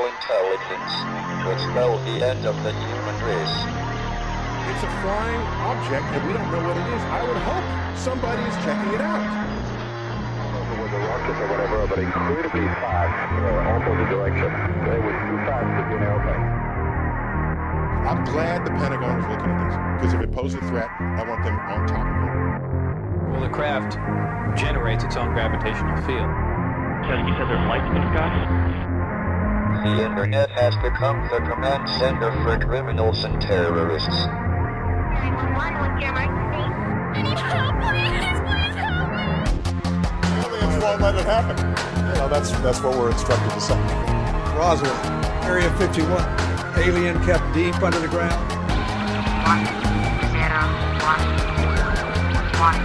artificial intelligence could spell the end of the human race. It's a flying object and we don't know what it is. I would hope somebody is checking it out. It was a rocket or whatever, but incredibly fast, opposite direction. It was too fast to be an airplane. I'm glad the Pentagon is looking at this, because if it poses a threat, I want them on top of it. Well, the craft generates its own gravitational field. So you said there's lights in the sky? The internet has become the command center for criminals and terrorists. 911, what's your emergency? I need help, please help me! Aliens won't let it happen. You know, that's what we're instructed to say. Roswell, Area 51. Alien kept deep under the ground. 1 0 1 1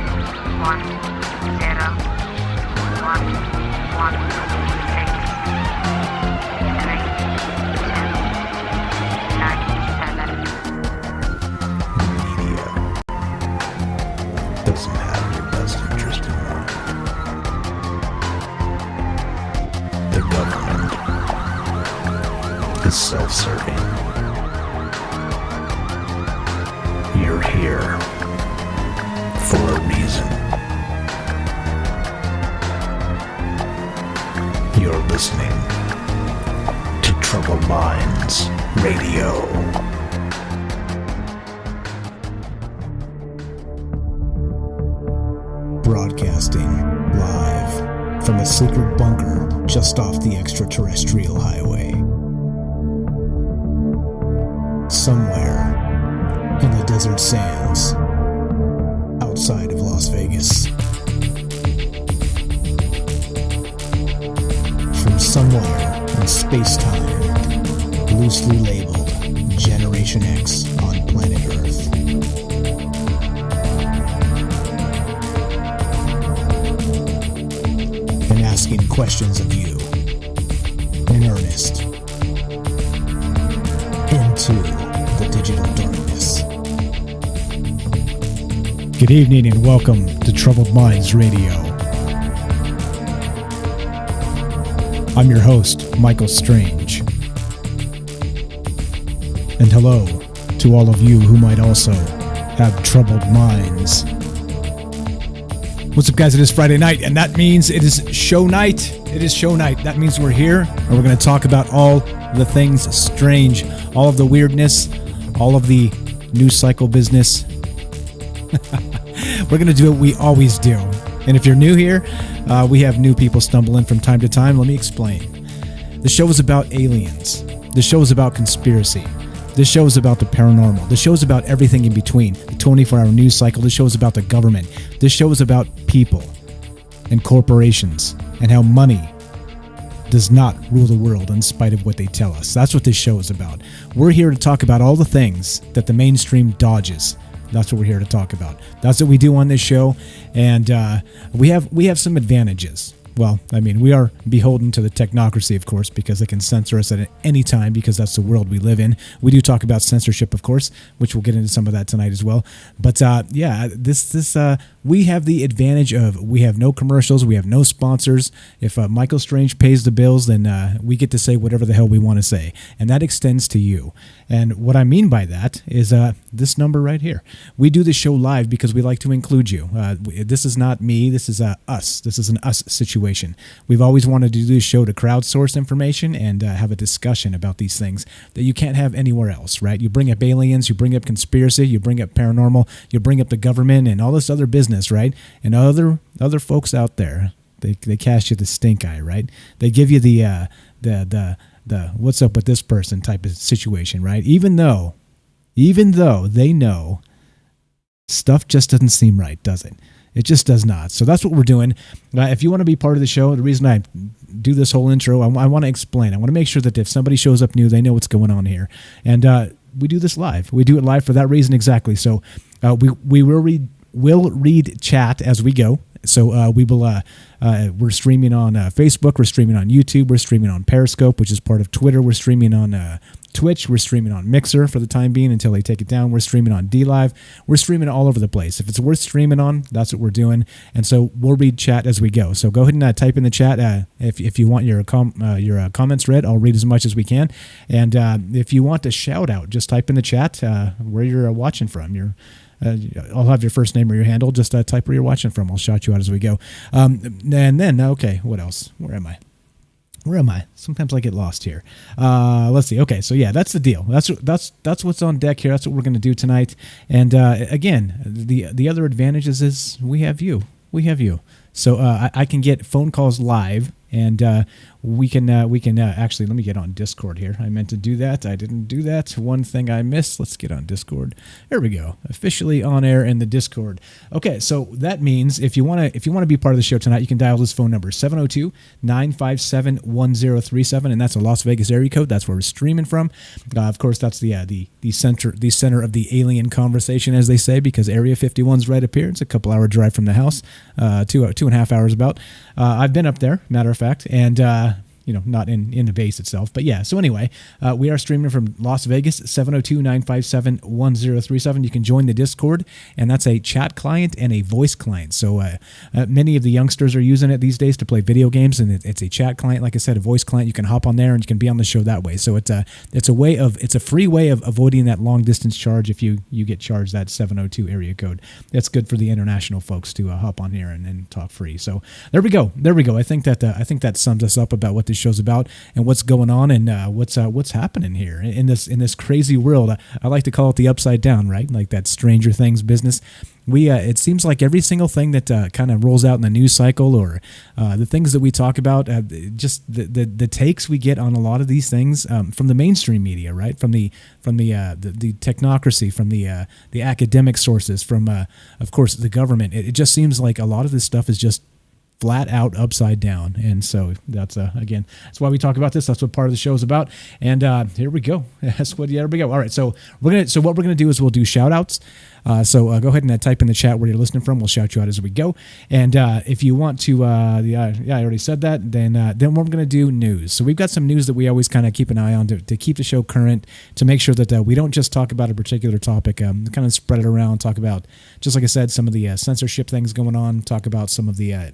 1 0 1 1 6 3 2 9 7. Media doesn't have your best interest in mind. The government is self-serving. You're here for a reason. You're listening to Troubled Minds Radio. Broadcasting live from a secret bunker just off the extraterrestrial highway. Somewhere in the desert sands outside of Las Vegas. From somewhere in space-time, loosely labeled Generation X on planet Earth. And asking questions of you in earnest into the digital darkness. Good evening and welcome to Troubled Minds Radio. I'm your host, Michael Strange. And hello to all of you who might also have troubled minds. What's up, guys? It is Friday night, and that means it is show night. It is show night. That means we're here, and we're going to talk about all the things strange, all of the weirdness, all of the news cycle business. We're going to do what we always do. And if you're new here, we have new people stumble in from time to time. Let me explain. The show is about aliens. The show is about conspiracy. This show is about the paranormal. This show is about everything in between. The 24-hour news cycle. This show is about the government. This show is about people and corporations and how money does not rule the world in spite of what they tell us. That's what this show is about. We're here to talk about all the things that the mainstream dodges. That's what we're here to talk about. That's what we do on this show, and we have some advantages. Well, I mean, we are beholden to the technocracy, of course, because they can censor us at any time because that's the world we live in. We do talk about censorship, of course, which we'll get into some of that tonight as well. But yeah, we have the advantage of we have no commercials, we have no sponsors. If Michael Strange pays the bills, then we get to say whatever the hell we want to say, and that extends to you. And what I mean by that is this number right here. We do this show live because we like to include you. This is not me. This is us. This is an us situation. We've always wanted to do this show to crowdsource information and have a discussion about these things that you can't have anywhere else, right? You bring up aliens, you bring up conspiracy, you bring up paranormal, you bring up the government and all this other business, right? And other folks out there, they cast you the stink eye, right? They give you the what's up with this person type of situation, right? Even though they know stuff just doesn't seem right, does it? It just does not. So that's what we're doing. If you want to be part of the show, the reason I do this whole intro, I want to explain. I want to make sure that if somebody shows up new, they know what's going on here. And we do this live. We do it live for that reason exactly. So we will read chat as we go. So we're streaming on Facebook, we're streaming on YouTube, we're streaming on Periscope, which is part of Twitter, we're streaming on Twitch. We're streaming on Mixer for the time being until they take it down. We're streaming on DLive. We're streaming all over the place. If it's worth streaming on, that's what we're doing. And so we'll read chat as we go. So go ahead and type in the chat if you want your comments read. I'll read as much as we can. And if you want a shout out, just type in the chat where you're watching from. I'll have your first name or your handle. Just type where you're watching from. I'll shout you out as we go. And then, okay, what else? Where am I? Sometimes I get lost here. Let's see. Okay, so yeah, that's the deal. That's what's on deck here. That's what we're going to do tonight. And again, the other advantages is we have you. So I can get phone calls live, and we can actually, let me get on Discord here. I meant to do that. I didn't do that. One thing I missed. Let's get on Discord. There we go. Officially on air in the Discord. Okay, so that means if you want to be part of the show tonight, you can dial this phone number 702-957-1037, and that's a Las Vegas area code. That's where we're streaming from. Of course, that's the center of the alien conversation, as they say, because Area 51's right up here. It's a couple hour drive from the house, 2.5 hours about. I've been up there, matter of fact, and not in the base itself. But yeah, so anyway, we are streaming from Las Vegas, 702-957-1037. You can join the Discord, and that's a chat client and a voice client. So many of the youngsters are using it these days to play video games, and it's a chat client, like I said, a voice client. You can hop on there, and you can be on the show that way. So it's a free way of avoiding that long distance charge if you get charged that 702 area code. That's good for the international folks to hop on here and talk free. So there we go. I think that sums us up about what this show's about and what's going on and what's happening here in this crazy world. I like to call it the upside down, right? Like that Stranger Things business. It seems like every single thing that kind of rolls out in the news cycle, or the things that we talk about, just the takes we get on a lot of these things from the mainstream media, right? From the technocracy, from the academic sources, from of course the government. It just seems like a lot of this stuff is just flat out upside down. And so that's again, that's why we talk about this. That's what part of the show is about. And here we go. There we go. All right. So what we're gonna do is we'll do shout outs. So go ahead and type in the chat where you're listening from. We'll shout you out as we go. And if you want to, I already said that. Then we're going to do news. So we've got some news that we always kind of keep an eye on to keep the show current, to make sure that we don't just talk about a particular topic, kind of spread it around, talk about, just like I said, some of the censorship things going on, talk about some of the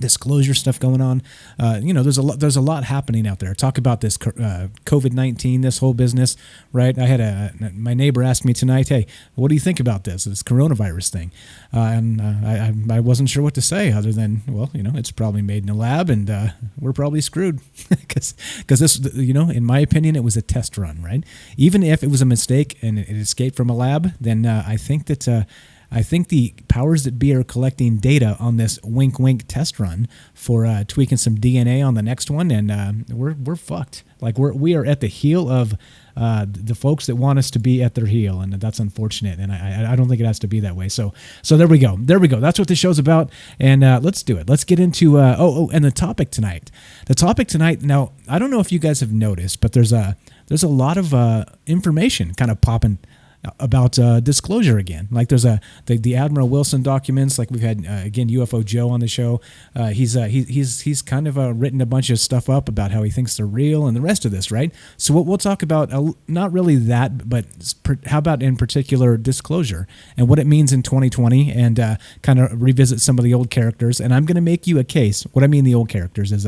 disclosure stuff going on. There's a lot happening out there. Talk about this COVID-19, this whole business, right? I had my neighbor ask me tonight, hey, what do you think about this coronavirus thing? And I wasn't sure what to say other than, well, it's probably made in a lab, and we're probably screwed because this, in my opinion, it was a test run, right? Even if it was a mistake and it escaped from a lab, then I think that I think the powers that be are collecting data on this wink test run for tweaking some DNA on the next one, and we're fucked. Like we are at the heel of the folks that want us to be at their heel, and that's unfortunate. And I don't think it has to be that way. So there we go. That's what this show's about, and let's do it. Let's get into and the topic tonight. Now, I don't know if you guys have noticed, but there's a lot of information kind of popping about disclosure again. Like there's the Admiral Wilson documents. Like we've had again UFO Joe on the show. He's kind of written a bunch of stuff up about how he thinks they're real and the rest of this, right? So what we'll talk about, not really that, but how about in particular disclosure and what it means in 2020, and kind of revisit some of the old characters. And I'm going to make you a case. What I mean the old characters is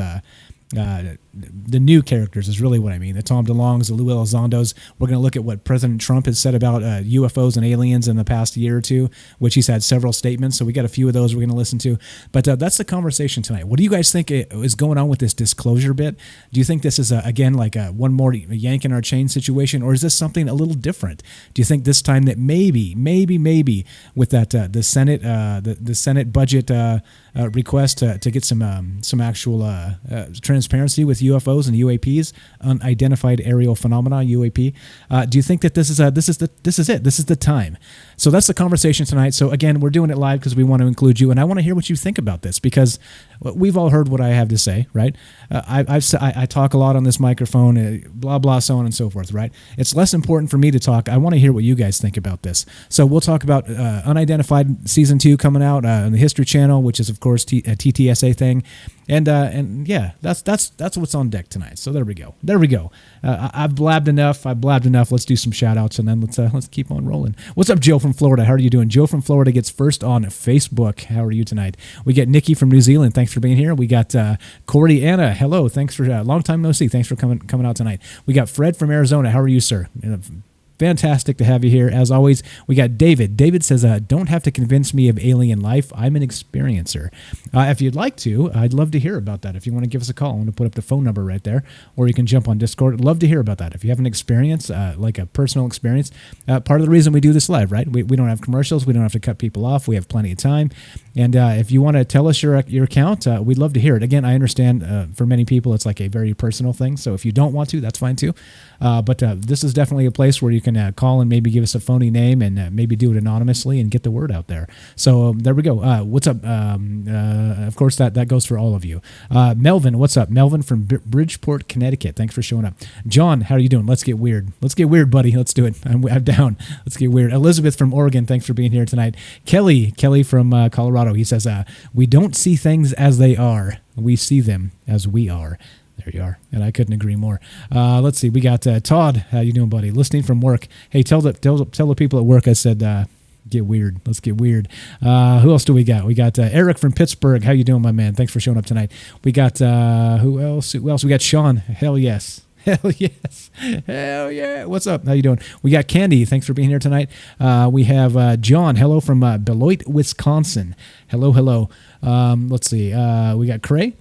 the new characters is really what I mean. The Tom DeLonges, the Lou Elizondos. We're going to look at what President Trump has said about UFOs and aliens in the past year or two, which he's had several statements. So we got a few of those we're going to listen to. But that's the conversation tonight. What do you guys think is going on with this disclosure bit? Do you think this is, again, like one more yank in our chain situation, or is this something a little different? Do you think this time that maybe with that the Senate budget request to get some actual transparency with UFOs and UAPs, unidentified aerial phenomena, UAP. Do you think that this is it? This is the time. So that's the conversation tonight. So again, we're doing it live because we want to include you, and I want to hear what you think about this, because we've all heard what I have to say, right? I talk a lot on this microphone, blah blah, so on and so forth, right? It's less important for me to talk. I want to hear what you guys think about this. So we'll talk about Unidentified Season 2 coming out on the History Channel, which is of course a TTSA thing. And yeah, that's that's what's on deck tonight. So there we go. I've blabbed enough. Let's do some shout outs and then let's keep on rolling. What's up, Joe from Florida? How are you doing? Joe from Florida gets first on Facebook. How are you tonight? We got Nikki from New Zealand. Thanks for being here. We got Corey Anna. Hello. Thanks for long time no see. Thanks for coming out tonight. We got Fred from Arizona. How are you, sir? Fantastic to have you here. As always, we got David. David says, don't have to convince me of alien life. I'm an experiencer. If you'd like to, I'd love to hear about that. If you want to give us a call, I'm going to put up the phone number right there, or you can jump on Discord. I'd love to hear about that. If you have an experience, like a personal experience, part of the reason we do this live, right? We don't have commercials. We don't have to cut people off. We have plenty of time. And if you want to tell us your account, we'd love to hear it. Again, I understand for many people it's like a very personal thing. So if you don't want to, that's fine too. But this is definitely a place where you can call and maybe give us a phony name and maybe do it anonymously and get the word out there. So there we go. What's up? Of course, that goes for all of you. Melvin, what's up? Melvin from Bridgeport, Connecticut. Thanks for showing up. John, how are you doing? Let's get weird. Let's get weird, buddy. Let's do it. I'm down. Let's get weird. Elizabeth from Oregon. Thanks for being here tonight. Kelly from Colorado. He says, we don't see things as they are. We see them as we are. There you are. And I couldn't agree more. Let's see. We got Todd. How you doing, buddy? Listening from work. Hey, tell the people at work I said get weird. Let's get weird. Who else do we got? We got Eric from Pittsburgh. How you doing, my man? Thanks for showing up tonight. We got who else? We got Sean. Hell yes. Hell yes. Hell yeah. What's up? How you doing? We got Candy. Thanks for being here tonight. We have John. Hello from Beloit, Wisconsin. Hello. Let's see. We got Cray.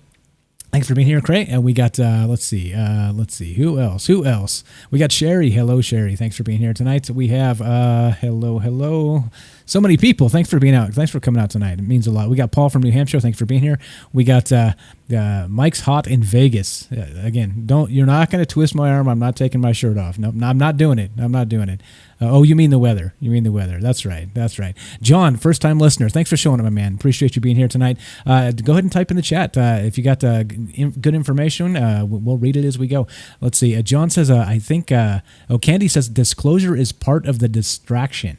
Thanks for being here, Cray. And we got, let's see. Who else? We got Sherry. Hello, Sherry. Thanks for being here tonight. We have, hello. So many people. Thanks for being out. Thanks for coming out tonight. It means a lot. We got Paul from New Hampshire. Thanks for being here. We got Mike's hot in Vegas. Again, you're not going to twist my arm. I'm not taking my shirt off. No, I'm not doing it. Oh, you mean the weather. That's right. John, first-time listener. Thanks for showing up, my man. Appreciate you being here tonight. Go ahead and type in the chat. If you got good information, we'll read it as we go. Let's see. John says, I think, Candy says disclosure is part of the distraction.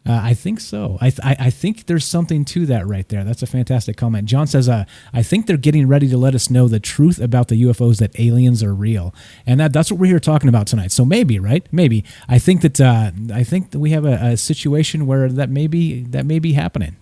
I think so. I think there's something to that right there. That's a fantastic comment. John says, I think they're getting ready to let us know the truth about the UFOs, that aliens are real. And that's what we're here talking about tonight. So maybe, right? Maybe. I think that we have a situation where that may be happening.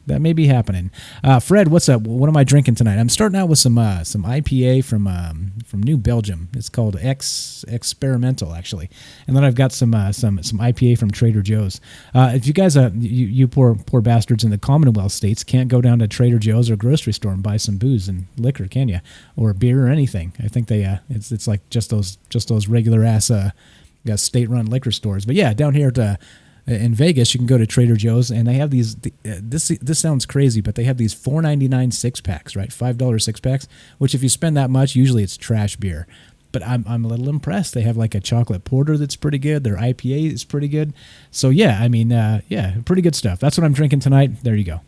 Fred, what's up? What am I drinking tonight? I'm starting out with some IPA from New Belgium. It's called Experimental, actually. And then I've got some IPA from Trader Joe's. If you guys you poor bastards in the Commonwealth states can't go down to Trader Joe's or grocery store and buy some booze and liquor, can you? Or beer or anything. I think they it's like just those regular ass state-run liquor stores. But yeah, down here in Vegas, you can go to Trader Joe's and they have these. This sounds crazy, but they have these $4.99 6-packs, right? $5 6-packs. Which, if you spend that much, usually it's trash beer. But I'm a little impressed. They have like a chocolate porter that's pretty good. Their IPA is pretty good. So yeah, I mean, pretty good stuff. That's what I'm drinking tonight. There you go.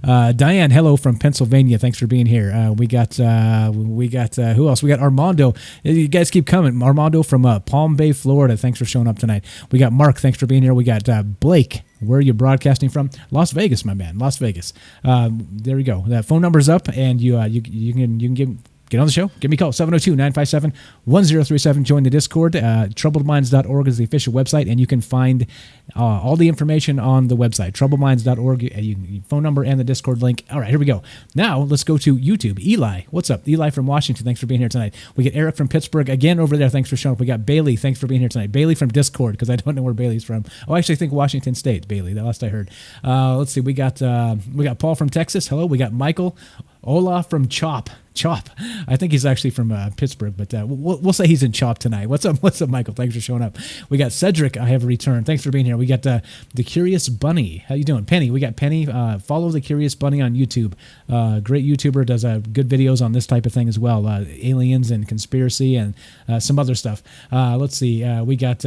Diane, hello from Pennsylvania. Thanks for being here. We got who else? We got Armando. You guys keep coming. Armando from Palm Bay, Florida. Thanks for showing up tonight. We got Mark. Thanks for being here. We got Blake. Where are you broadcasting from? Las Vegas, my man. Las Vegas. There we go. That phone number's up, and you can get on the show. Give me a call, 702-957-1037. Join the Discord. Troubledminds.org is the official website, and you can find all the information on the website, troubledminds.org, phone number and the Discord link. All right, here we go. Now, let's go to YouTube. Eli, what's up? Eli from Washington, thanks for being here tonight. We get Eric from Pittsburgh, again over there, thanks for showing up. We got Bailey, thanks for being here tonight. Bailey from Discord, because I don't know where Bailey's from. Oh, I actually think Washington State, Bailey, the last I heard. Let's see, we got Paul from Texas, hello. We got Michael. Olaf from Chop. I think he's actually from Pittsburgh, but we'll say he's in Chop tonight. What's up, Michael? Thanks for showing up. We got Cedric. I have returned. Thanks for being here. We got the Curious Bunny. How you doing, Penny? We got Penny. Follow the Curious Bunny on YouTube. Great YouTuber, does good videos on this type of thing as well. Aliens and conspiracy and some other stuff. Let's see. We got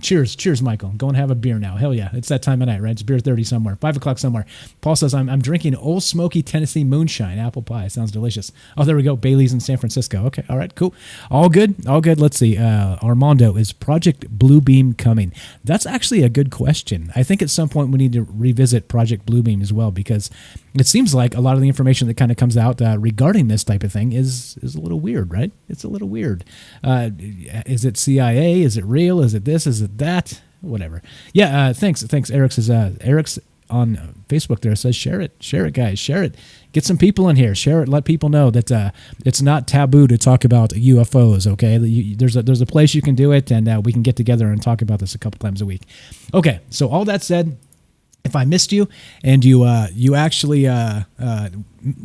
Cheers, Michael. Go and have a beer now. Hell yeah, it's that time of night, right? It's beer 30 somewhere, 5 o'clock somewhere. Paul says I'm drinking Old Smoky Tennessee Moonshine apple pie. Sounds delicious. suspicious. Oh, there we go. Bailey's in San Francisco. Okay, all right, cool. All good. Let's see. Armando, is Project Bluebeam coming? That's actually a good question. I think at some point we need to revisit Project Bluebeam as well, because it seems like a lot of the information that kind of comes out regarding this type of thing is a little weird, right? It's a little weird. Is it CIA? Is it real? Is it this? Is it that? Whatever. Yeah. Thanks. Eric's on Facebook there says share it, guys, share it. Get some people in here. Share it. Let people know that it's not taboo to talk about UFOs. Okay, there's a place you can do it, and we can get together and talk about this a couple times a week. Okay, so all that said, if I missed you and you actually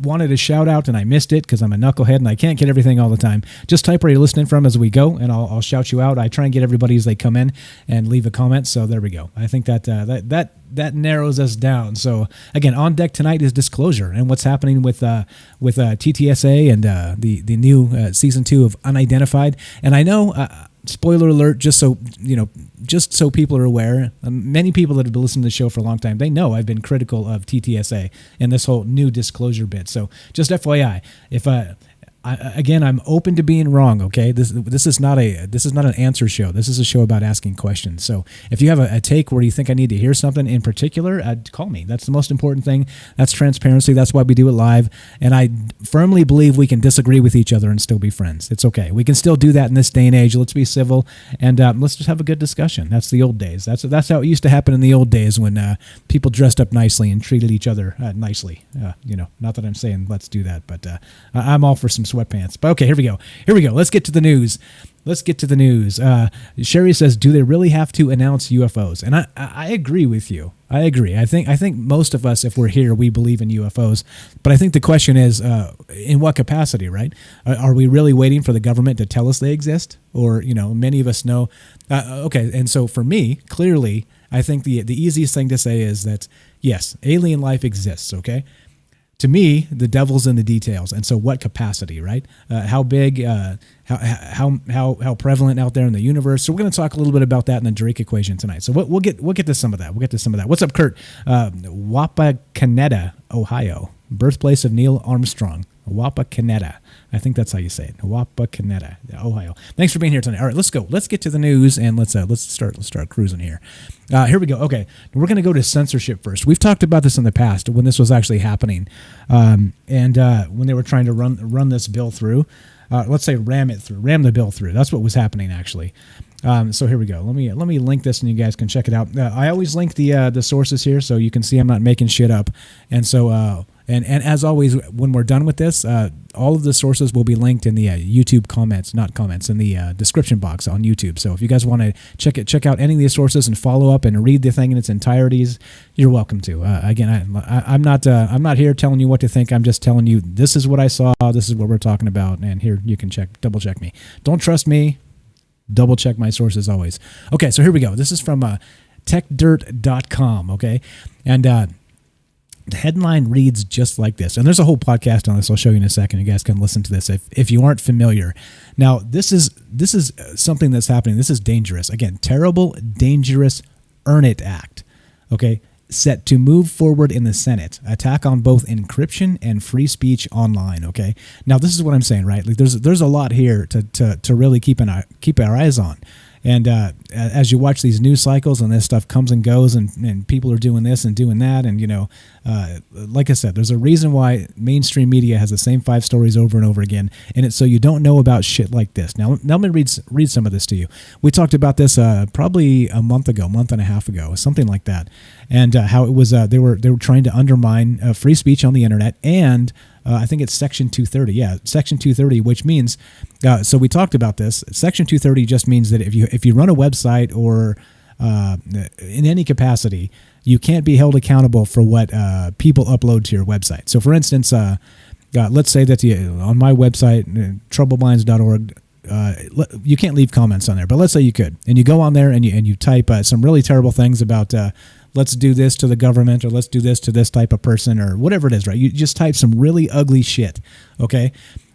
wanted a shout out and I missed it because I'm a knucklehead and I can't get everything all the time, just type where you're listening from as we go, and I'll shout you out. I try and get everybody as they come in and leave a comment. So there we go. I think that narrows us down. So again, on deck tonight is disclosure and what's happening with TTSA and the new season 2 of Unidentified. And I know. Spoiler alert, just so people are aware, many people that have been listening to the show for a long time, they know I've been critical of TTSA and this whole new disclosure bit. So just FYI, if I'm open to being wrong. Okay, this is not an answer show. This is a show about asking questions. So if you have a take where you think I need to hear something in particular, call me. That's the most important thing. That's transparency. That's why we do it live. And I firmly believe we can disagree with each other and still be friends. It's okay. We can still do that in this day and age. Let's be civil and let's just have a good discussion. That's the old days. That's how it used to happen in the old days when people dressed up nicely and treated each other nicely. Not that I'm saying let's do that, but I'm all for some sweatpants. But okay, here we go. Let's get to the news. Sherry says, do they really have to announce UFOs? And I agree with you. I agree. I think most of us, if we're here, we believe in UFOs. But I think the question is, in what capacity, right? Are we really waiting for the government to tell us they exist? Or, many of us know. Okay, and so for me, clearly, I think the easiest thing to say is that, yes, alien life exists, okay? To me, the devil's in the details, and so what capacity, right? How big, how prevalent out there in the universe. So we're going to talk a little bit about that in the Drake equation tonight. So we'll get to some of that. What's up, Kurt? Wapakoneta, Ohio, birthplace of Neil Armstrong. Wapakoneta. I think that's how you say it. Wapakoneta, Ohio. Thanks for being here tonight. All right, let's go. Let's get to the news and let's start cruising here. Here we go. Okay, we're going to go to censorship first. We've talked about this in the past when this was actually happening, and when they were trying to run this bill through. Let's say ram the bill through. That's what was happening actually. So here we go. Let me link this and you guys can check it out. I always link the sources here so you can see I'm not making shit up. And so and as always, when we're done with this, all of the sources will be linked in the YouTube in the description box on YouTube. So if you guys want to check out any of these sources and follow up and read the thing in its entireties, you're welcome to. Again, I'm not here telling you what to think. I'm just telling you this is what I saw. This is what we're talking about, and here you can double check me. Don't trust me. Double check my sources always. Okay, so here we go. This is from techdirt.com. Okay, and the headline reads just like this. And there's a whole podcast on this. I'll show you in a second. You guys can listen to this if you aren't familiar. Now, this is something that's happening. This is dangerous. Again, terrible, dangerous, Earn It Act. Okay, set to move forward in the Senate. Attack on both encryption and free speech online. Okay, now this is what I'm saying, right? Like there's a lot here to really keep our eyes on. And as you watch these news cycles and this stuff comes and goes and people are doing this and doing that, and like I said, there's a reason why mainstream media has the same 5 stories over and over again, and it's so you don't know about shit like this. Now let me read some of this to you. We talked about this probably a month and a half ago, something like that, and how it was they were trying to undermine free speech on the internet, and I think it's Section 230. Yeah, Section 230, which means, so we talked about this. Section 230 just means that if you run a website or in any capacity, you can't be held accountable for what people upload to your website. So, for instance, let's say that on my website, troubleminds.org, you can't leave comments on there, but let's say you could, and you go on there and you type some really terrible things about let's do this to the government, or let's do this to this type of person, or whatever it is, right? You just type some really ugly shit, okay?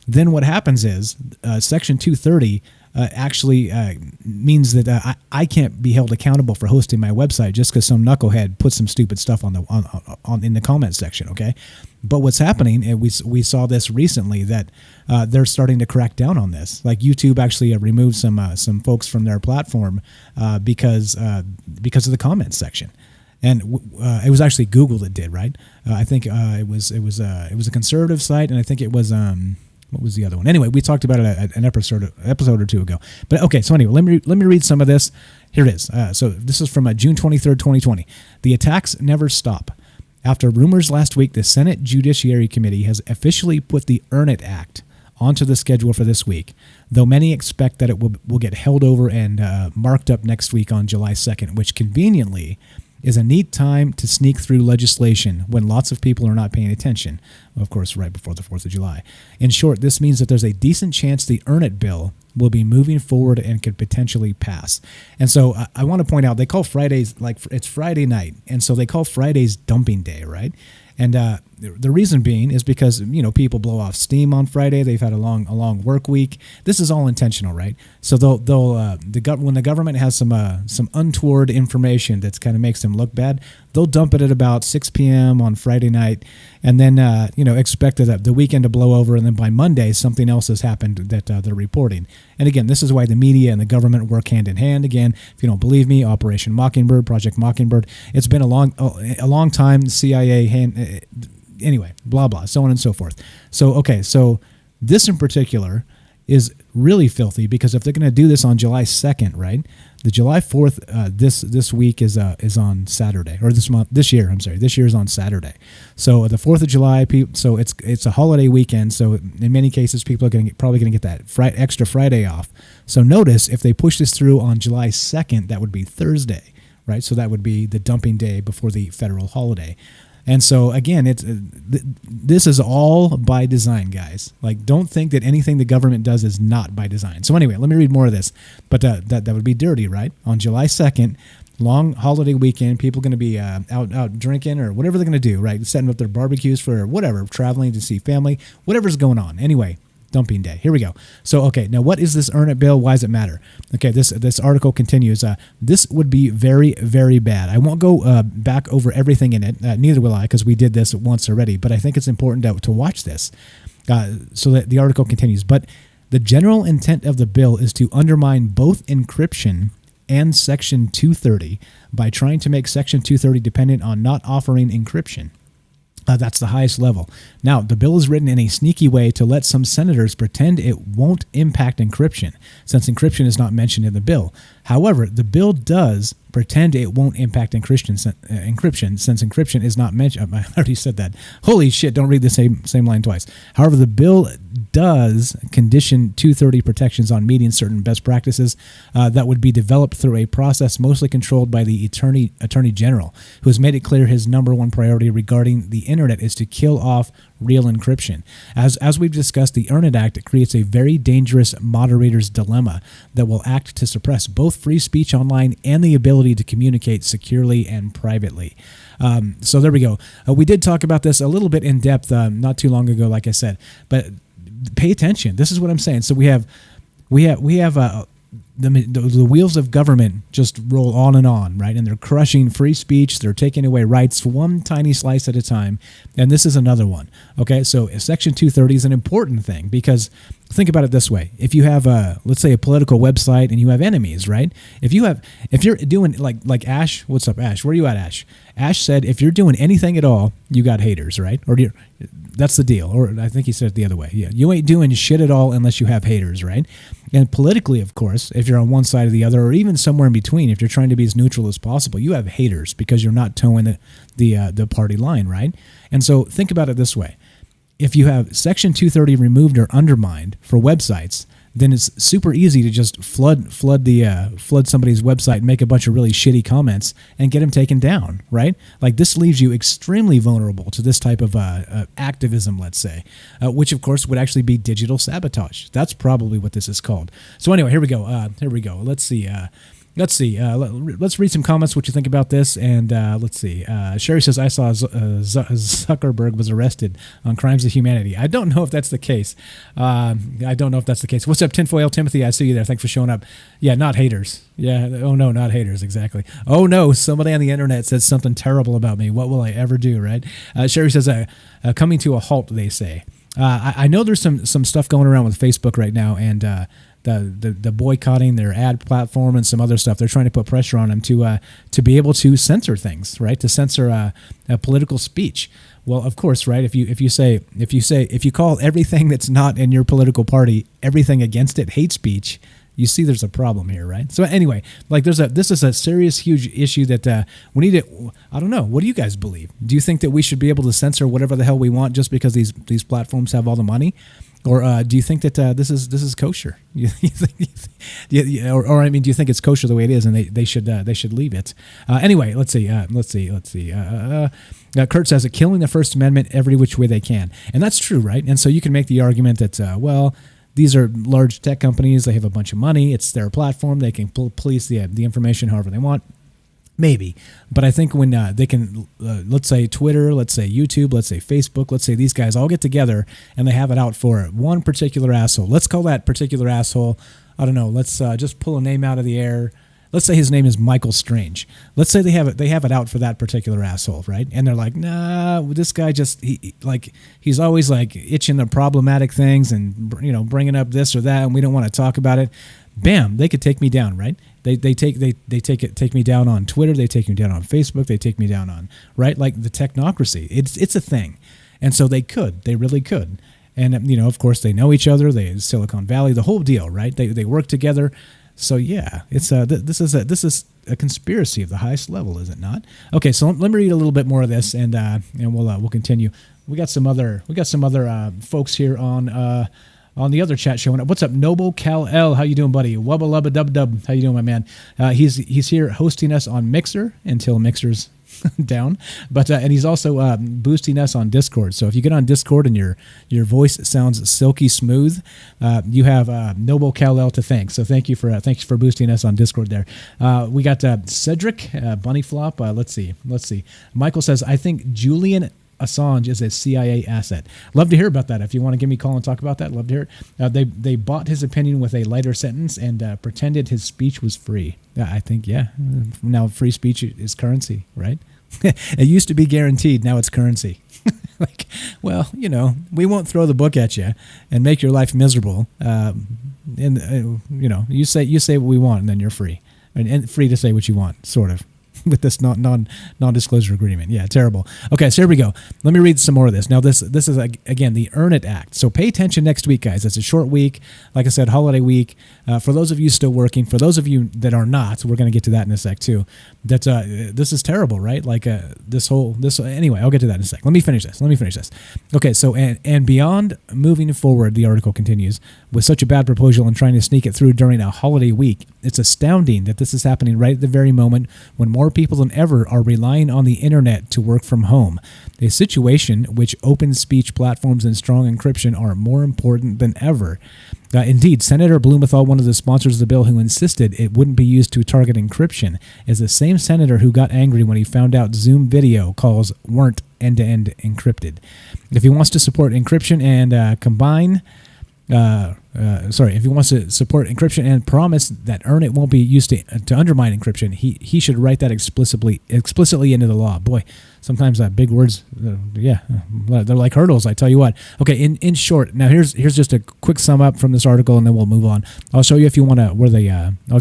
Then what happens is Section 230 actually means that I can't be held accountable for hosting my website just because some knucklehead put some stupid stuff on in the comment section. Okay, but what's happening, and we saw this recently, that they're starting to crack down on this. Like YouTube actually removed some folks from their platform because of the comment section. And it was actually Google that did, right? I think it was a conservative site, and I think it was what was the other one? Anyway, we talked about it at an episode or two ago. But okay, so anyway, let me read some of this. Here it is. So this is from June 23rd, 2020. The attacks never stop. After rumors last week, the Senate Judiciary Committee has officially put the Earn It Act onto the schedule for this week, though many expect that it will get held over and marked up next week on July 2nd, which conveniently is a neat time to sneak through legislation when lots of people are not paying attention, of course, right before the 4th of July. In short, this means that there's a decent chance the Earn It bill will be moving forward and could potentially pass. And so I want to point out, they call Fridays, like it's Friday night, and so they call Fridays dumping day, right? And the reason being is because, people blow off steam on Friday. They've had a long work week. This is all intentional, right? So when the government has some untoward information that kind of makes them look bad, they'll dump it at about 6 p.m. on Friday night, and then expect that the weekend to blow over, and then by Monday something else has happened that they're reporting. And again, this is why the media and the government work hand in hand. Again, if you don't believe me, Operation Mockingbird, Project Mockingbird. It's been a long time. CIA anyway, blah blah, so on and so forth. So okay, so this in particular is really filthy, because if they're going to do this on July 2nd, right? The July 4th this week is on Saturday, or this year is on Saturday. So the 4th of July, so it's a holiday weekend. So in many cases, people are probably going to get that extra Friday off. So notice, if they push this through on July 2nd, that would be Thursday, right? So that would be the dumping day before the federal holiday. And so again, this is all by design, guys. Like, don't think that anything the government does is not by design. So anyway, let me read more of this. But that would be dirty, right? On July 2nd, long holiday weekend, people going to be out drinking or whatever they're going to do, right? Setting up their barbecues for whatever, traveling to see family, whatever's going on. Anyway, dumping day. Here we go. So, okay, now what is this Earn It bill? Why does it matter? Okay, this article continues. This would be very, very bad. I won't go back over everything in it. Neither will I, because we did this once already. But I think it's important to watch this. So that the article continues. But the general intent of the bill is to undermine both encryption and Section 230 by trying to make Section 230 dependent on not offering encryption. That's the highest level. Now, the bill is written in a sneaky way to let some senators pretend it won't impact encryption, since encryption is not mentioned in the bill. However, the bill does pretend it won't impact encryption since encryption is not mentioned. I already said that. Holy shit, don't read the same line twice. However, the bill does condition 230 protections on meeting certain best practices that would be developed through a process mostly controlled by the Attorney General, who has made it clear his number one priority regarding the internet is to kill off real encryption. As we've discussed, the Earn It Act creates a very dangerous moderator's dilemma that will act to suppress both free speech online and the ability to communicate securely and privately. So there we go. We did talk about this a little bit in depth not too long ago, like I said, but pay attention. This is what I'm saying. So we have the wheels of government just roll on, right? And they're crushing free speech. They're taking away rights one tiny slice at a time. And this is another one. Okay, so Section 230 is an important thing, because think about it this way. If you have let's say a political website and you have enemies, right? If you're doing like Ash, what's up, Ash? Where are you at, Ash? Ash said, if you're doing anything at all, you got haters, right? Or that's the deal. Or I think he said it the other way. Yeah, you ain't doing shit at all unless you have haters, right? And politically, of course, if you're on one side or the other, or even somewhere in between, if you're trying to be as neutral as possible, you have haters because you're not towing the party line, right? And so think about it this way. If you have Section 230 removed or undermined for websites, then it's super easy to just flood somebody's website and make a bunch of really shitty comments and get them taken down, right? Like, this leaves you extremely vulnerable to this type of activism, let's say, which of course would actually be digital sabotage. That's probably what this is called. So anyway, here we go. Let's see. Let's see. Let's read some comments. What you think about this? And let's see. Sherry says I saw Zuckerberg was arrested on crimes of humanity. I don't know if that's the case. What's up, Tinfoil Timothy? I see you there. Thanks for showing up. Yeah, not haters. Yeah. Oh no, not haters. Exactly. Oh no, somebody on the internet said something terrible about me. What will I ever do? Right? Sherry says coming to a halt. They say. I know there's some stuff going around with Facebook right now, and the boycotting their ad platform and some other stuff. They're trying to put pressure on them to be able to censor things, right? To censor political speech. Well, of course, right? If you call everything that's not in your political party, everything against it, hate speech, you see there's a problem here, right? So anyway, like this is a serious, huge issue that we need to, I don't know, what do you guys believe? Do you think that we should be able to censor whatever the hell we want just because these platforms have all the money? Or do you think that this is kosher? Do you think it's kosher the way it is, and they should leave it? Anyway, let's see. Kurt says that killing the First Amendment every which way they can, and that's true, right? And so you can make the argument that these are large tech companies. They have a bunch of money. It's their platform. They can police the information however they want. Maybe. But I think when they can, let's say Twitter, let's say YouTube, let's say Facebook, let's say these guys all get together and they have it out for one particular asshole. Let's call that particular asshole, I don't know, let's just pull a name out of the air. Let's say his name is Michael Strange. Let's say they have it out for that particular asshole, right? And they're like, nah, this guy he's always like itching the problematic things and, bringing up this or that, and we don't want to talk about it. Bam, they could take me down, right? They take me down on Twitter, they take me down on Facebook, they take me down on, right? Like the technocracy. It's a thing. And so they really could. And of course they know each other, Silicon Valley, the whole deal, right? They work together. So yeah, it's this is a conspiracy of the highest level, is it not? Okay, so let me read a little bit more of this, and we'll continue. We got some other folks here on the other chat showing up. What's up, Noble Cal L? How you doing, buddy? Wubba lubba dub dub. How you doing, my man? He's here hosting us on Mixer until Mixer's down, but and he's also boosting us on Discord. So if you get on Discord and your voice sounds silky smooth, you have Noble Kal-El to thank. So thank you for boosting us on Discord there. We got Cedric Bunny Flop. Let's see. Michael says, I think Julian Assange is a CIA asset. Love to hear about that. If you want to give me a call and talk about that, love to hear it. They bought his opinion with a lighter sentence and pretended his speech was free. I think, yeah. Now free speech is currency, right? It used to be guaranteed. Now it's currency. We won't throw the book at you and make your life miserable. You say what we want and then you're free. And free to say what you want, sort of. With this non-disclosure agreement. Yeah, terrible. Okay, so here we go. Let me read some more of this. Now, this is, again, the Earn It Act. So pay attention next week, guys. It's a short week. Like I said, holiday week. For those of you still working, for those of you that are not, we're going to get to that in a sec, too. This is terrible, right? Anyway, I'll get to that in a sec. Let me finish this. Okay, so, and beyond moving forward, the article continues, with such a bad proposal and trying to sneak it through during a holiday week, it's astounding that this is happening right at the very moment when more people than ever are relying on the internet to work from home, a situation which open speech platforms and strong encryption are more important than ever. Indeed, Senator Blumenthal, one of the sponsors of the bill who insisted it wouldn't be used to target encryption, is the same senator who got angry when he found out Zoom video calls weren't end-to-end encrypted. If he wants to support encryption and if he wants to support encryption and promise that Earn It won't be used to undermine encryption, he should write that explicitly into the law. Boy, sometimes big words, they're like hurdles, I tell you what. Okay, in short, now here's just a quick sum up from this article, and then we'll move on. I'll show you if you want to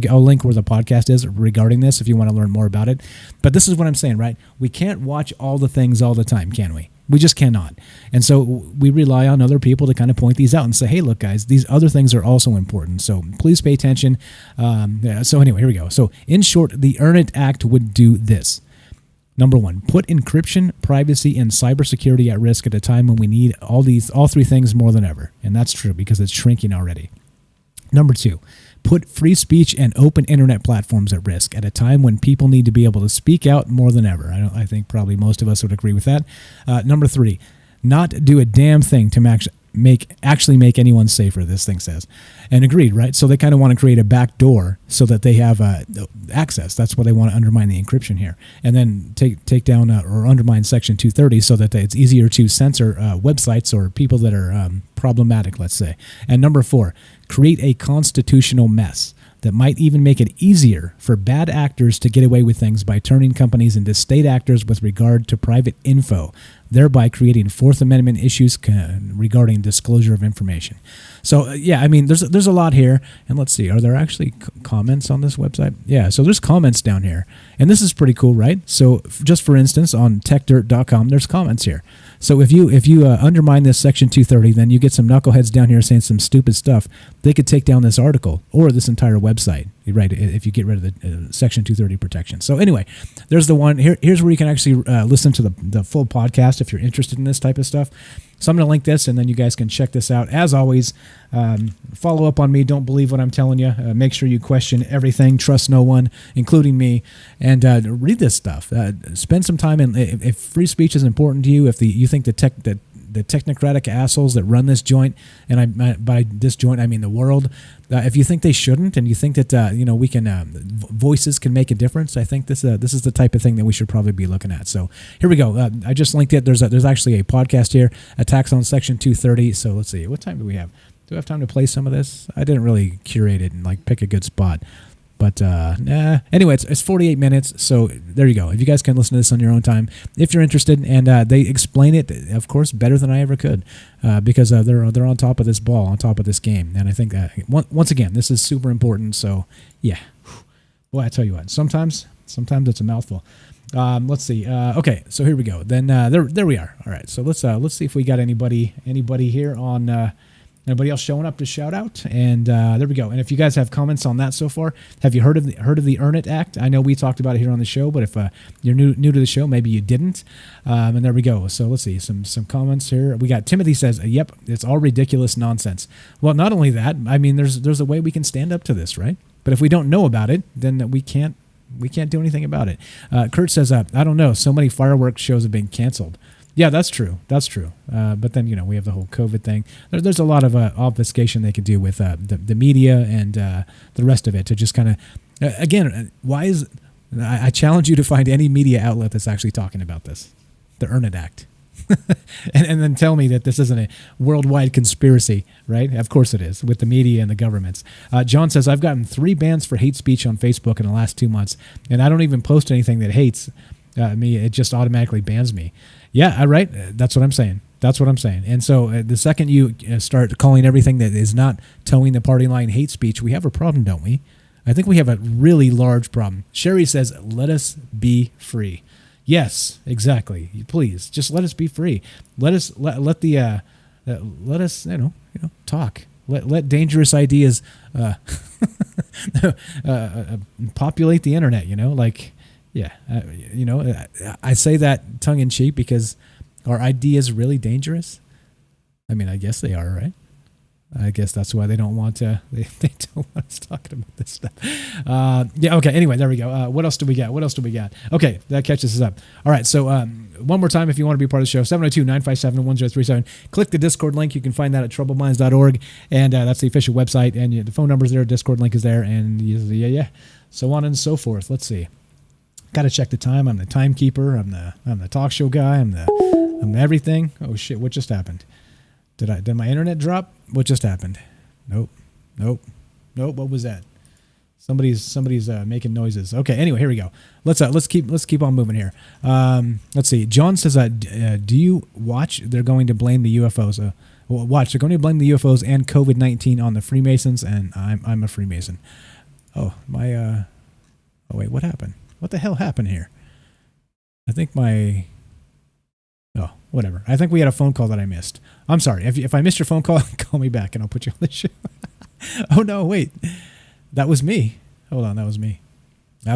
I'll link where the podcast is regarding this if you want to learn more about it. But this is what I'm saying, right? We can't watch all the things all the time, can we? We just cannot. And so we rely on other people to kind of point these out and say, hey, look, guys, these other things are also important. So please pay attention. So anyway, here we go. So in short, the Earn It Act would do this. Number one, put encryption, privacy, and cybersecurity at risk at a time when we need all three things more than ever. And that's true because it's shrinking already. Number two, put free speech and open internet platforms at risk at a time when people need to be able to speak out more than ever. I think probably most of us would agree with that. Number three, not do a damn thing to actually make anyone safer, this thing says. And agreed, right? So they kind of want to create a back door so that they have access. That's why they want to undermine the encryption here. And then take down or undermine Section 230 so that it's easier to censor websites or people that are problematic, let's say. And number 4, create a constitutional mess that might even make it easier for bad actors to get away with things by turning companies into state actors with regard to private info, thereby creating Fourth Amendment issues regarding disclosure of information. So, yeah, I mean, there's a lot here. And let's see, are there actually comments on this website? Yeah, so there's comments down here. And this is pretty cool, right? So just for instance, on techdirt.com, there's comments here. So if you undermine this Section 230, then you get some knuckleheads down here saying some stupid stuff. They could take down this article or this entire website, right? If you get rid of the Section 230 protection. So anyway, there's the one. Here's where you can actually listen to the full podcast if you're interested in this type of stuff. So I'm going to link this, and then you guys can check this out. As always, follow up on me. Don't believe what I'm telling you. Make sure you question everything. Trust no one, including me. And read this stuff. Spend some time. And if free speech is important to you, if you think the technocratic assholes that run this joint, and by this joint I mean the world, if you think they shouldn't, and you think that we can voices can make a difference, I think this is the type of thing that we should probably be looking at. So here we go. I just linked it. There's actually a podcast here, attacks on Section 230. So let's see, what time do we have? Do I have time to play some of this? I didn't really curate it and pick a good spot. But anyway, it's 48 minutes, so there you go. If you guys can listen to this on your own time, if you're interested, and they explain it, of course, better than I ever could, because they're on top of this ball, on top of this game, and I think once again, this is super important. So yeah, boy, I tell you what, sometimes it's a mouthful. Let's see. Okay, so here we go. Then there we are. All right, so let's see if we got anybody here on. Anybody else showing up to shout out? And there we go. And if you guys have comments on that so far, have you heard of the Earn It Act? I know we talked about it here on the show, but if you're new to the show, maybe you didn't. And there we go. So let's see some comments here. We got Timothy says, "Yep, it's all ridiculous nonsense." Well, not only that, I mean, there's a way we can stand up to this, right? But if we don't know about it, then we can't do anything about it. Kurt says, "I don't know. So many fireworks shows have been canceled." Yeah, that's true. But then, we have the whole COVID thing. There's a lot of obfuscation they could do with the media and the rest of it to just kind of, again, I challenge you to find any media outlet that's actually talking about this, the Earn It Act. and then tell me that this isn't a worldwide conspiracy, right? Of course it is, with the media and the governments. John says, "I've gotten 3 bans for hate speech on Facebook in the last 2 months, and I don't even post anything that hates me. It just automatically bans me." Yeah, right. That's what I'm saying. And so the second you start calling everything that is not towing the party line hate speech, we have a problem, don't we? I think we have a really large problem. Sherry says, "Let us be free." Yes, exactly. Please, just let us be free. Let us talk. Let dangerous ideas populate the internet. Yeah, I say that tongue-in-cheek because are ideas really dangerous? I mean, I guess they are, right? I guess that's why they don't want to. They don't want us talking about this stuff. Yeah. Okay. Anyway, there we go. What else do we got? Okay, that catches us up. All right. So one more time, if you want to be part of the show, 702-957-1037. Click the Discord link. You can find that at troubledminds.org, and that's the official website. And the phone number's there. Discord link is there, and so on and so forth. Let's see. Got to check the time. I'm the timekeeper. I'm the talk show guy. I'm the everything. Oh shit! What just happened? Did my internet drop? What just happened? Nope. What was that? Somebody's making noises. Okay. Anyway, here we go. Let's keep on moving here. Let's see. John says, "Do you watch? They're going to blame the UFOs. Watch. They're going to blame the UFOs and COVID-19 on the Freemasons, and I'm a Freemason. Oh my. Oh wait. What happened? What the hell happened here? I think whatever. I think we had a phone call that I missed. I'm sorry. If I missed your phone call, call me back and I'll put you on the show. Oh no, wait. That was me. Hold on, that was me. I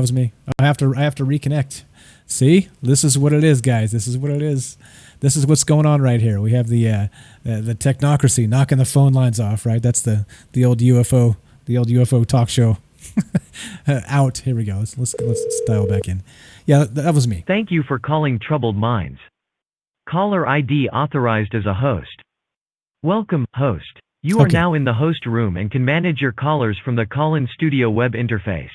have to reconnect. See? This is what it is, guys. This is what it is. This is what's going on right here. We have the technocracy knocking the phone lines off, right? That's the old UFO talk show. Out. Here we go. Let's dial back in. Yeah, that was me. Thank you for calling Troubled Minds. Caller ID authorized as a host. Welcome, host. You are Okay. now in the host room and can manage your callers from the call-in studio web interface.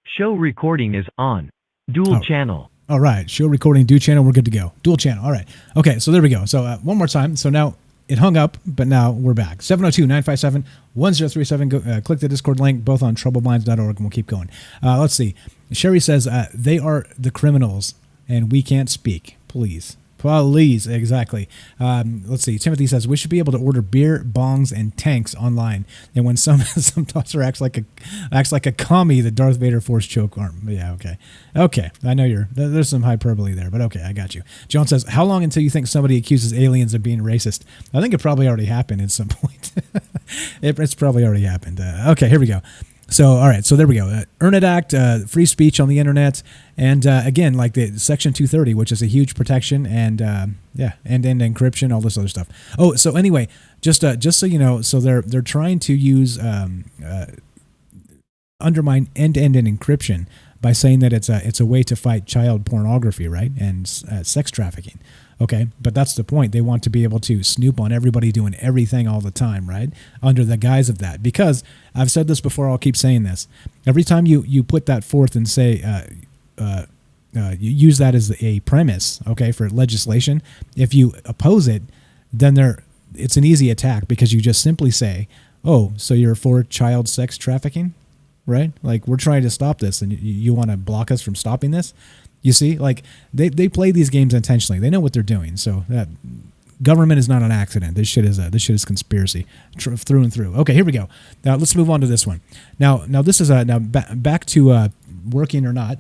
Show recording is on. Dual channel. All right. Show recording, dual channel. We're good to go. Dual channel. All right. Okay. So there we go. So one more time. So now it hung up, but now we're back. 702-957-1037. Go, click the Discord link, both on troubledminds.org, and we'll keep going. Let's see. Sherry says, they are the criminals, and we can't speak. Please. Please, exactly. Let's see. Timothy says we should be able to order beer, bongs, and tanks online. And when some tosser acts like a commie, the Darth Vader force choke arm. Yeah, okay. I know there's some hyperbole there, but okay, I got you. John says, how long until you think somebody accuses aliens of being racist? I think it probably already happened at some point. It's probably already happened. Okay, here we go. So, all right. So there we go. Earn It Act, free speech on the internet. And again, like the Section 230, which is a huge protection and end-to-end encryption, all this other stuff. Oh, so anyway, just so you know, so they're trying to use undermine end-to-end encryption by saying that it's a way to fight child pornography, right? And sex trafficking. Okay, but that's the point. They want to be able to snoop on everybody doing everything all the time, right? Under the guise of that. Because I've said this before, I'll keep saying this. Every time you put that forth and say, you use that as a premise, okay, for legislation, if you oppose it, then it's an easy attack because you just simply say, oh, so you're for child sex trafficking, right? Like, we're trying to stop this and you want to block us from stopping this? You see, like they play these games intentionally. They know what they're doing. So government is not an accident. This shit is conspiracy through and through. Okay, here we go. Now let's move on to this one. Now this is back to working or not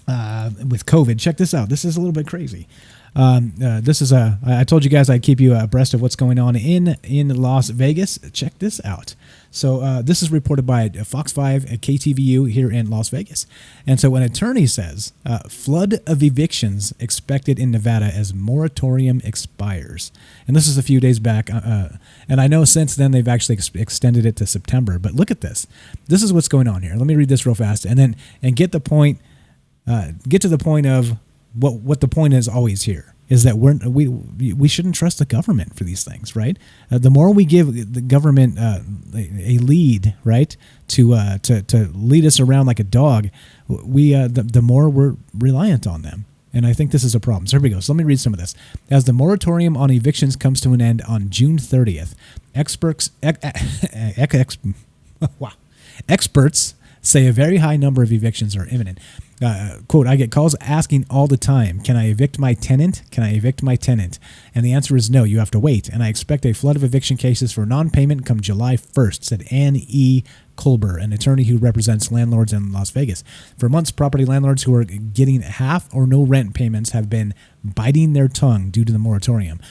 with COVID. Check this out. This is a little bit crazy. This is I told you guys I'd keep you abreast of what's going on in Las Vegas. Check this out. So this is reported by Fox 5 at KTVU here in Las Vegas. And so an attorney says, flood of evictions expected in Nevada as moratorium expires. And this is a few days back. And I know since then they've actually extended it to September. But look at this. This is what's going on here. Let me read this real fast and get to the point of what the point is always here. Is that we shouldn't trust the government for these things, right? The more we give the government a lead, right, to lead us around like a dog, the more we're reliant on them. And I think this is a problem. So here we go. So let me read some of this. As the moratorium on evictions comes to an end on June 30th, experts say a very high number of evictions are imminent. Quote, I get calls asking all the time, can I evict my tenant? Can I evict my tenant? And the answer is no, you have to wait. And I expect a flood of eviction cases for non-payment come July 1st, said Ann E. Colber, an attorney who represents landlords in Las Vegas. For months, property landlords who are getting half or no rent payments have been biting their tongue due to the moratorium.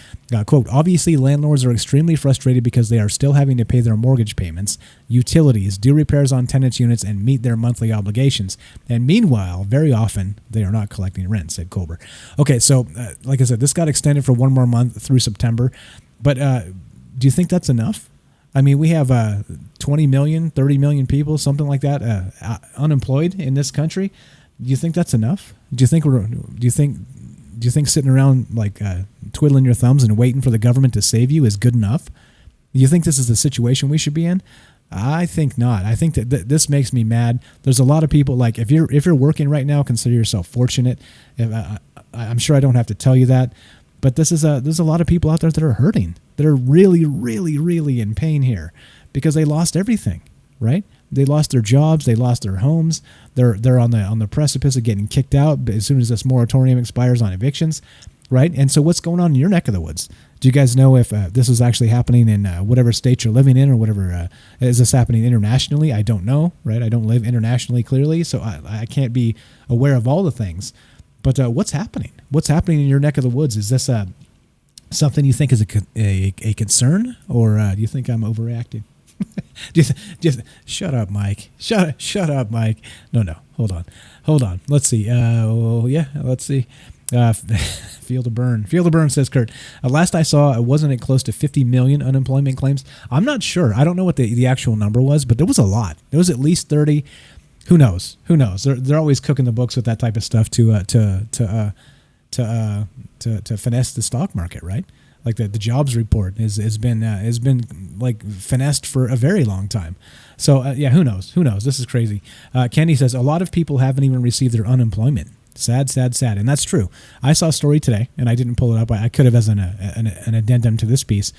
Quote, obviously, landlords are extremely frustrated because they are still having to pay their mortgage payments, utilities, do repairs on tenants' units, and meet their monthly obligations. And meanwhile, very often, they are not collecting rent, said Colber. Okay, so like I said, this got extended for one more month through September. But do you think that's enough? I mean, we have 20 million, 30 million people, something like that, unemployed in this country. Do you think that's enough? Do you think sitting around like twiddling your thumbs and waiting for the government to save you is good enough? Do you think this is the situation we should be in? I think not. I think that this makes me mad. There's a lot of people, like if you're working right now, consider yourself fortunate. I'm sure I don't have to tell you that, but there's a lot of people out there that are hurting, that are really, really, really in pain here because they lost everything, right? They lost their jobs, they lost their homes. They're on the precipice of getting kicked out as soon as this moratorium expires on evictions, right? And so what's going on in your neck of the woods? Do you guys know if this is actually happening in whatever state you're living in or whatever? Is this happening internationally? I don't know, right? I don't live internationally clearly, so I can't be aware of all the things. But what's happening? What's happening in your neck of the woods? Is this something you think is a concern, or do you think I'm overreacting? Shut up, Mike. Shut up, Mike. No. Hold on. Let's see. Let's see. Feel the burn, says Kurt. Last I saw, wasn't it close to 50 million unemployment claims? I'm not sure. I don't know what the actual number was, but there was a lot. There was at least 30. Who knows? They're always cooking the books with that type of stuff to finesse the stock market, right? like the jobs report has been like finessed for a very long time. So yeah, who knows? This is crazy. Candy says a lot of people haven't even received their unemployment. Sad, and that's true. I saw a story today, and I didn't pull it up. I could have as an addendum to this piece,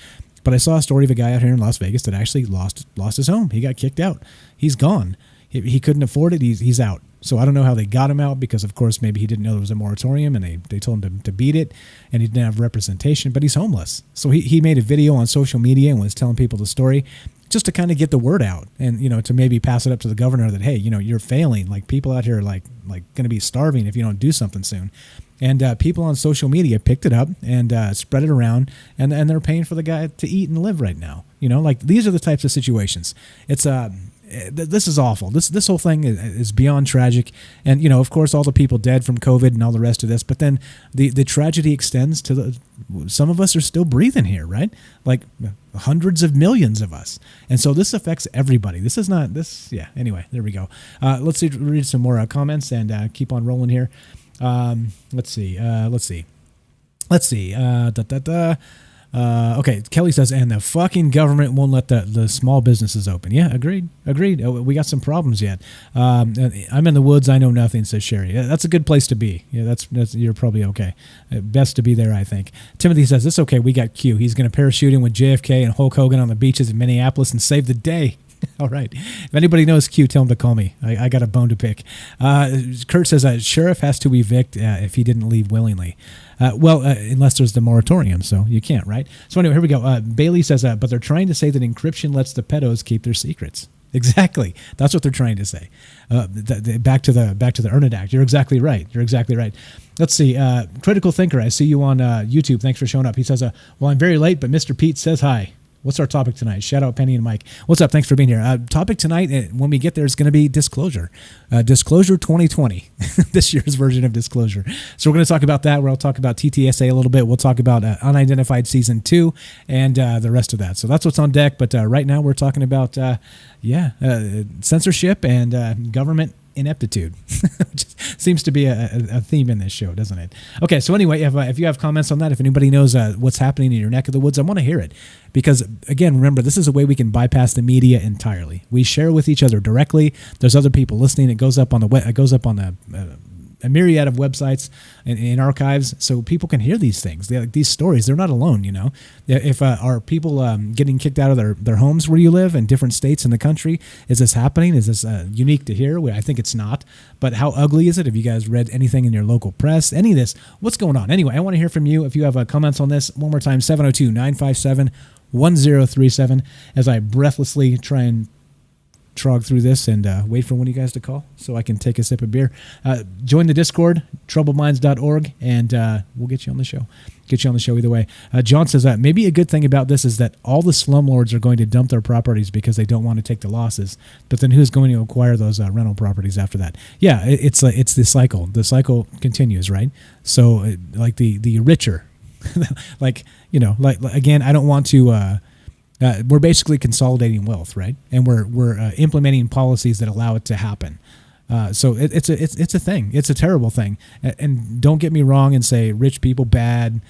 but I saw a story of a guy out here in Las Vegas that actually lost his home. He got kicked out. He's gone. He couldn't afford it. He's out. So I don't know how they got him out, because of course maybe he didn't know there was a moratorium, and they told him to beat it, and he didn't have representation, but he's homeless. So he made a video on social media and was telling people the story, just to kind of get the word out, and to maybe pass it up to the governor that, hey, you're failing. Like, people out here are like going to be starving if you don't do something soon. And people on social media picked it up and spread it around, and they're paying for the guy to eat and live right now. Like, these are the types of situations. It's this is awful. This whole thing is beyond tragic, and of course all the people dead from COVID and all the rest of this. But then the tragedy extends to some of us are still breathing here, right? Like hundreds of millions of us, and so this affects everybody. This is not this. Yeah. Anyway, there we go. Let's read some more comments and keep on rolling here. Let's see. Okay, Kelly says, and the fucking government won't let the small businesses open. Yeah, agreed. We got some problems yet. I'm in the woods. I know nothing, says Sherry. That's a good place to be. Yeah, that's you're probably okay. Best to be there, I think. Timothy says, it's okay. We got Q. He's going to parachute in with JFK and Hulk Hogan on the beaches in Minneapolis and save the day. All right. If anybody knows Q, tell him to call me. I got a bone to pick. Kurt says, sheriff has to evict if he didn't leave willingly. Unless there's the moratorium, so you can't, right? So anyway, here we go. Bailey says, but they're trying to say that encryption lets the pedos keep their secrets. Exactly. That's what they're trying to say. Back to the Unidentified. You're exactly right. Let's see. Critical Thinker, I see you on YouTube. Thanks for showing up. He says, well, I'm very late, but Mr. Pete says hi. What's our topic tonight? Shout out Penny and Mike. What's up? Thanks for being here. Topic tonight, when we get there, is going to be disclosure. Disclosure 2020, this year's version of disclosure. So we're going to talk about that. We'll talk about TTSA a little bit. We'll talk about Unidentified Season 2 and the rest of that. So that's what's on deck. But right now we're talking about, censorship and government ineptitude. Which seems to be a theme in this show, doesn't it? Okay, so anyway, if you have comments on that, if anybody knows what's happening in your neck of the woods, I want to hear it. Because, again, remember, this is a way we can bypass the media entirely. We share with each other directly. There's other people listening. It goes up on a myriad of websites and archives, so people can hear these things. These stories, they're not alone, If are people getting kicked out of their homes where you live in different states in the country? Is this happening? Is this unique to here? I think it's not. But how ugly is it? Have you guys read anything in your local press? Any of this? What's going on? Anyway, I want to hear from you. If you have comments on this, one more time, 702-957-1037, as I breathlessly try and trog through this and wait for one of you guys to call so I can take a sip of beer. Join the Discord, troubledminds.org, and we'll get you on the show. Either way. John says that maybe a good thing about this is that all the slumlords are going to dump their properties because they don't want to take the losses. But then who's going to acquire those rental properties after that? Yeah, it's the cycle. The cycle continues, right? So like the richer, again, I don't want to. We're basically consolidating wealth, right? And we're implementing policies that allow it to happen. So it's a thing. It's a terrible thing. And don't get me wrong and say rich people bad.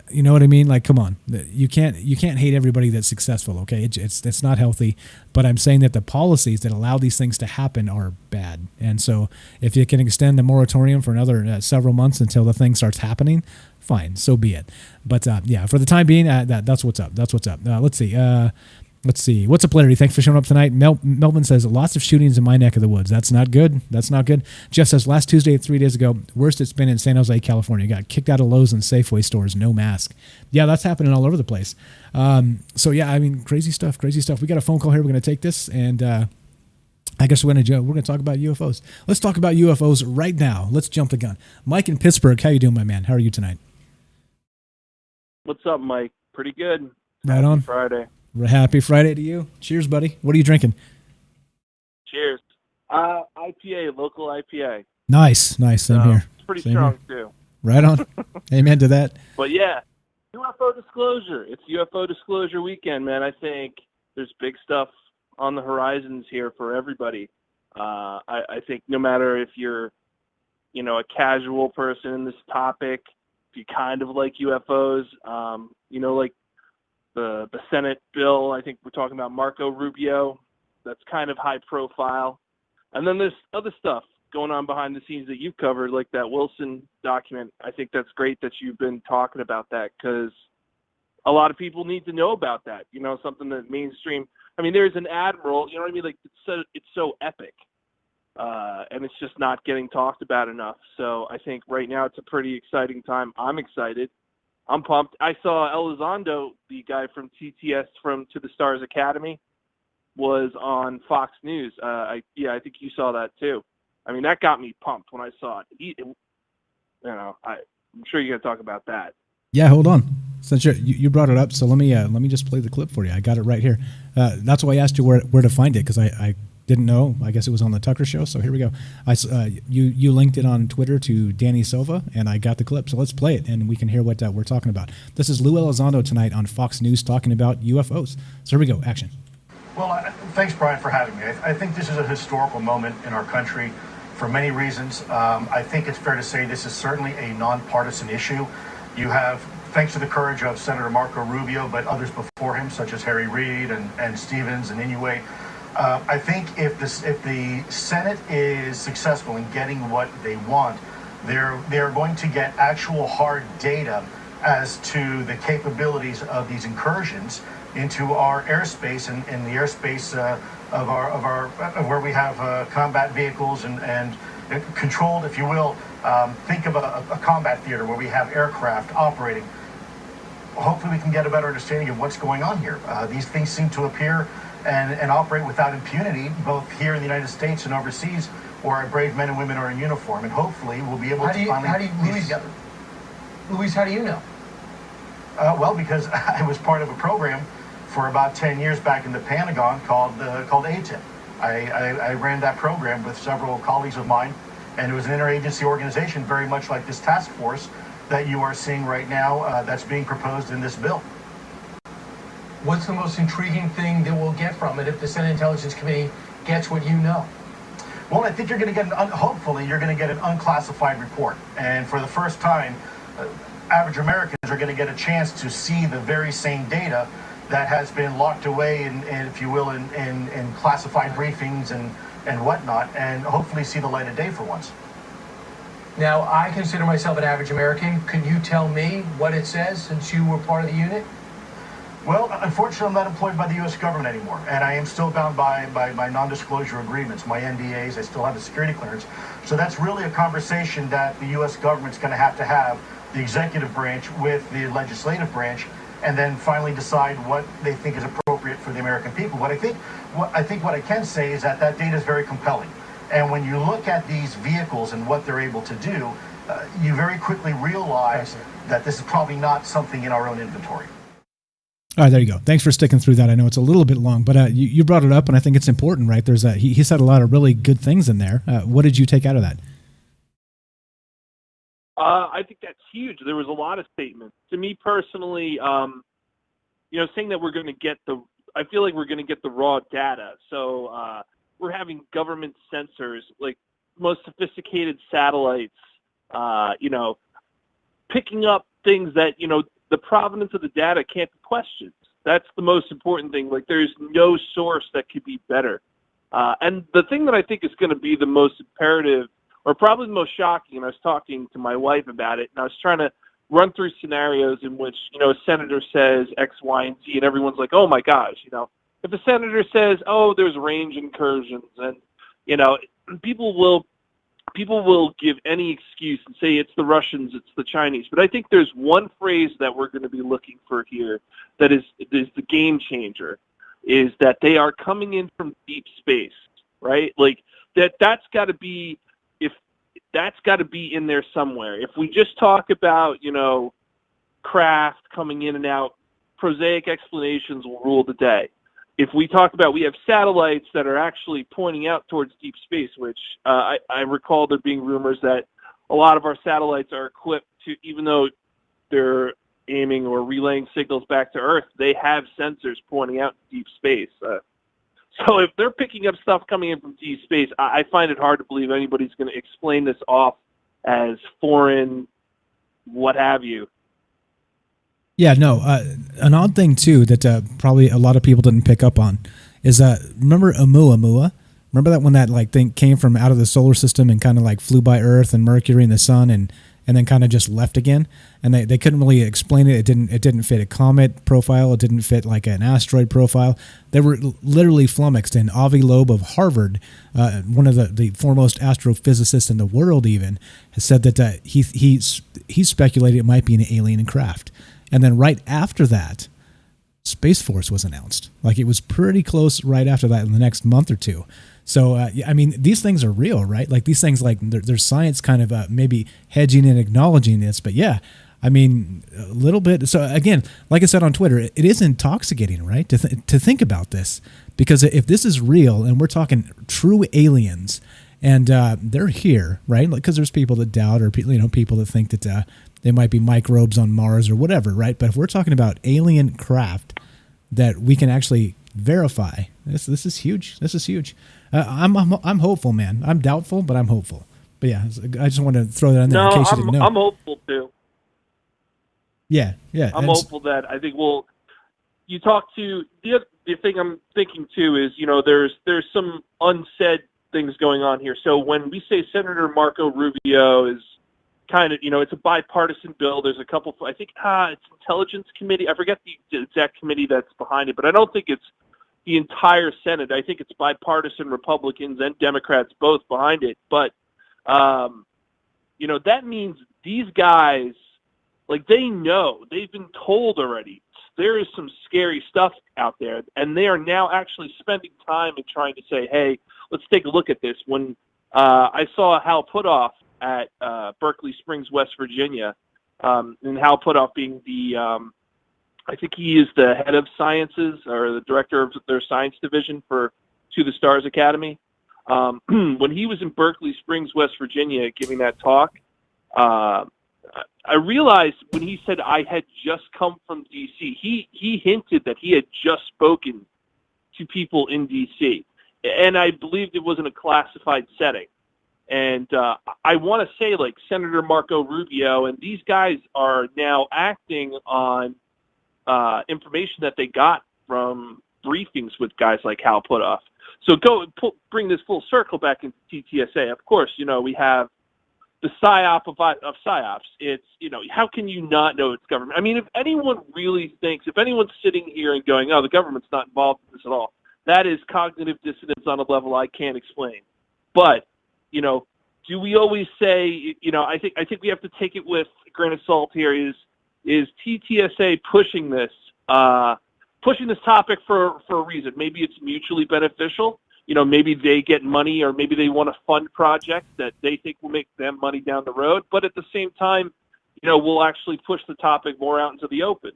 You know what I mean? Like, come on. You can't hate everybody that's successful. Okay, it's not healthy. But I'm saying that the policies that allow these things to happen are bad. And so if you can extend the moratorium for another several months until the thing starts happening, fine, so be it. But for the time being, that's what's up. Let's see. What's up, Larry? Thanks for showing up tonight. Melvin says, lots of shootings in my neck of the woods. That's not good. Jeff says, last Tuesday, 3 days ago, worst it's been in San Jose, California. Got kicked out of Lowe's and Safeway stores, no mask. Yeah, that's happening all over the place. Crazy stuff. We got a phone call here. We're going to take this, and I guess we're going to talk about UFOs. Let's talk about UFOs right now. Let's jump the gun. Mike in Pittsburgh, how you doing, my man? How are you tonight? What's up, Mike? Pretty good. Right on. Friday. Happy Friday to you. Cheers, buddy. What are you drinking? Cheers. IPA, local IPA. Nice. Same here. It's pretty Same strong, here. too. Right on. Amen to that. But yeah, UFO disclosure. It's UFO disclosure weekend, man. I think there's big stuff on the horizons here for everybody. I think no matter if you're, a casual person in this topic, if you kind of like UFOs, like the Senate bill, I think we're talking about Marco Rubio. That's kind of high profile. And then there's other stuff going on behind the scenes that you've covered, like that Wilson document. I think that's great that you've been talking about that, because a lot of people need to know about that. Something that mainstream. I mean, there's an admiral. You know what I mean? Like it's so epic, and it's just not getting talked about enough. So I think right now it's a pretty exciting time. I'm excited. I'm pumped. I saw Elizondo, the guy from TTS from To the Stars Academy, was on Fox News. I think you saw that too. I mean, that got me pumped when I saw it. I'm sure you're gonna talk about that. Yeah, hold on. Since you brought it up, so let me just play the clip for you. I got it right here. That's why I asked you where to find it, because I didn't know. I guess it was on the Tucker Show. So here we go. You linked it on Twitter to Danny Silva, and I got the clip. So let's play it, and we can hear what we're talking about. This is Lou Elizondo tonight on Fox News talking about UFOs. So here we go. Action. Well, thanks, Brian, for having me. I think this is a historical moment in our country for many reasons. I think it's fair to say this is certainly a nonpartisan issue. You have, thanks to the courage of Senator Marco Rubio, but others before him, such as Harry Reid and Stevens and Inouye. I think if the Senate is successful in getting what they want, they're going to get actual hard data as to the capabilities of these incursions into our airspace and the airspace of where we have combat vehicles and controlled, if you will. Think of a combat theater where we have aircraft operating. Hopefully we can get a better understanding of what's going on here. These things seem to appear and operate without impunity, both here in the United States and overseas, where our brave men and women are in uniform. And hopefully we'll be able to finally... Luis, how do you know? Well, because I was part of a program for about 10 years back in the Pentagon called ATIP. I ran that program with several colleagues of mine, and it was an interagency organization very much like this task force that you are seeing right now that's being proposed in this bill. What's the most intriguing thing that we'll get from it if the Senate Intelligence Committee gets what you know? Well, I think you're going to get, hopefully, you're going to get an unclassified report. And for the first time, average Americans are going to get a chance to see the very same data that has been locked away in if you will, in classified briefings and whatnot, and hopefully see the light of day for once. Now, I consider myself an average American. Could you tell me what it says, since you were part of the unit? Well, unfortunately, I'm not employed by the U.S. government anymore, and I am still bound by non-disclosure agreements, my NDAs. I still have a security clearance. So that's really a conversation that the U.S. government's going to have, the executive branch with the legislative branch, and then finally decide what they think is appropriate for the American people. But I think what I can say is that data is very compelling. And when you look at these vehicles and what they're able to do, you very quickly realize that this is probably not something in our own inventory. All right, there you go. Thanks for sticking through that. I know it's a little bit long, but you brought it up, and I think it's important, right? There's he said a lot of really good things in there. What did you take out of that? I think that's huge. There was a lot of statements. To me personally, saying that we're going to get I feel like we're going to get the raw data. So we're having government sensors, like most sophisticated satellites, picking up things that, the provenance of the data can't be questioned. That's the most important thing. Like, there's no source that could be better. And the thing that I think is going to be the most imperative, or probably the most shocking, and I was talking to my wife about it, and I was trying to run through scenarios in which, a senator says X, Y, and Z, and everyone's like, oh my gosh, if a senator says, oh, there's range incursions, and, people will give any excuse and say it's the Russians, it's the Chinese. But I think there's one phrase that we're going to be looking for here that is the game changer, is that they are coming in from deep space, right? Like that's got to be, that's got to be in there somewhere. If we just talk about, craft coming in and out, prosaic explanations will rule the day. If we talk about, we have satellites that are actually pointing out towards deep space, which I recall there being rumors that a lot of our satellites are equipped to, even though they're aiming or relaying signals back to Earth, they have sensors pointing out to deep space. So if they're picking up stuff coming in from deep space, I find it hard to believe anybody's going to explain this off as foreign what have you. Yeah, no. An odd thing too that probably a lot of people didn't pick up on is remember Oumuamua? Remember that when that like thing came from out of the solar system and kind of like flew by Earth and Mercury and the Sun and then kind of just left again, and they couldn't really explain it. It didn't fit a comet profile. It didn't fit like an asteroid profile. They were literally flummoxed. And Avi Loeb of Harvard, one of the foremost astrophysicists in the world, even has said that he speculated it might be an alien craft. And then right after that, Space Force was announced. Like it was pretty close right after that in the next month or two. So, I mean, these things are real, right? Like these things, like there's science kind of maybe hedging and acknowledging this. But yeah, I mean, a little bit. So again, like I said on Twitter, it is intoxicating, right? To think about this, because if this is real and we're talking true aliens and they're here, right? Like, because there's people that doubt or, people that think that they might be microbes on Mars or whatever, right? But if we're talking about alien craft that we can actually verify, this is huge. This is huge. I'm hopeful, man. I'm doubtful, but I'm hopeful. But yeah, I just wanted to throw that in there in case you didn't know. I'm hopeful too. Yeah. I'm hopeful that I think you talk to the thing I'm thinking too is, there's some unsaid things going on here. So when we say Senator Marco Rubio is kind of, it's a bipartisan bill. There's a couple, I think, it's Intelligence Committee. I forget the exact committee that's behind it, but I don't think it's the entire Senate. I think it's bipartisan, Republicans and Democrats both behind it. But, that means these guys, like, they know, they've been told already, there is some scary stuff out there, and they are now actually spending time and trying to say, hey, let's take a look at this. When I saw Hal Puthoff at Berkeley Springs, West Virginia, and Hal Puthoff being the I think he is the head of sciences or the director of their science division for To the Stars Academy. When he was in Berkeley Springs, West Virginia, giving that talk, I realized when he said I had just come from D.C., he hinted that he had just spoken to people in D.C., and I believed it was in a classified setting. And I want to say, like, Senator Marco Rubio and these guys are now acting on information that they got from briefings with guys like Hal Puthoff. So bring this full circle back into TTSA. Of course, we have the PSYOP of PSYOPs. It's, how can you not know it's government? I mean, if anyone really thinks, if anyone's sitting here and going, oh, the government's not involved in this at all, that is cognitive dissonance on a level I can't explain. But, do we always say, I think we have to take it with a grain of salt here. Is TTSA pushing this topic for a reason? Maybe it's mutually beneficial. Maybe they get money, or maybe they want to fund projects that they think will make them money down the road. But at the same time, we'll actually push the topic more out into the open.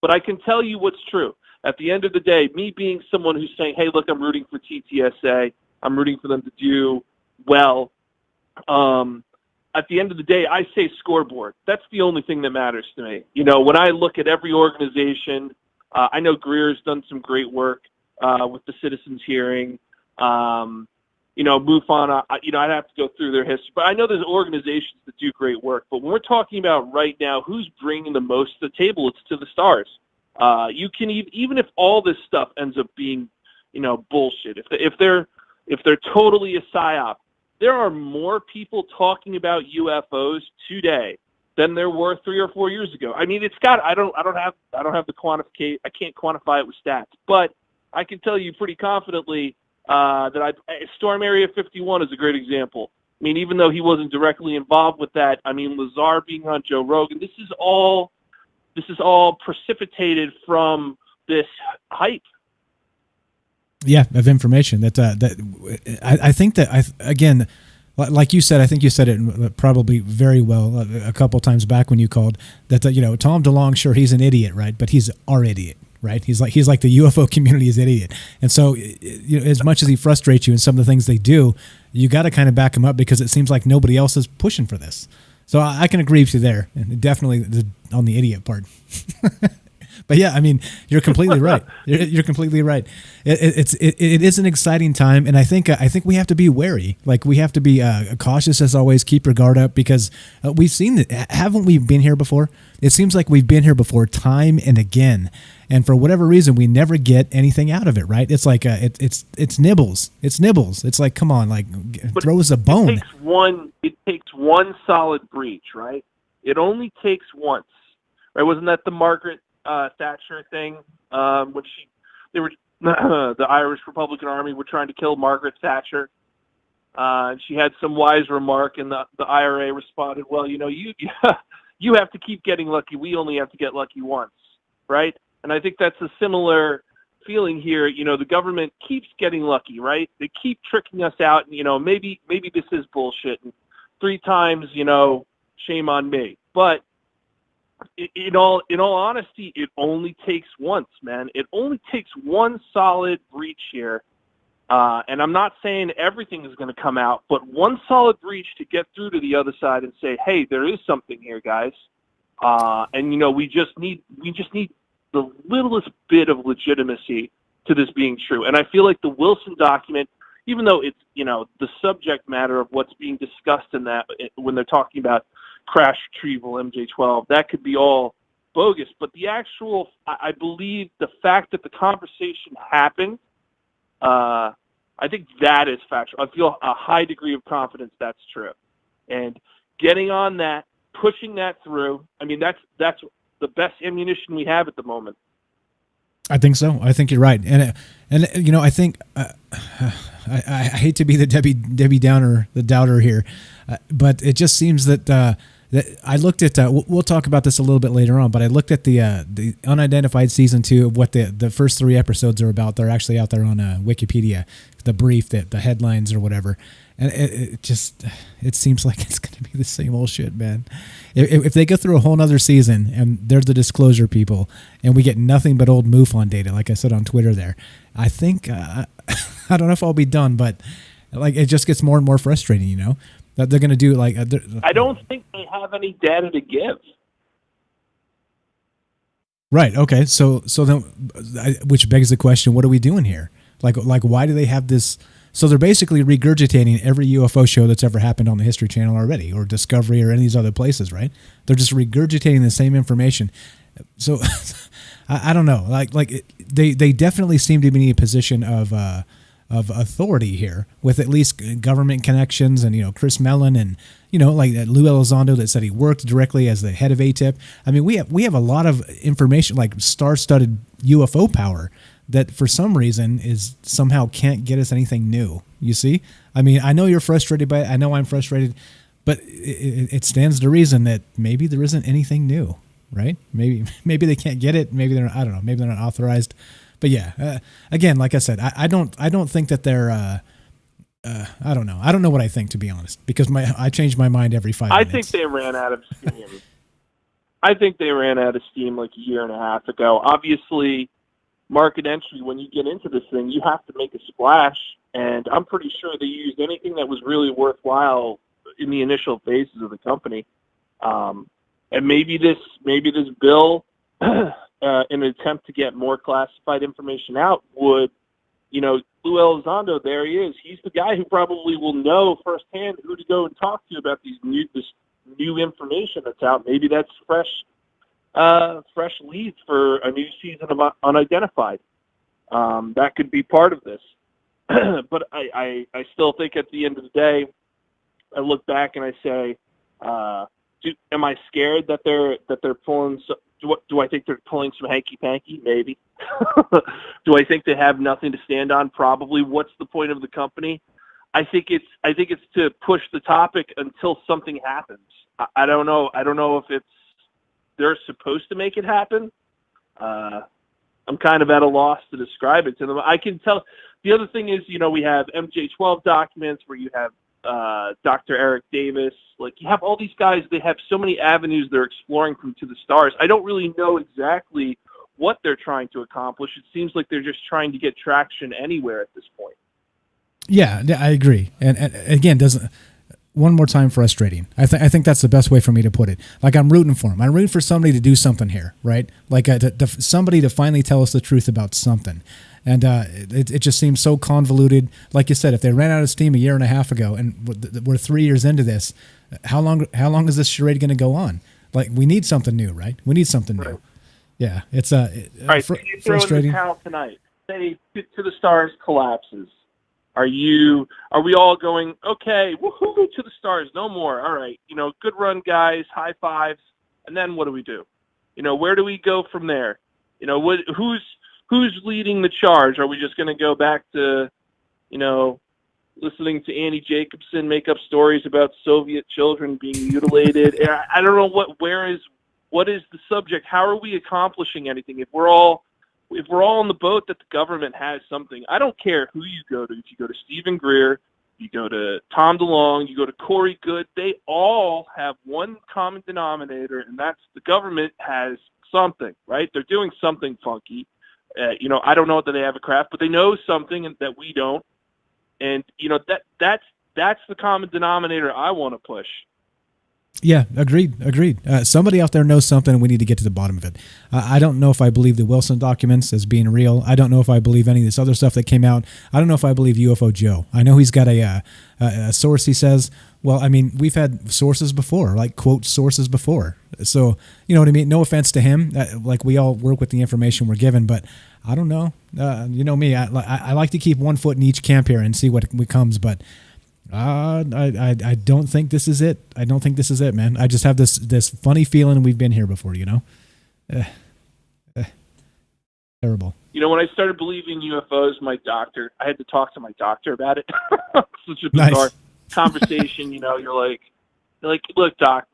But I can tell you what's true. At the end of the day, me being someone who's saying, hey, look, I'm rooting for TTSA. I'm rooting for them to do well. At the end of the day, I say scoreboard. That's the only thing that matters to me. When I look at every organization, I know Greer's done some great work with the citizens hearing. MUFON, I'd have to go through their history. But I know there's organizations that do great work. But when we're talking about right now, who's bringing the most to the table, it's To the Stars. You can even if all this stuff ends up being, bullshit. If they're totally a psyop, there are more people talking about UFOs today than there were 3 or 4 years ago. I mean, I don't have the quantification. I can't quantify it with stats, but I can tell you pretty confidently that Storm Area 51 is a great example. I mean, even though he wasn't directly involved with that, I mean, Lazar being on Joe Rogan, this is all precipitated from this hype. Yeah, of information that I think that again, like you said, I think you said it probably very well a couple times back when you called that. Tom DeLonge, sure, he's an idiot, right? But he's our idiot, right? He's like the UFO community's idiot. And so, as much as he frustrates you in some of the things they do, you got to kind of back him up because it seems like nobody else is pushing for this. So I can agree with you there, and definitely on the idiot part. But yeah, I mean, you're completely right. You're completely right. It is an exciting time, and I think we have to be wary. Like, we have to be cautious as always. Keep your guard up, because we've seen it. Haven't we been here before? It seems like we've been here before, time and again. And for whatever reason, we never get anything out of it. Right? It's like it's nibbles. It's nibbles. It's like, come on, like, throw us a bone. It takes one solid breach, right? It only takes once. Right? Wasn't that the Margaret Thatcher thing? When the Irish Republican Army were trying to kill Margaret Thatcher, and she had some wise remark, and the IRA responded, "Well, you you have to keep getting lucky. We only have to get lucky once." Right? And I think that's a similar feeling here. The government keeps getting lucky, right? They keep tricking us out, and maybe this is bullshit. And 3 times, shame on me. But in all honesty, it only takes once, man. It only takes one solid breach here. And I'm not saying everything is going to come out, but one solid breach to get through to the other side and say, hey, there is something here, guys. And we just need the littlest bit of legitimacy to this being true. And I feel like the Wilson document, even though it's, the subject matter of what's being discussed in that, when they're talking about crash retrieval, MJ-12, that could be all bogus. But the actual, I believe the fact that the conversation happened, I think that is factual. I feel a high degree of confidence that's true. And getting on that, pushing that through, I mean, that's the best ammunition we have at the moment. I think so. I think you're right. And I think I hate to be the Debbie Downer, the doubter here, but it just seems that I looked at, we'll talk about this a little bit later on, but I looked at the Unidentified season 2 of what the first 3 episodes are about. They're actually out there on Wikipedia, the brief, the headlines or whatever. And it seems like it's going to be the same old shit, man. If they go through a whole nother season and they're the disclosure people and we get nothing but old MUFON data, like I said on Twitter there, I think, I don't know if I'll be done, but like, it just gets more and more frustrating, that they're going to do like... I don't think they have any data to give. Right. Okay. So then, which begs the question, what are we doing here? Like, why do they have this? So they're basically regurgitating every UFO show that's ever happened on the History Channel already, or Discovery, or any of these other places, right? They're just regurgitating the same information. So I don't know. They definitely seem to be in a position of authority here, with at least government connections, and Chris Mellon, and like Lou Elizondo that said he worked directly as the head of ATIP. I mean, we have a lot of information, like star-studded UFO power, that for some reason is somehow can't get us anything new. You see? I mean, I know you're frustrated by it. I know I'm frustrated, but it stands to reason that maybe there isn't anything new, right? Maybe they can't get it. Maybe I don't know. Maybe they're not authorized. But yeah, again, like I said, I don't think that they're. I don't know. I don't know what I think, to be honest, because I change my mind every 5 minutes. I think they ran out of steam. I think they ran out of steam like a year and a half ago. Obviously, market entry, when you get into this thing, you have to make a splash, and I'm pretty sure they used anything that was really worthwhile in the initial phases of the company. And maybe this bill, in an attempt to get more classified information out, would, Lou Elizondo, there he is. He's the guy who probably will know firsthand who to go and talk to about this new information that's out. Maybe that's fresh leads for a new season of Unidentified. That could be part of this. But I still think at the end of the day, I look back and I say, am I scared that they're pulling? Do I think they're pulling some hanky panky? Maybe. Do I think they have nothing to stand on? Probably. What's the point of the company? I think it's to push the topic until something happens. I don't know. I don't know if they're supposed to make it happen. I'm kind of at a loss to describe it to them. I can tell. The other thing is, we have MJ-12 documents where you have Dr. Eric Davis. Like, you have all these guys. They have so many avenues they're exploring from to the stars. I don't really know exactly what they're trying to accomplish. It seems like they're just trying to get traction anywhere at this point. Yeah, I agree. And again, one more time frustrating. I think that's the best way for me to put it. Like, I'm rooting for him. I'm rooting for somebody to do something here, right? Like somebody to finally tell us the truth about something. And it just seems so convoluted. Like you said, if they ran out of steam a year and a half ago, and we're 3 years into this, how long is this charade going to go on? Like, we need something new, right? We need something new. Yeah, it's All right, frustrating. throw in the towel tonight. Say To the Stars collapses. Are we all going, okay, woohoo, To the Stars, no more. All right, good run, guys, high fives. And then what do we do? Where do we go from there? Who's leading the charge? Are we just going to go back to, listening to Annie Jacobson make up stories about Soviet children being mutilated? I don't know what is the subject? How are we accomplishing anything? If we're all on the boat that the government has something, I don't care who you go to. If you go to Stephen Greer, you go to Tom DeLonge, you go to Corey Good, they all have one common denominator, and that's the government has something, right? They're doing something funky. I don't know that they have a craft, but they know something that we don't. And, that's the common denominator I want to push. Yeah, agreed. Somebody out there knows something, and we need to get to the bottom of it. I don't know if I believe the Wilson documents as being real. I don't know if I believe any of this other stuff that came out. I don't know if I believe UFO Joe. I know he's got a source, he says. Well, I mean, we've had sources before, like quote sources before. So, you know what I mean? No offense to him. Like, we all work with the information we're given, but I don't know. You know me. I like to keep one foot in each camp here and see what comes, but I don't think this is it. I don't think this is it, man. I just have this funny feeling we've been here before, Terrible. When I started believing UFOs, I had to talk to my doctor about it. Such a bizarre conversation. You're like, look, doc,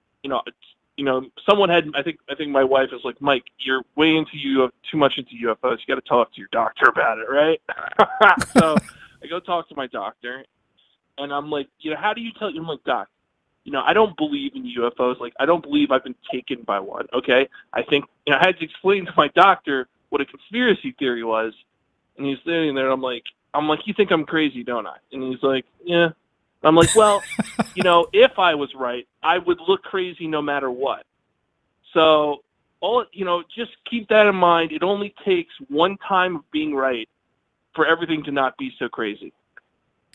someone had, I think my wife is like, Mike, you're way too much into UFOs. You got to talk to your doctor about it, right? So I go talk to my doctor. And I'm like, how do you tell? I'm like, doc, I don't believe in UFOs. Like, I don't believe I've been taken by one. Okay, I think I had to explain to my doctor what a conspiracy theory was, and he's sitting there. I'm like, you think I'm crazy, don't I? And he's like, yeah. I'm like, well, if I was right, I would look crazy no matter what. So just keep that in mind. It only takes one time of being right for everything to not be so crazy.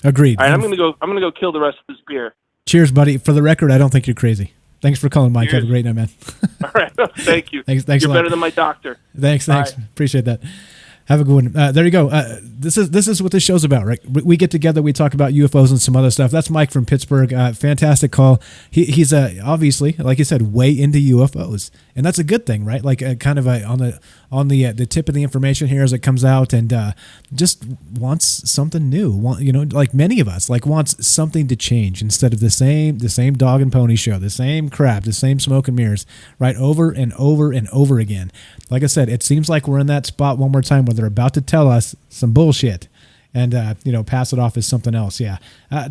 Agreed. All right, I'm gonna go kill the rest of this beer. Cheers, buddy. For the record, I don't think you're crazy. Thanks for calling, Mike. Cheers. Have a great night, man. All right, thank you. Thanks. You're a lot. better than my doctor. Thanks. Bye. Appreciate that. Have a good one. There you go. This is what this show's about, right? We get together, we talk about UFOs and some other stuff. That's Mike from Pittsburgh. Fantastic call. He's obviously, like you said, way into UFOs, and that's a good thing, right? Like kind of on the tip of the information here as it comes out, and just wants something new. Like many of us, wants something to change instead of the same dog and pony show, the same crap, the same smoke and mirrors, right? Over and over and over again. Like I said, it seems like we're in that spot one more time where they're about to tell us some bullshit and, pass it off as something else. Yeah.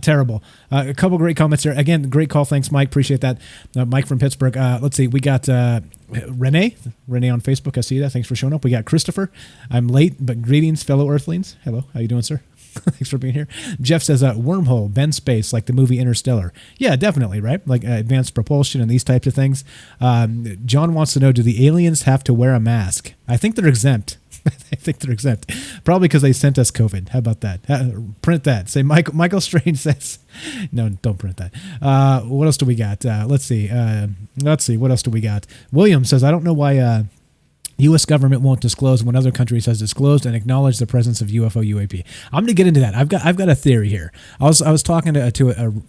Terrible. A couple great comments here. Again, great call. Thanks, Mike. Appreciate that. Mike from Pittsburgh. Let's see. We got Renee on Facebook. I see that. Thanks for showing up. We got Christopher. I'm late, but greetings, fellow Earthlings. Hello. How you doing, sir? Thanks for being here. Jeff says, wormhole, bend space, like the movie Interstellar. Yeah, definitely, right? Like advanced propulsion and these types of things. John wants to know, do the aliens have to wear a mask? I think they're exempt. Probably because they sent us COVID. How about that? Print that. Say Michael Strange says, no, don't print that. What else do we got? Let's see. What else do we got? William says, I don't know why U.S. government won't disclose when other countries has disclosed and acknowledged the presence of UFO UAP. I'm going to get into that. I've got a theory here. I was talking to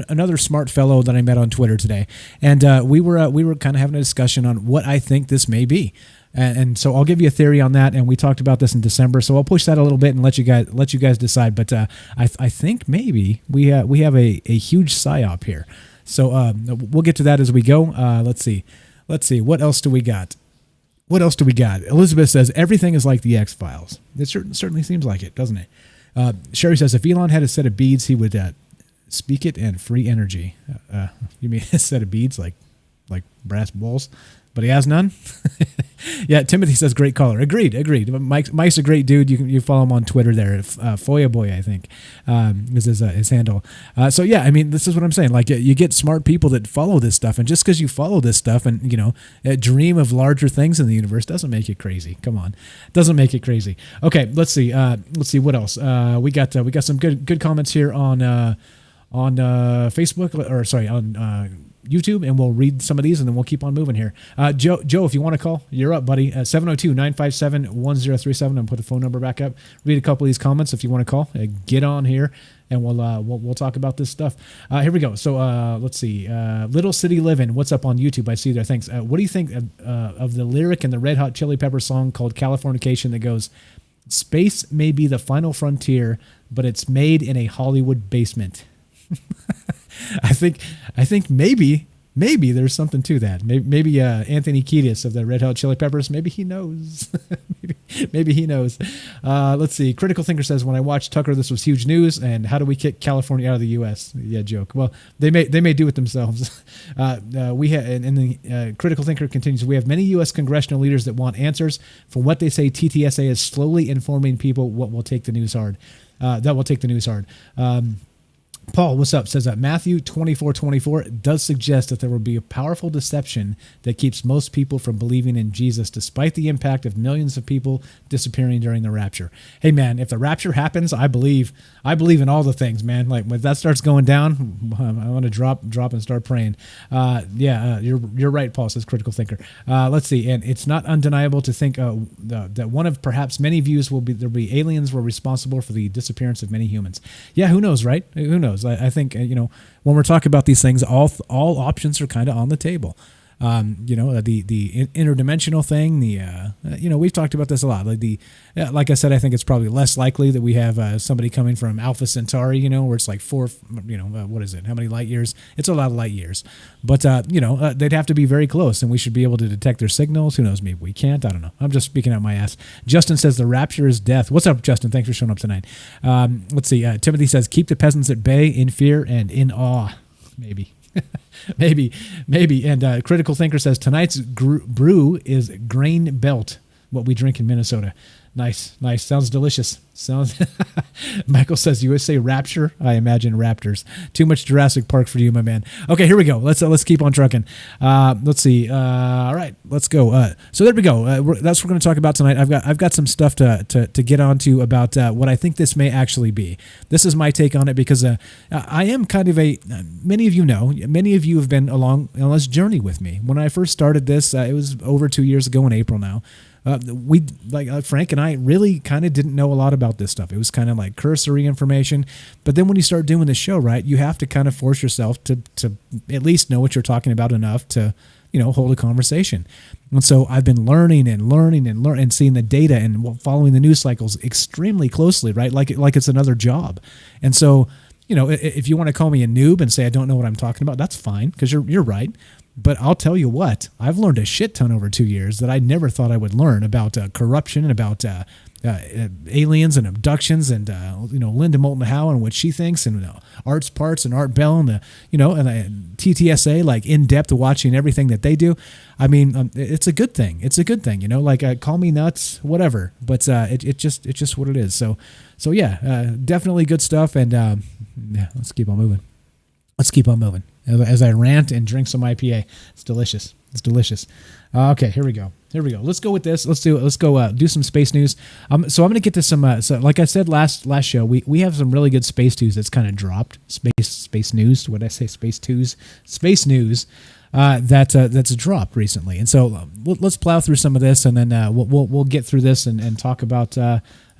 another smart fellow that I met on Twitter today, and we were kind of having a discussion on what I think this may be. And so I'll give you a theory on that, and we talked about this in December, so I'll push that a little bit and let you guys decide. But I think maybe we have a huge psyop here. So we'll get to that as we go. Let's see. What else do we got? Elizabeth says, everything is like the X-Files. It certainly seems like it, doesn't it? Sherry says, if Elon had a set of beads, he would speak it and free energy. You mean a set of beads like brass balls? But he has none? Yeah, Timothy says great caller. Agreed. Mike's a great dude. You follow him on Twitter there. Foya Boy, I think, is his handle. So yeah, I mean, this is what I'm saying. Like, you get smart people that follow this stuff, and just because you follow this stuff and dream of larger things in the universe doesn't make it crazy. Come on, doesn't make it crazy. Okay, let's see. What else. We got some good comments here on Facebook, or sorry, on YouTube, and we'll read some of these and then we'll keep on moving here. Joe, if you want to call, you're up, buddy. 702-957-1037. And put the phone number back up. Read a couple of these comments if you want to call. Get on here and we'll talk about this stuff. Here we go. So let's see. Little City Livin', what's up on YouTube? I see there. Thanks. What do you think of the lyric in the Red Hot Chili Peppers song called Californication that goes, "Space may be the final frontier, but it's made in a Hollywood basement"? I think maybe there's something to that. Maybe Anthony Kiedis of the Red Hot Chili Peppers, maybe he knows. maybe he knows. Let's see. Critical Thinker says, when I watched Tucker, this was huge news. And how do we kick California out of the U.S.? Yeah, joke. Well, they may do it themselves. The Critical Thinker continues, we have many U.S. congressional leaders that want answers. From what they say, TTSA is slowly informing people what will take the news hard. That will take the news hard. Paul, what's up? Says that Matthew 24:24 does suggest that there will be a powerful deception that keeps most people from believing in Jesus, despite the impact of millions of people disappearing during the rapture. Hey, man, if the rapture happens, I believe in all the things, man. Like, when that starts going down, I want to drop and start praying. You're right, Paul, says Critical Thinker. Let's see, and it's not undeniable to think that one of perhaps many views will be there'll be aliens were responsible for the disappearance of many humans. Yeah, who knows, right? Who knows? I think, when we're talking about these things, all options are kind of on the table. The interdimensional thing, we've talked about this a lot. Like I said, I think it's probably less likely that we have somebody coming from Alpha Centauri, where it's like what is it? How many light years? It's a lot of light years. But, they'd have to be very close, and we should be able to detect their signals. Who knows? Maybe we can't. I don't know. I'm just speaking out my ass. Justin says the rapture is death. What's up, Justin? Thanks for showing up tonight. Let's see. Timothy says, keep the peasants at bay, in fear and in awe. Maybe. maybe. And Critical Thinker says tonight's brew is Grain Belt, what we drink in Minnesota. Nice. Sounds delicious. Michael says USA Rapture. I imagine Raptors. Too much Jurassic Park for you, my man. Okay, here we go. Let's keep on trucking. Let's see. All right, let's go. So there we go. That's what we're going to talk about tonight. I've got some stuff to get onto about what I think this may actually be. This is my take on it because I am kind of many of you have been along on this journey with me. When I first started this, it was over 2 years ago in April now. Frank and I really kind of didn't know a lot about this stuff. It was kind of like cursory information. But then when you start doing the show, right, you have to kind of force yourself to at least know what you're talking about enough to, hold a conversation. And so I've been learning and seeing the data and following the news cycles extremely closely, right? Like it's another job. And so, if you want to call me a noob and say I don't know what I'm talking about, that's fine, because you're right. But I'll tell you what, I've learned a shit ton over 2 years that I never thought I would learn about corruption and about aliens and abductions and, Linda Moulton Howe and what she thinks and Art's Parts and Art Bell and and TTSA, like in depth watching everything that they do. I mean, it's a good thing. It's a good thing, call me nuts, whatever. But it's just what it is. So definitely good stuff. And let's keep on moving. As I rant and drink some IPA. It's delicious. Okay, here we go. Let's go with this. Let's go do some space news. So I'm going to get to some, so like I said last show, we have some really good space news that's kind of dropped. Space news. What did I say? Space news. That's dropped recently. And so let's plow through some of this, and then we'll get through this and talk about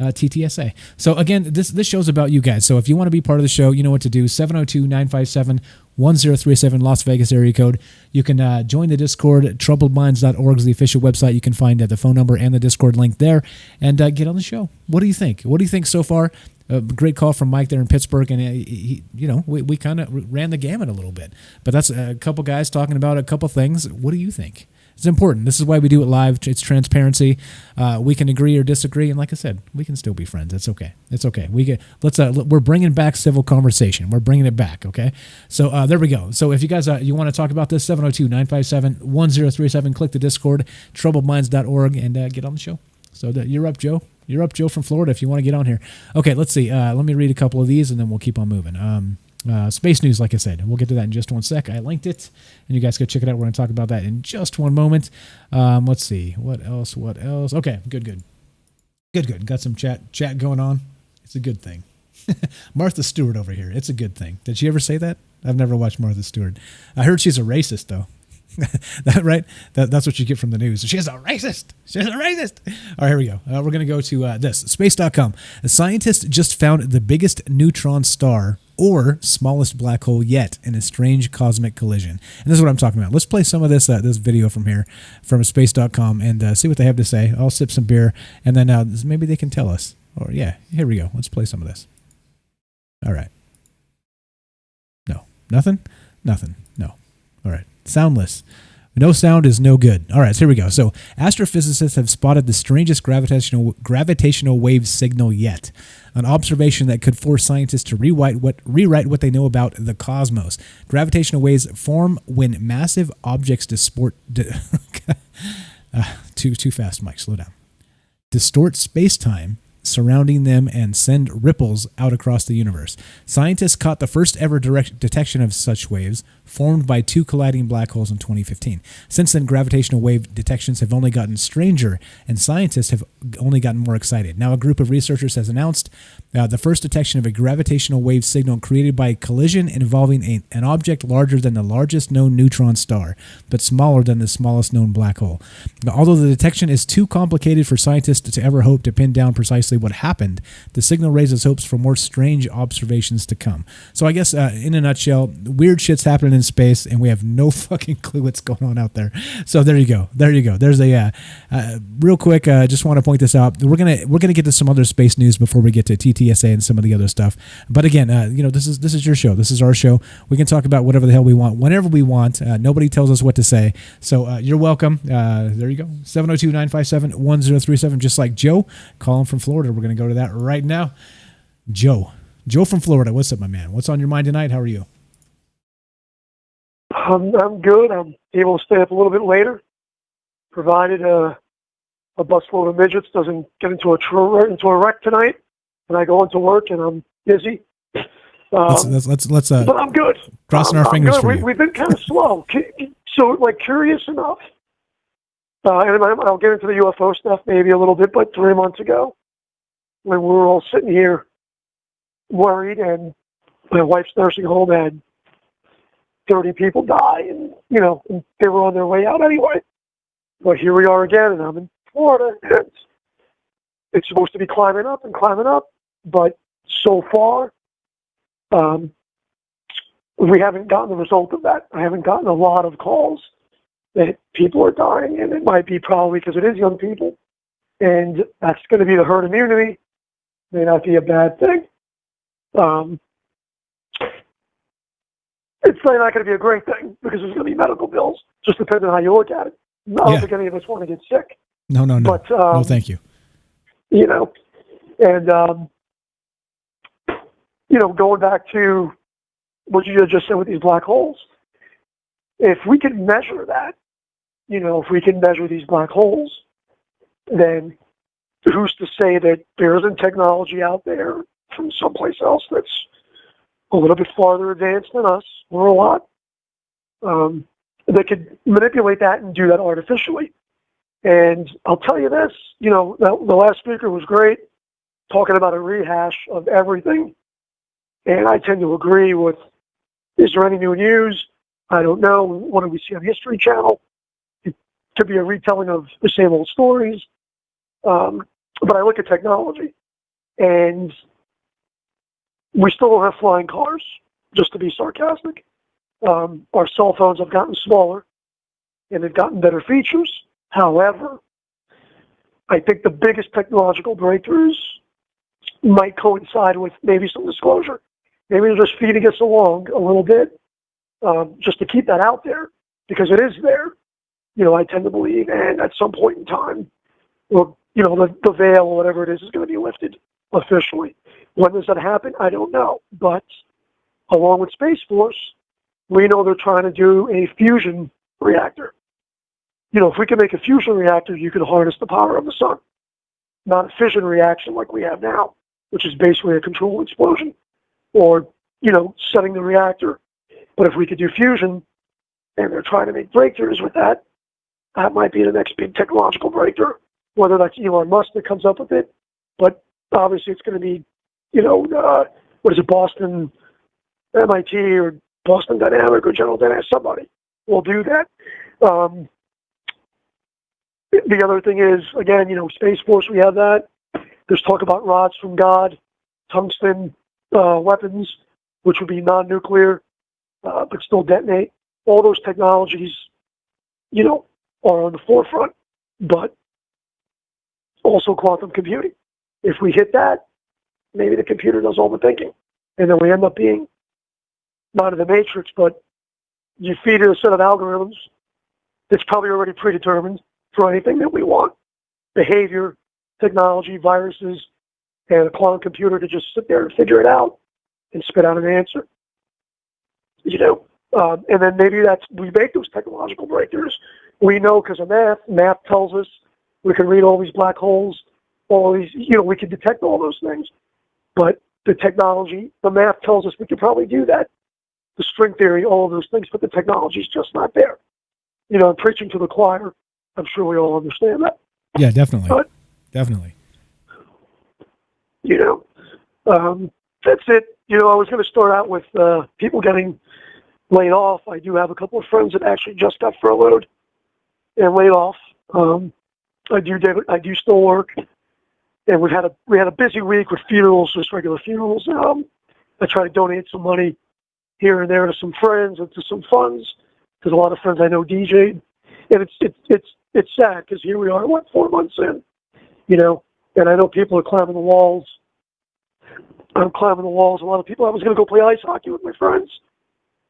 TTSA. So again, this show's about you guys. So if you want to be part of the show, you know what to do. 702-957-1037 Las Vegas area code. You can join the Discord. Troubledminds.org is the official website. You can find the phone number and the Discord link there, and get on the show. What do you think? What do you think so far? A great call from Mike there in Pittsburgh, and we kind of ran the gamut a little bit. But that's a couple guys talking about a couple things. What do you think? It's important. This is why we do it live. It's transparency. We can agree or disagree, and like I said, we can still be friends. It's okay. It's okay. We're bringing back civil conversation. We're bringing it back. Okay. So there we go. So if you guys you want to talk about this, 702-957-1037. Click the Discord, troubledminds.org, and get on the show. So you're up, Joe. You're up, Joe from Florida. If you want to get on here. Okay. Let's see. Let me read a couple of these, and then we'll keep on moving. Space news, like I said. We'll get to that in just one sec. I linked it, and you guys go check it out. We're going to talk about that in just one moment. Let's see. What else? Okay, good. Got some chat going on. It's a good thing. Martha Stewart over here. It's a good thing. Did she ever say that? I've never watched Martha Stewart. I heard she's a racist, though. That right? That's what you get from the news. She's a racist. She's a racist. All right, here we go. We're going to go to this. Space.com. A scientist just found the biggest neutron star or smallest black hole yet in a strange cosmic collision. And this is what I'm talking about. Let's play some of this this video from here, from space.com, and see what they have to say. I'll sip some beer, and then maybe they can tell us. Or yeah, here we go. Let's play some of this. All right. No. Nothing? Nothing. No. All right. Soundless. No sound is no good. All right, so here we go. So astrophysicists have spotted the strangest gravitational wave signal yet, an observation that could force scientists to rewrite what they know about the cosmos. Gravitational waves form when massive objects distort. Too fast, Mike. Slow down. Distort space-time surrounding them and send ripples out across the universe. Scientists caught the first ever direct detection of such waves formed by two colliding black holes in 2015. Since then, gravitational wave detections have only gotten stranger, and scientists have only gotten more excited. Now, a group of researchers has announced the first detection of a gravitational wave signal created by a collision involving an object larger than the largest known neutron star, but smaller than the smallest known black hole. Now, although the detection is too complicated for scientists to ever hope to pin down precisely what happened, the signal raises hopes for more strange observations to come. So I guess in a nutshell, weird shit's happening in space, and we have no fucking clue what's going on out there. So there you go. There's a real quick. Just want to point this out. We're gonna get to some other space news before we get to TTSA and some of the other stuff. But again, this is your show. This is our show. We can talk about whatever the hell we want, whenever we want. Nobody tells us what to say. So you're welcome. There you go. 702-957-1037. Just like Joe, calling from Florida. We're going to go to that right now. Joe from Florida. What's up, my man? What's on your mind tonight? How are you? I'm good. I'm able to stay up a little bit later, provided a busload of midgets doesn't get into a wreck tonight, and I go into work and I'm busy. Let's but I'm good. Crossing our fingers for you. We've been kind of slow. So, curious enough, and I'll get into the UFO stuff maybe a little bit, but 3 months ago, when we were all sitting here worried, and my wife's nursing home had 30 people die, and and they were on their way out anyway. But here we are again, and I'm in Florida, and it's supposed to be climbing up, but so far, we haven't gotten the result of that. I haven't gotten a lot of calls that people are dying, and it might be probably because it is young people, and that's going to be the herd immunity. May not be a bad thing. It's probably not going to be a great thing because there's going to be medical bills, just depending on how you look at it. I don't think any of us want to get sick. No. But, no, thank you. And, going back to what you just said with these black holes, if we can measure that, if we can measure these black holes, then who's to say that there isn't technology out there from someplace else that's a little bit farther advanced than us, or a lot, that could manipulate that and do that artificially. And I'll tell you this, the last speaker was great, talking about a rehash of everything. And I tend to agree with, is there any new news? I don't know. What did we see on History Channel? It could be a retelling of the same old stories. But I look at technology, and we still don't have flying cars, just to be sarcastic. Our cell phones have gotten smaller, and they've gotten better features. However, I think the biggest technological breakthroughs might coincide with maybe some disclosure. Maybe they're just feeding us along a little bit, just to keep that out there, because it is there. I tend to believe, and at some point in time, well, the veil or whatever it is going to be lifted officially. When does that happen? I don't know. But along with Space Force, we know they're trying to do a fusion reactor. If we can make a fusion reactor, you can harness the power of the sun. Not a fission reaction like we have now, which is basically a controlled explosion, or, setting the reactor. But if we could do fusion, and they're trying to make breakthroughs with that, that might be the next big technological breakthrough, whether that's Elon Musk that comes up with it. But obviously it's going to be, what is it, Boston, MIT, or Boston Dynamic, or General Dynamics, somebody will do that. The other thing is, again, Space Force, we have that. There's talk about rods from God, tungsten weapons, which would be non-nuclear, but still detonate. All those technologies, are on the forefront, but also quantum computing. If we hit that, maybe the computer does all the thinking. And then we end up being not in the matrix, but you feed it a set of algorithms that's probably already predetermined for anything that we want. Behavior, technology, viruses, and a quantum computer to just sit there and figure it out and spit out an answer. And then maybe we make those technological breakthroughs. We know because of math. Math tells us we can read all these black holes, all these, we can detect all those things. But the technology, the math tells us we could probably do that. The string theory, all of those things, but the technology's just not there. I'm preaching to the choir. I'm sure we all understand that. Yeah, definitely. But, definitely. That's it. I was going to start out with people getting laid off. I do have a couple of friends that actually just got furloughed and laid off. I do still work, and we had a busy week with funerals, just regular funerals. I try to donate some money here and there to some friends and to some funds, because a lot of friends I know DJ'd, and it's sad because here we are, 4 months in, and I know people are climbing the walls. I'm climbing the walls. A lot of people. I was going to go play ice hockey with my friends,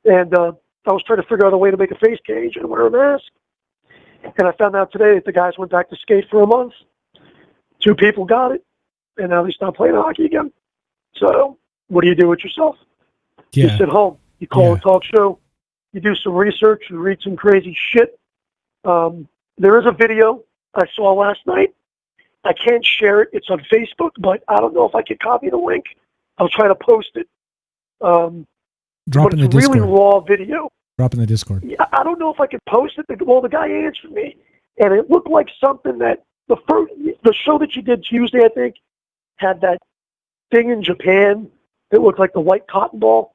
and I was trying to figure out a way to make a face cage and wear a mask. And I found out today that the guys went back to skate for a month. 2 people got it, and now they stopped playing hockey again. So what do you do with yourself? Yeah. You sit home. You call a talk show. You do some research. You read some crazy shit. There is a video I saw last night. I can't share it. It's on Facebook, but I don't know if I can copy the link. I'll try to post it. Drop in the Discord. It's a really raw video. Drop in the Discord. Yeah, I don't know if I could post it. Well, the guy answered me, and it looked like something that the show that you did Tuesday, I think, had that thing in Japan that looked like the white cotton ball.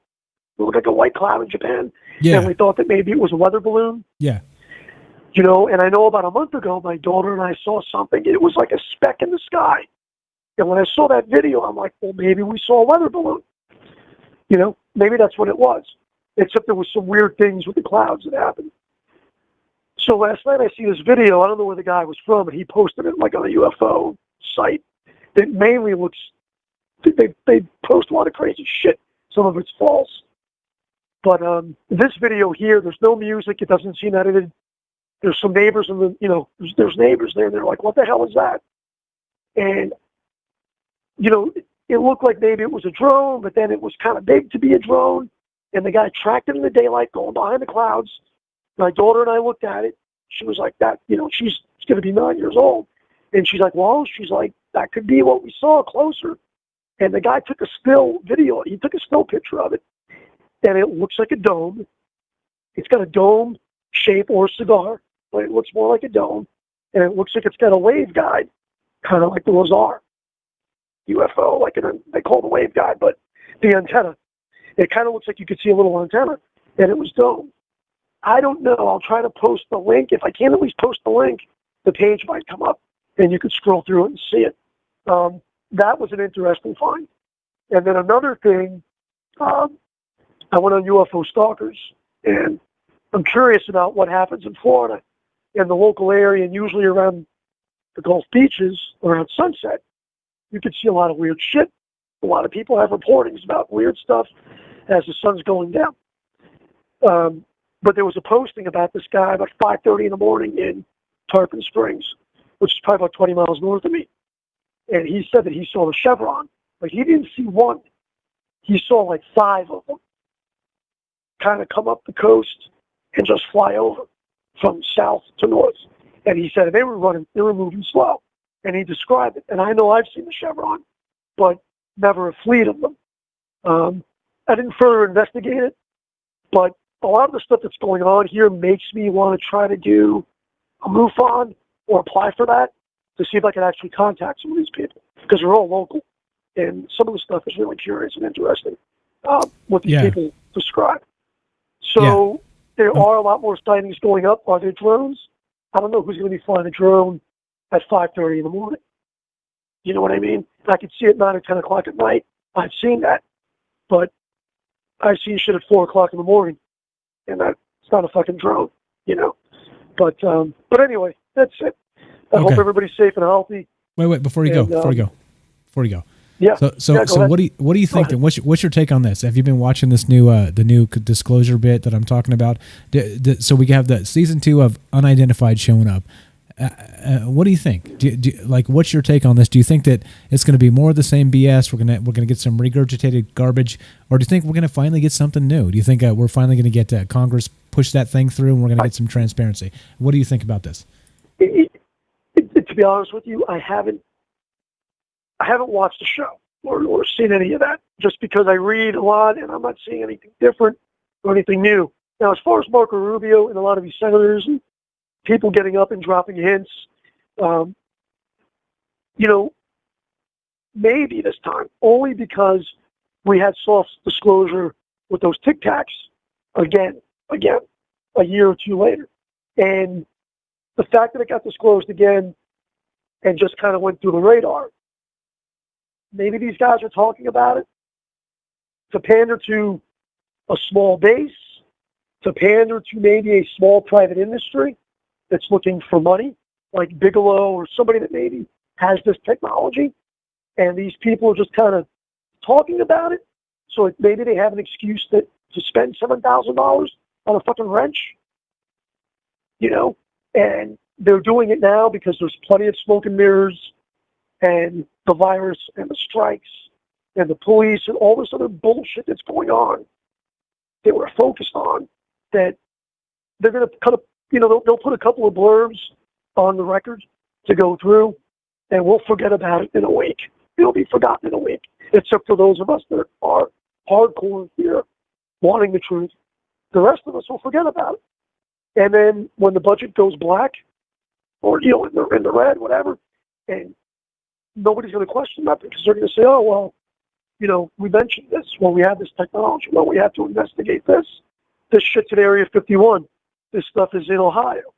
It looked like a white cloud in Japan. Yeah. And we thought that maybe it was a weather balloon. Yeah. And I know about a month ago, my daughter and I saw something. It was like a speck in the sky. And when I saw that video, I'm like, well, maybe we saw a weather balloon. Maybe that's what it was. Except there was some weird things with the clouds that happened. So last night I see this video. I don't know where the guy was from, but he posted it like on a UFO site. It mainly looks, they post a lot of crazy shit. Some of it's false. But this video here, there's no music. It doesn't seem edited. There's some neighbors in there's neighbors there, and they're like, what the hell is that? And, it looked like maybe it was a drone, but then it was kind of big to be a drone. And the guy tracked it in the daylight going behind the clouds. My daughter and I looked at it. She was like, she's going to be 9 years old. And she's like, well, that could be what we saw closer. And the guy took a still video. He took a still picture of it. And it looks like a dome. It's got a dome shape or cigar, but it looks more like a dome. And it looks like it's got a waveguide, kind of like the Lazar UFO, they call the waveguide, but the antenna. It kind of looks like you could see a little antenna, and it was dome. I don't know. I'll try to post the link. If I can't at least post the link, the page might come up, and you could scroll through it and see it. That was an interesting find. And then another thing, I went on UFO Stalkers, and I'm curious about what happens in Florida, in the local area, and usually around the Gulf beaches, around sunset. You could see a lot of weird shit. A lot of people have reportings about weird stuff as the sun's going down. But there was a posting about this guy about 5:30 in the morning in Tarpon Springs, which is probably about 20 miles north of me. And he said that he saw the Chevron. Like, he didn't see one. He saw like 5 of them kind of come up the coast and just fly over from south to north. And he said they were moving slow. And he described it. And I know I've seen the Chevron, but never a fleet of them. I didn't further investigate it, but a lot of the stuff that's going on here makes me want to try to do a MUFON or apply for that to see if I can actually contact some of these people, because they're all local. And some of the stuff is really curious and interesting, what these people describe. So there are a lot more sightings going up. Are there drones? I don't know who's going to be flying a drone at 5:30 in the morning. You know what I mean? I could see it 9 or 10 o'clock at night. I've seen that. But I've seen shit at 4 o'clock in the morning. And that's not a fucking drone, you know? But anyway, that's it. I hope everybody's safe and healthy. Wait, before you go. Yeah. So what do you think? Then what's your take on this? Have you been watching this new the new disclosure bit that I'm talking about? So we have the season 2 of Unidentified showing up. What do you think? Like, what's your take on this? Do you think that it's going to be more of the same BS? We're gonna get some regurgitated garbage, or do you think we're going to finally get something new? Do you think we're finally going to get Congress push that thing through, and we're going to get some transparency? What do you think about this? To be honest with you, I haven't watched the show or seen any of that, just because I read a lot and I'm not seeing anything different or anything new. Now, as far as Marco Rubio and a lot of these senators and people getting up and dropping hints, maybe this time, only because we had soft disclosure with those Tic Tacs again, a year or two later. And the fact that it got disclosed again and just kind of went through the radar, maybe these guys are talking about it to pander to a small base, to pander to maybe a small private industry that's looking for money, like Bigelow or somebody that maybe has this technology, and these people are just kind of talking about it. So maybe they have an excuse to spend $7,000 on a fucking wrench, and they're doing it now because there's plenty of smoke and mirrors and the virus and the strikes and the police and all this other bullshit that's going on that we're focused on, that they're going to kind of, they'll put a couple of blurbs on the record to go through, and we'll forget about it in a week. It'll be forgotten in a week, except for those of us that are hardcore here, wanting the truth. The rest of us will forget about it. And then when the budget goes black, or, in the red, whatever, and nobody's going to question that, because they're going to say, oh, well, we mentioned this. Well, we have this technology. Well, we have to investigate this. This shit's at Area 51. This stuff is in Ohio.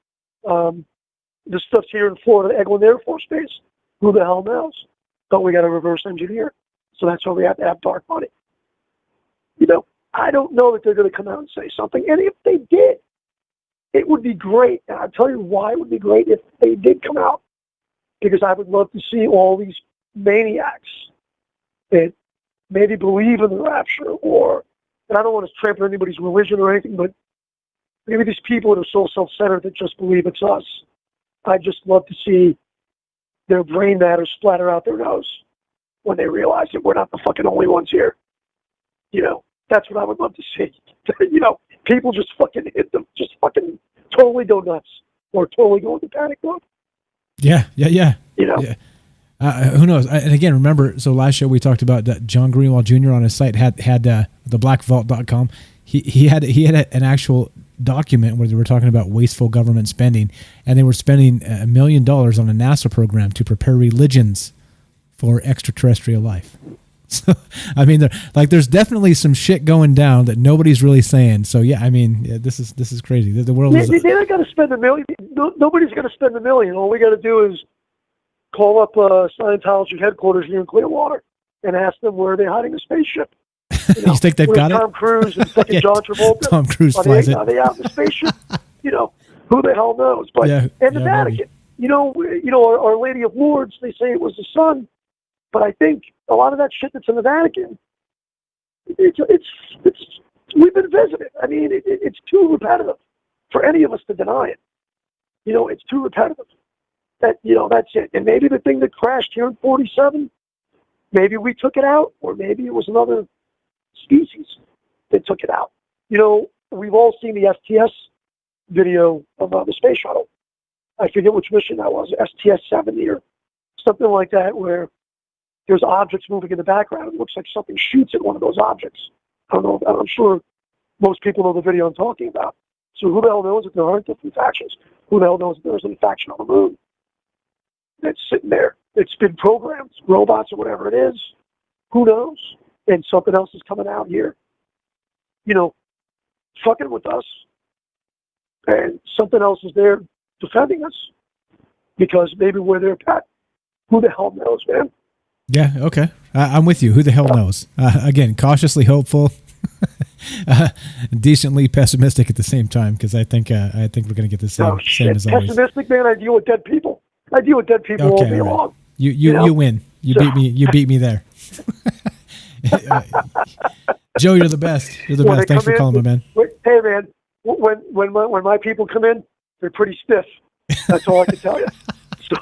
This stuff's here in Florida, Eglin Air Force Base. Who the hell knows? But we got to reverse engineer. So that's why we have to have dark money. I don't know that they're going to come out and say something. And if they did, it would be great. And I'll tell you why it would be great if they did come out. Because I would love to see all these maniacs that maybe believe in the rapture, and I don't want to trample anybody's religion or anything, but maybe these people that are so self-centered that just believe it's us. I'd just love to see their brain matter splatter out their nose when they realize that we're not the fucking only ones here. That's what I would love to see. People just fucking hit them, just fucking totally go nuts or totally go into panic mode. Yeah. Who knows? And again, remember, so last show we talked about that John Greenwald Jr. on his site had the blackvault.com. He had an actual document where they were talking about wasteful government spending, and they were spending $1 million on a NASA program to prepare religions for extraterrestrial life. So, I mean, there's definitely some shit going down that nobody's really saying. So, this is crazy. The world is... They're not going to spend $1 million. Nobody's going to spend $1 million. All we got to do is call up Scientology headquarters here in Clearwater and ask them where they're hiding the spaceship. You think they've got Tom Cruise and fucking John Travolta. Tom Cruise flies it. Are they out in the spaceship? Who the hell knows? But and the Vatican. Our Lady of Lourdes, they say it was the sun, but I think a lot of that shit that's in the Vatican, it's We've been visiting. I mean, it's too repetitive for any of us to deny it. It's too repetitive. That's it. And maybe the thing that crashed here in 47, maybe we took it out, or maybe it was another species that took it out. We've all seen the STS video of the space shuttle. I forget which mission that was, STS-70 or something like that, where there's objects moving in the background. It looks like something shoots at one of those objects. I don't know. I'm sure most people know the video I'm talking about. So who the hell knows if there aren't different factions? Who the hell knows if there's any faction on the moon that's sitting there? It's been programmed, robots or whatever it is. Who knows? And something else is coming out here, fucking with us. And something else is there defending us because maybe we're their pet. Who the hell knows, man? Yeah, okay. I'm with you. Who the hell knows? Again, cautiously hopeful, decently pessimistic at the same time, because I think we're going to get the same as always. Pessimistic, man. I deal with dead people. All day long. You win. You beat me there. Joe, you're the best. You're the best. Thanks for calling me, man. Hey, man. When my people come in, they're pretty stiff. That's all I can tell you. So.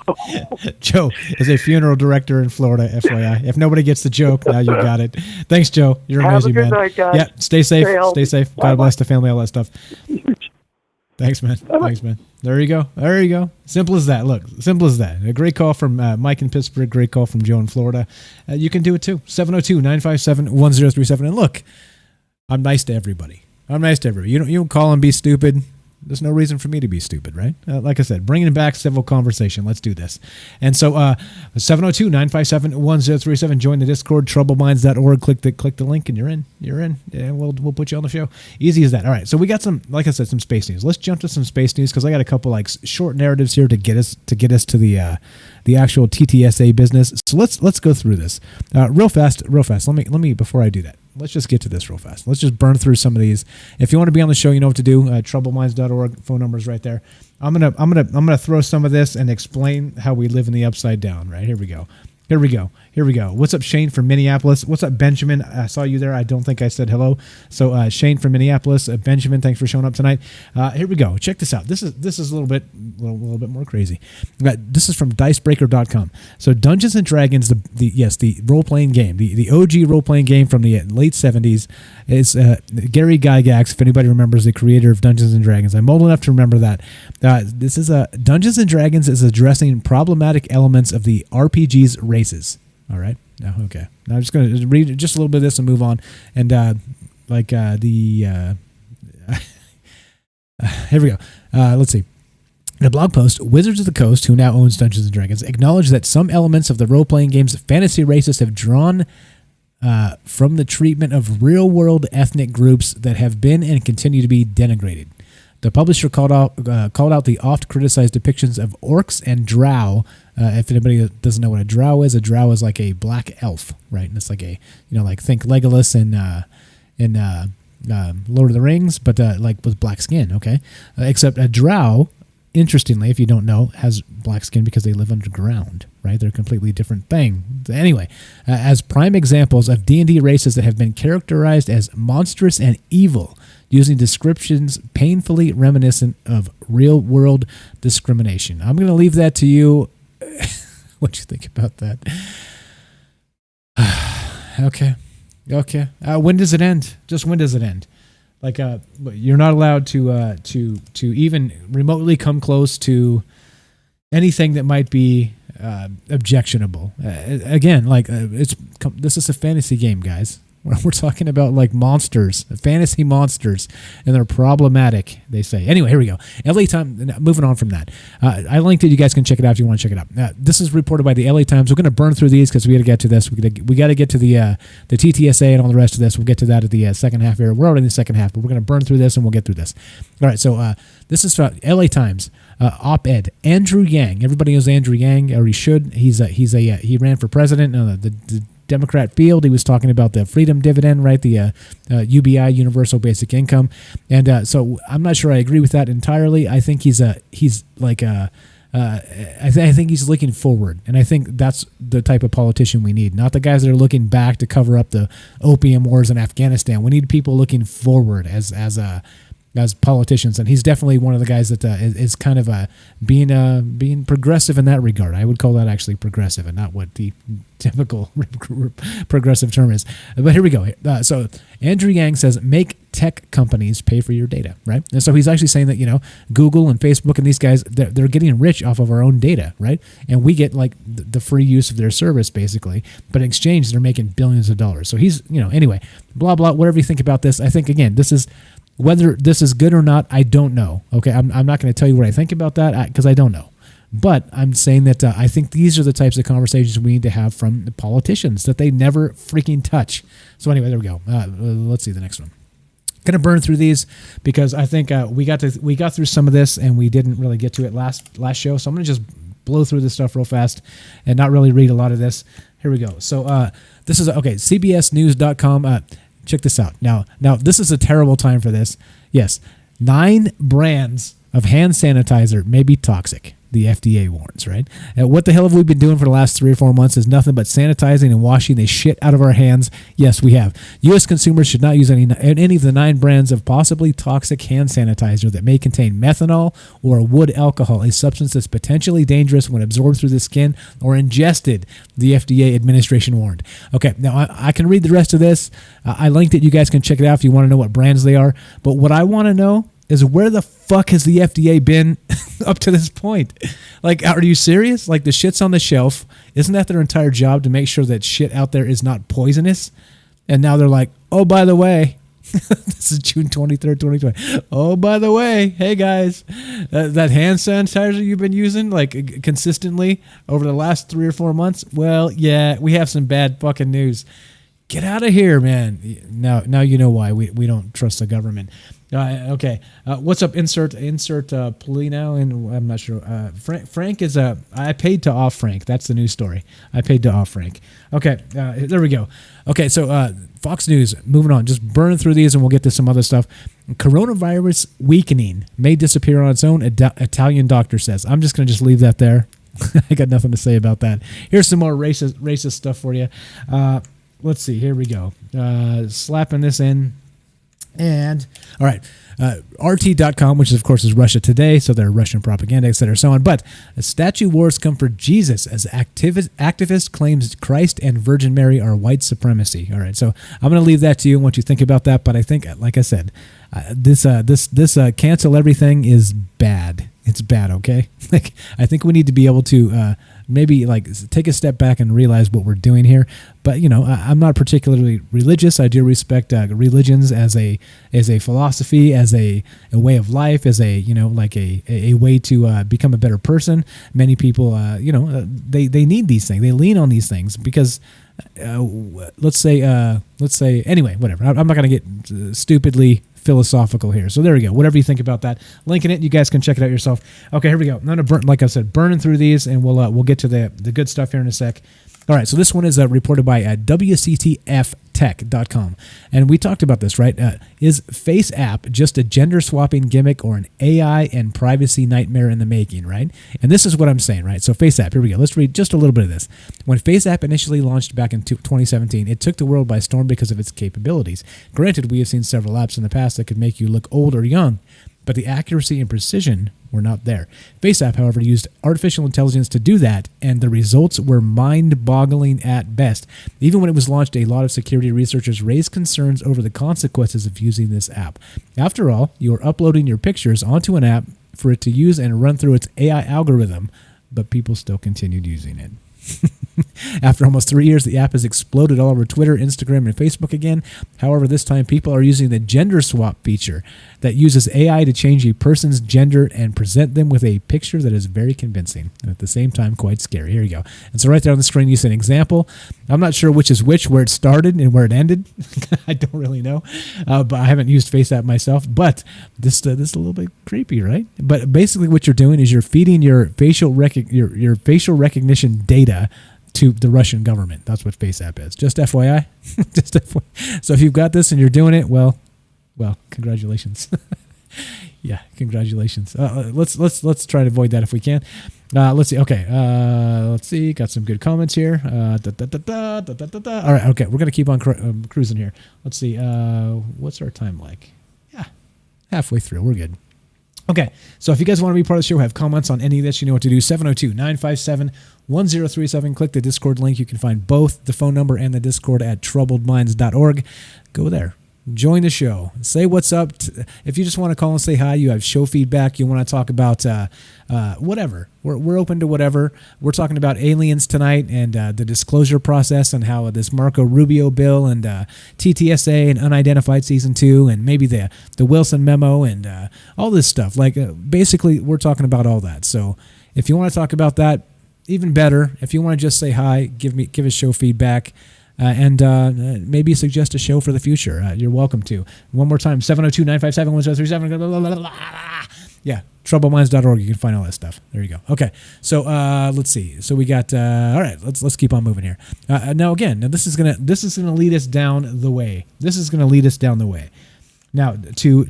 Joe is a funeral director in Florida, FYI. If nobody gets the joke, now you got it. Thanks, Joe. You're amazing, man. Have a good night, guys. Yeah, stay safe. Stay safe. Bye-bye. God bless the family, all that stuff. Thanks, man. Thanks, man. There you go. Simple as that. Look, simple as that. A great call from Mike in Pittsburgh. Great call from Joe in Florida. You can do it too. 702-957-1037. And look, I'm nice to everybody. You don't call and be stupid. There's no reason for me to be stupid, right? Like I said, bringing back civil conversation. Let's do this. And so 702-957-1037. Join the Discord, troubleminds.org. Click the link and you're in. Yeah, we'll put you on the show. Easy as that. All right. So we got some, like I said, some space news. Let's jump to some space news because I got a couple like short narratives here to get us to the actual TTSA business. So let's go through this real fast. Let me before I do that. Let's just get to this real fast. Let's just burn through some of these. If you want to be on the show, you know what to do. Troubleminds.org, phone number's right there. I'm gonna throw some of this and explain how we live in the upside down. Right, here we go. What's up, Shane from Minneapolis? What's up, Benjamin? I saw you there. I don't think I said hello. So Shane from Minneapolis, Benjamin, thanks for showing up tonight. Here we go. Check this out. This is a little bit more crazy. This is from dicebreaker.com. So Dungeons and Dragons, the role playing game, the OG role playing game from the late 70s is Gary Gygax. If anybody remembers, the creator of Dungeons and Dragons, I'm old enough to remember that. This is Dungeons and Dragons is addressing problematic elements of the RPG's races. All right. Okay. Now I'm just going to read just a little bit of this and move on. And here we go. Let's see. In a blog post, Wizards of the Coast, who now owns Dungeons and Dragons, acknowledged that some elements of the role-playing game's fantasy races have drawn from the treatment of real-world ethnic groups that have been and continue to be denigrated. The publisher called out the oft-criticized depictions of orcs and drow. If anybody doesn't know what a drow is like a black elf, right? And it's like like think Legolas in Lord of the Rings, but like with black skin, okay? Except a drow, interestingly, if you don't know, has black skin because they live underground, right? They're a completely different thing. Anyway, as prime examples of D&D races that have been characterized as monstrous and evil, using descriptions painfully reminiscent of real-world discrimination. I'm going to leave that to you. What do you think about that? Okay. When does it end? Just when does it end? Like, you're not allowed to even remotely come close to anything that might be objectionable. Again, this is a fantasy game, guys. We're talking about like monsters, fantasy monsters, and they're problematic, they say. Anyway, here we go. LA Times, moving on from that. I linked it. You guys can check it out if you want to check it out. This is reported by the LA Times. We're going to burn through these because we got to get to this. We got to get to the TTSA and all the rest of this. We'll get to that at the second half here. We're already in the second half, but we're going to burn through this and we'll get through this. All right, so this is from LA Times. Op-ed. Andrew Yang. Everybody knows Andrew Yang, or he should. He ran for president. The Democrat field. He was talking about the freedom dividend, right? The UBI, universal basic income, and so I'm not sure I agree with that entirely. I think he's like a I think he's looking forward, and I think that's the type of politician we need, not the guys that are looking back to cover up the opium wars in Afghanistan. We need people looking forward as politicians, and he's definitely one of the guys that is kind of being progressive in that regard. I would call that actually progressive, and not what the typical progressive term is. But here we go. So Andrew Yang says, make tech companies pay for your data, right? And so he's actually saying that, Google and Facebook and these guys, they're getting rich off of our own data, right? And we get like the free use of their service basically, but in exchange, they're making billions of dollars. So he's, anyway, blah, blah, whatever you think about this. I think, again, whether this is good or not, I don't know. Okay, I'm not going to tell you what I think about that because I don't know. But I'm saying that I think these are the types of conversations we need to have from the politicians that they never freaking touch. So anyway, there we go. Let's see the next one. Going to burn through these because I think we got through some of this and we didn't really get to it last show. So I'm going to just blow through this stuff real fast and not really read a lot of this. Here we go. So this is CBSNews.com. Check this out. Now this is a terrible time for this. Yes, 9 brands of hand sanitizer may be toxic. The FDA warns, right? What the hell have we been doing for the last 3 or 4 months is nothing but sanitizing and washing the shit out of our hands. Yes, we have. U.S. consumers should not use any of the 9 brands of possibly toxic hand sanitizer that may contain methanol or wood alcohol, a substance that's potentially dangerous when absorbed through the skin or ingested, the FDA administration warned. Okay, now I can read the rest of this. I linked it. You guys can check it out if you want to know what brands they are. But what I want to know is where the fuck has the FDA been up to this point? Like, are you serious? Like, the shit's on the shelf. Isn't that their entire job, to make sure that shit out there is not poisonous? And now they're like, oh, by the way, this is June 23rd, 2020. Oh, by the way, hey guys, that hand sanitizer you've been using like consistently over the last 3 or 4 months, well, yeah, we have some bad fucking news. Get out of here, man. Now you know why we don't trust the government. Okay, what's up? Insert plea now, and I'm not sure. Frank is I paid to off Frank. That's the news story. I paid to off Frank. Okay, there we go. Okay, so Fox News. Moving on, just burning through these, and we'll get to some other stuff. Coronavirus weakening may disappear on its own. Italian doctor says. I'm just gonna leave that there. I got nothing to say about that. Here's some more racist stuff for you. Let's see. Here we go. Slapping this in. And, all right, RT.com, which of course is Russia Today, so they're Russian propaganda, etc., so on. But statue wars come for Jesus as activist claims Christ and Virgin Mary are white supremacy. All right, so I'm going to leave that to you and what you think about that. But I think, like I said, this cancel everything is bad. It's bad, okay? Like, I think we need to be able to maybe take a step back and realize what we're doing here. But I'm not particularly religious. I do respect religions as a philosophy, as a way of life, as a way to become a better person. Many people, they need these things. They lean on these things because. Let's say anyway, whatever. I'm not going to get stupidly philosophical here. So there we go. Whatever you think about that, linking it. You guys can check it out yourself. Okay, here we go. I'm going to like I said, burning through these, and we'll get to the good stuff here in a sec. All right, so this one is reported by WCTFtech.com. And we talked about this, right? Is Face App just a gender swapping gimmick or an AI and privacy nightmare in the making, right? And this is what I'm saying, right? So Face App, here we go. Let's read just a little bit of this. When Face App initially launched back in 2017, it took the world by storm because of its capabilities. Granted, we have seen several apps in the past that could make you look old or young, but the accuracy and precision were not there. FaceApp, however, used artificial intelligence to do that, and the results were mind-boggling at best. Even when it was launched, a lot of security researchers raised concerns over the consequences of using this app. After all, you are uploading your pictures onto an app for it to use and run through its AI algorithm, but people still continued using it. After almost 3 years, the app has exploded all over Twitter, Instagram, and Facebook again. However, this time people are using the gender swap feature that uses AI to change a person's gender and present them with a picture that is very convincing and at the same time quite scary. Here you go. And so right there on the screen, you see an example. I'm not sure which is which, where it started and where it ended. I don't really know, but I haven't used FaceApp myself. But this is a little bit creepy, right? But basically, what you're doing is you're feeding your facial recognition data to the Russian government. That's what FaceApp is. Just FYI. Just FYI. So if you've got this and you're doing it, well, congratulations. Yeah, Congratulations. Let's try to avoid that if we can. Let's see. Okay. Let's see. Got some good comments here. All right. Okay. We're gonna keep on cruising here. Let's see. What's our time like? Yeah, halfway through. We're good. Okay. So if you guys want to be part of the show, have comments on any of this, you know what to do. 702-957-1037. Click the Discord link. You can find both the phone number and the Discord at troubledminds.org. Go there. Join the show. Say what's up. If you just want to call and say hi, you have show feedback, you want to talk about whatever. We're open to whatever. We're talking about aliens tonight and the disclosure process and how this Marco Rubio bill and TTSA and Unidentified Season 2 and maybe the Wilson memo and all this stuff. Like basically, we're talking about all that. So if you want to talk about that, even better. If you want to just say hi, give us show feedback. And maybe suggest a show for the future. You're welcome to. One more time, 702-957-1037. Yeah, troubleminds.org. You can find all that stuff. There you go. Okay, so let's see. So we got. All right, let's keep on moving here. Now this is gonna lead us down the way. Now to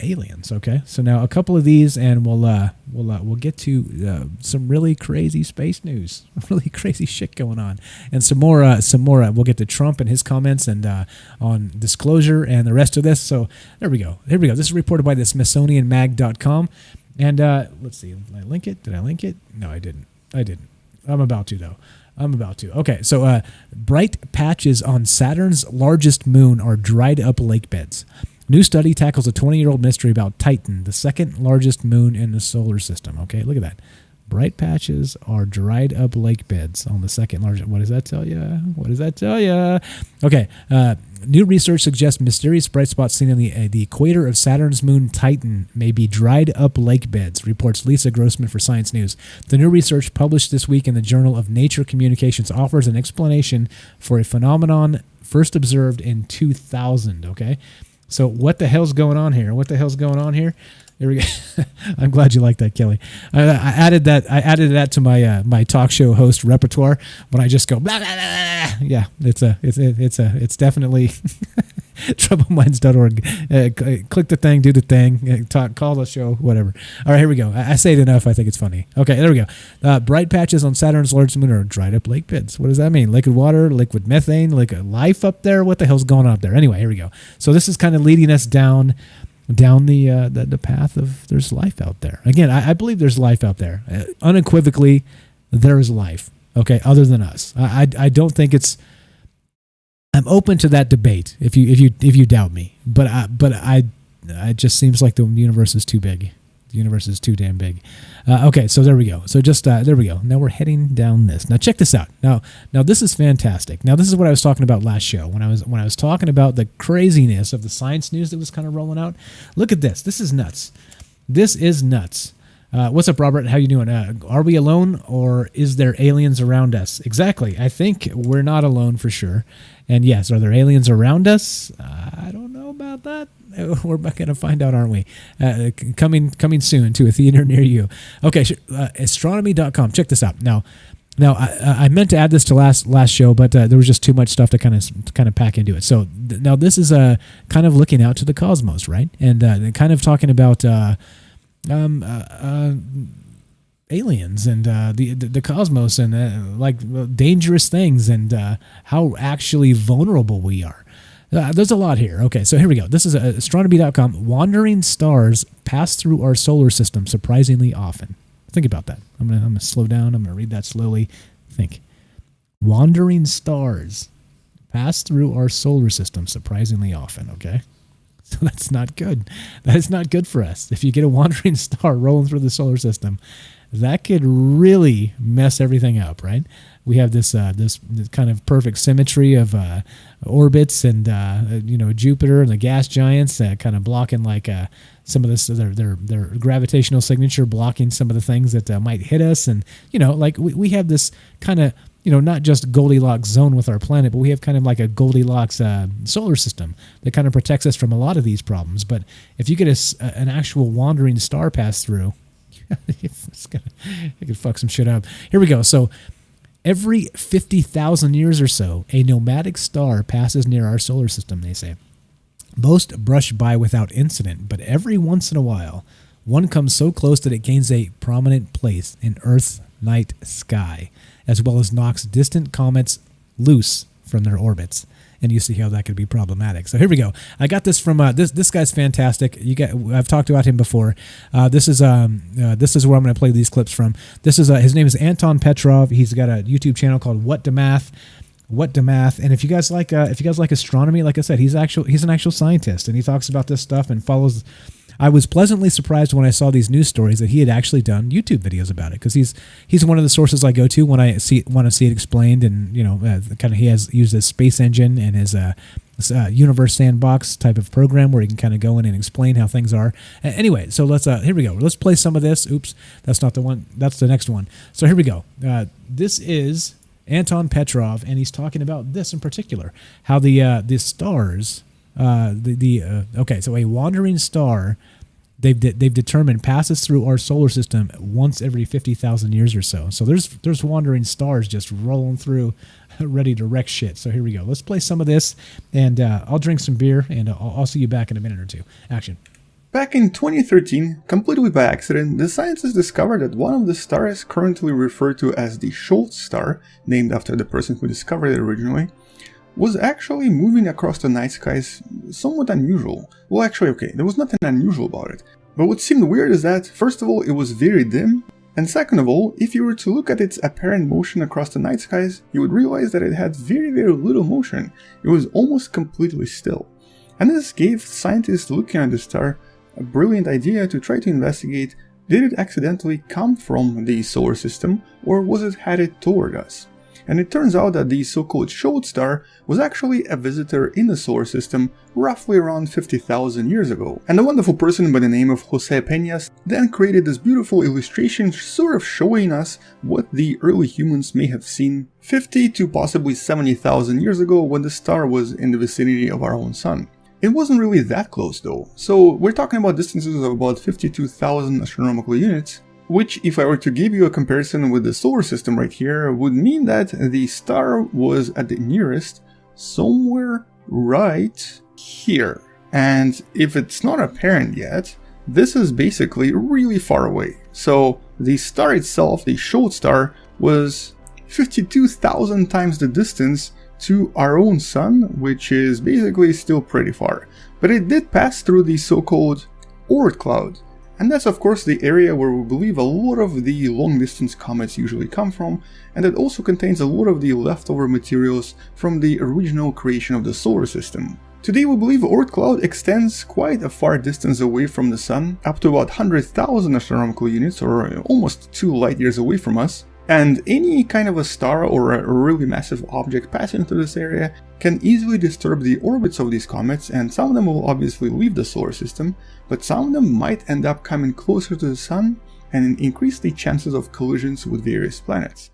aliens. Okay, so now a couple of these, and we'll get to some really crazy space news, really crazy shit going on, and some more. We'll get to Trump and his comments and on disclosure and the rest of this. So there we go. This is reported by the SmithsonianMag.com, and let's see. Did I link it? No, I didn't. I'm about to though. Okay, so bright patches on Saturn's largest moon are dried up lake beds. New study tackles a 20-year-old mystery about Titan, the second largest moon in the solar system. Okay, look at that. Bright patches are dried up lake beds on the second largest. What does that tell you? Okay, new research suggests mysterious bright spots seen in the equator of Saturn's moon Titan may be dried up lake beds, reports Lisa Grossman for Science News. The new research published this week in the Journal of Nature Communications offers an explanation for a phenomenon first observed in 2000. Okay. So what the hell's going on here? There we go. I'm glad you like that, Kelly. I added that to my my talk show host repertoire when I just go blah, blah, blah, blah. Yeah, it's definitely troubleminds.org. Click the thing, do the thing, call the show, whatever. All right, here we go. I say it enough. I think it's funny. Okay, there we go. Bright patches on Saturn's largest moon are dried up lake beds. What does that mean? Liquid water, liquid methane, liquid life up there? What the hell's going on up there? Anyway, here we go. So this is kind of leading us down the path of there's life out there. Again, I believe there's life out there. Unequivocally, there is life. Okay, other than us. I don't think it's. I'm open to that debate if you doubt me, but it just seems like the universe is too big. The universe is too damn big. Okay, so there we go. So just there we go. Now we're heading down this. Now check this out. Now this is fantastic. Now this is what I was talking about last show when I was talking about the craziness of the science news that was kind of rolling out. Look at this. This is nuts. What's up, Robert? How you doing? Are we alone, or is there aliens around us? Exactly. I think we're not alone for sure. And yes, are there aliens around us? I don't know about that. We're going to find out, aren't we? Coming soon to a theater near you. Okay, astronomy.com. Check this out. Now I meant to add this to last show, but there was just too much stuff to kind of pack into it. So now this is kind of looking out to the cosmos, right? And kind of talking about aliens and the cosmos and like dangerous things and how actually vulnerable we are. There's a lot here. Okay, so here we go. This is astronomy.com. Wandering stars pass through our solar system surprisingly often. Think about that. I'm gonna slow down. I'm gonna read that slowly. Think. Wandering stars pass through our solar system surprisingly often. Okay. So that's not good. That is not good for us. If you get a wandering star rolling through the solar system, that could really mess everything up, right? We have this kind of perfect symmetry of orbits and Jupiter and the gas giants kind of blocking like some of this their gravitational signature blocking some of the things that might hit us, and like we have this kind of not just Goldilocks zone with our planet, but we have kind of like a Goldilocks solar system that kind of protects us from a lot of these problems. But if you get an actual wandering star pass through, it could fuck some shit up. Here we go. So every 50,000 years or so, a nomadic star passes near our solar system, they say. Most brush by without incident, but every once in a while, One comes so close that it gains a prominent place in Earth's night sky, as well as knocks distant comets loose from their orbits. And you see how that could be problematic. So here we go. I got this from this guy's fantastic. I've talked about him before. This is where I'm going to play these clips from. This is his name is Anton Petrov. He's got a YouTube channel called What Da Math. And if you guys like astronomy, like I said, he's an actual scientist, and he talks about this stuff and follows. I was pleasantly surprised when I saw these news stories that he had actually done YouTube videos about it, because he's one of the sources I go to when I want to see it explained, and he has used his space engine and his universe sandbox type of program where he can kind of go in and explain how things are. Anyway, so let's here we go. Let's play some of this. Oops, that's not the one. That's the next one. So here we go. This is Anton Petrov, and he's talking about this in particular, how the stars. Okay, so a wandering star, they've determined passes through our solar system once every 50,000 years or so. So there's wandering stars just rolling through, ready to wreck shit. So here we go. Let's play some of this, and I'll drink some beer, and I'll see you back in a minute or two. Action. Back in 2013, completely by accident, the scientists discovered that one of the stars currently referred to as the Schultz star, named after the person who discovered it originally, was actually moving across the night skies somewhat unusual. Well, actually, okay, there was nothing unusual about it. But what seemed weird is that, first of all, it was very dim, and second of all, if you were to look at its apparent motion across the night skies, you would realize that it had very, very little motion. It was almost completely still. And this gave scientists looking at the star a brilliant idea to try to investigate, did it accidentally come from the solar system, or was it headed toward us? And it turns out that the so-called Schultz star was actually a visitor in the solar system roughly around 50,000 years ago. And a wonderful person by the name of Jose Peñas then created this beautiful illustration sort of showing us what the early humans may have seen 50 to possibly 70,000 years ago when the star was in the vicinity of our own sun. It wasn't really that close though, so we're talking about distances of about 52,000 astronomical units, which, if I were to give you a comparison with the solar system right here, would mean that the star was at the nearest somewhere right here. And if it's not apparent yet, this is basically really far away. So the star itself, the Schultz star, was 52,000 times the distance to our own sun, which is basically still pretty far. But it did pass through the so-called Oort cloud. And that's of course the area where we believe a lot of the long-distance comets usually come from, and it also contains a lot of the leftover materials from the original creation of the solar system. Today we believe Oort cloud extends quite a far distance away from the sun, up to about 100,000 astronomical units, or almost 2 light years away from us. And any kind of a star or a really massive object passing through this area can easily disturb the orbits of these comets, and some of them will obviously leave the solar system, but some of them might end up coming closer to the sun and increase the chances of collisions with various planets.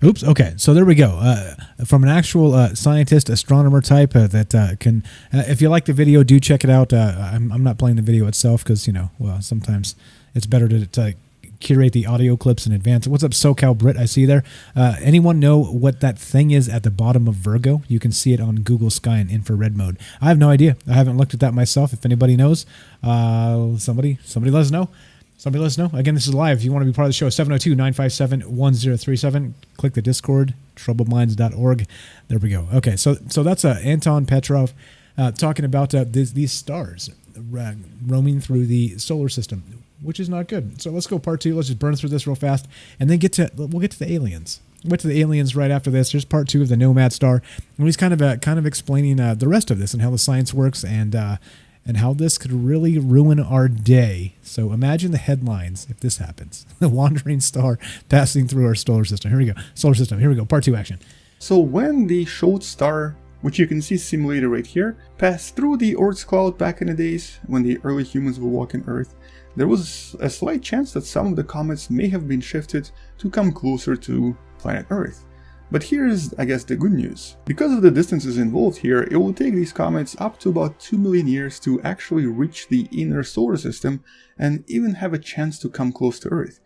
Oops, okay, so there we go. From an actual scientist, astronomer type that can, if you like the video, do check it out. I'm not playing the video itself because, well, sometimes it's better to curate the audio clips in advance. What's up, SoCal Brit? I see you there. Anyone know what that thing is at the bottom of Virgo? You can see it on Google Sky in infrared mode. I have no idea. I haven't looked at that myself. If anybody knows, somebody let us know. Somebody let us know. Again, this is live. If you want to be part of the show, 702-957-1037. Click the Discord, troubledminds.org. There we go. Okay, so that's Anton Petrov talking about these stars roaming through the solar system, which is not good. So let's go part 2. Let's just burn through this real fast, and then we'll get to the aliens. We'll get to the aliens right after this. Here's part 2 of the Nomad Star, and he's kind of explaining the rest of this and how the science works, and how this could really ruin our day. So imagine the headlines if this happens: the wandering star passing through our solar system. Here we go. Solar system. Here we go. Part 2 action. So when the Schultz star, which you can see simulated right here, passed through the Oort cloud back in the days when the early humans were walking Earth, there was a slight chance that some of the comets may have been shifted to come closer to planet Earth. But here's, I guess, the good news. Because of the distances involved here, it will take these comets up to about 2 million years to actually reach the inner solar system and even have a chance to come close to Earth.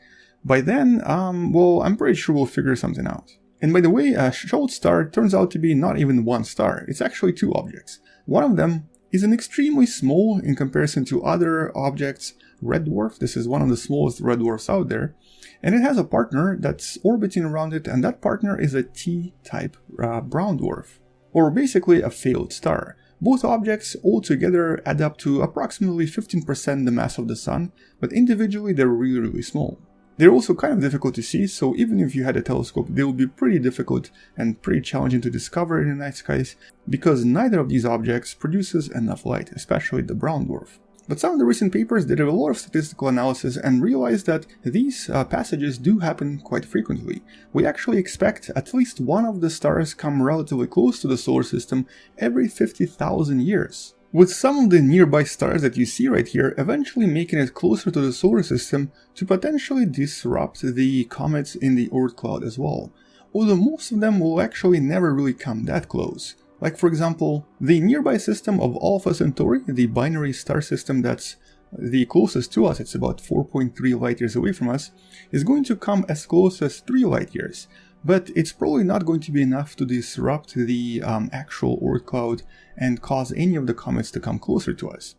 By then, well, I'm pretty sure we'll figure something out. And by the way, a Schultz star turns out to be not even one star, it's actually 2 objects. One of them is an extremely small in comparison to other objects red dwarf. This is one of the smallest red dwarfs out there. And it has a partner that's orbiting around it, and that partner is a T-type brown dwarf, or basically a failed star. Both objects altogether add up to approximately 15% the mass of the Sun, but individually they're really small. They're also kind of difficult to see, so even if you had a telescope, they would be pretty difficult and pretty challenging to discover in the night skies, because neither of these objects produces enough light, especially the brown dwarf. But some of the recent papers did a lot of statistical analysis and realized that these passages do happen quite frequently. We actually expect at least one of the stars come relatively close to the solar system every 50,000 years. With some of the nearby stars that you see right here eventually making it closer to the solar system to potentially disrupt the comets in the Oort cloud as well. Although most of them will actually never really come that close. Like for example, the nearby system of Alpha Centauri, the binary star system that's the closest to us, it's about 4.3 light years away from us, is going to come as close as 3 light years. But it's probably not going to be enough to disrupt the actual Oort cloud and cause any of the comets to come closer to us.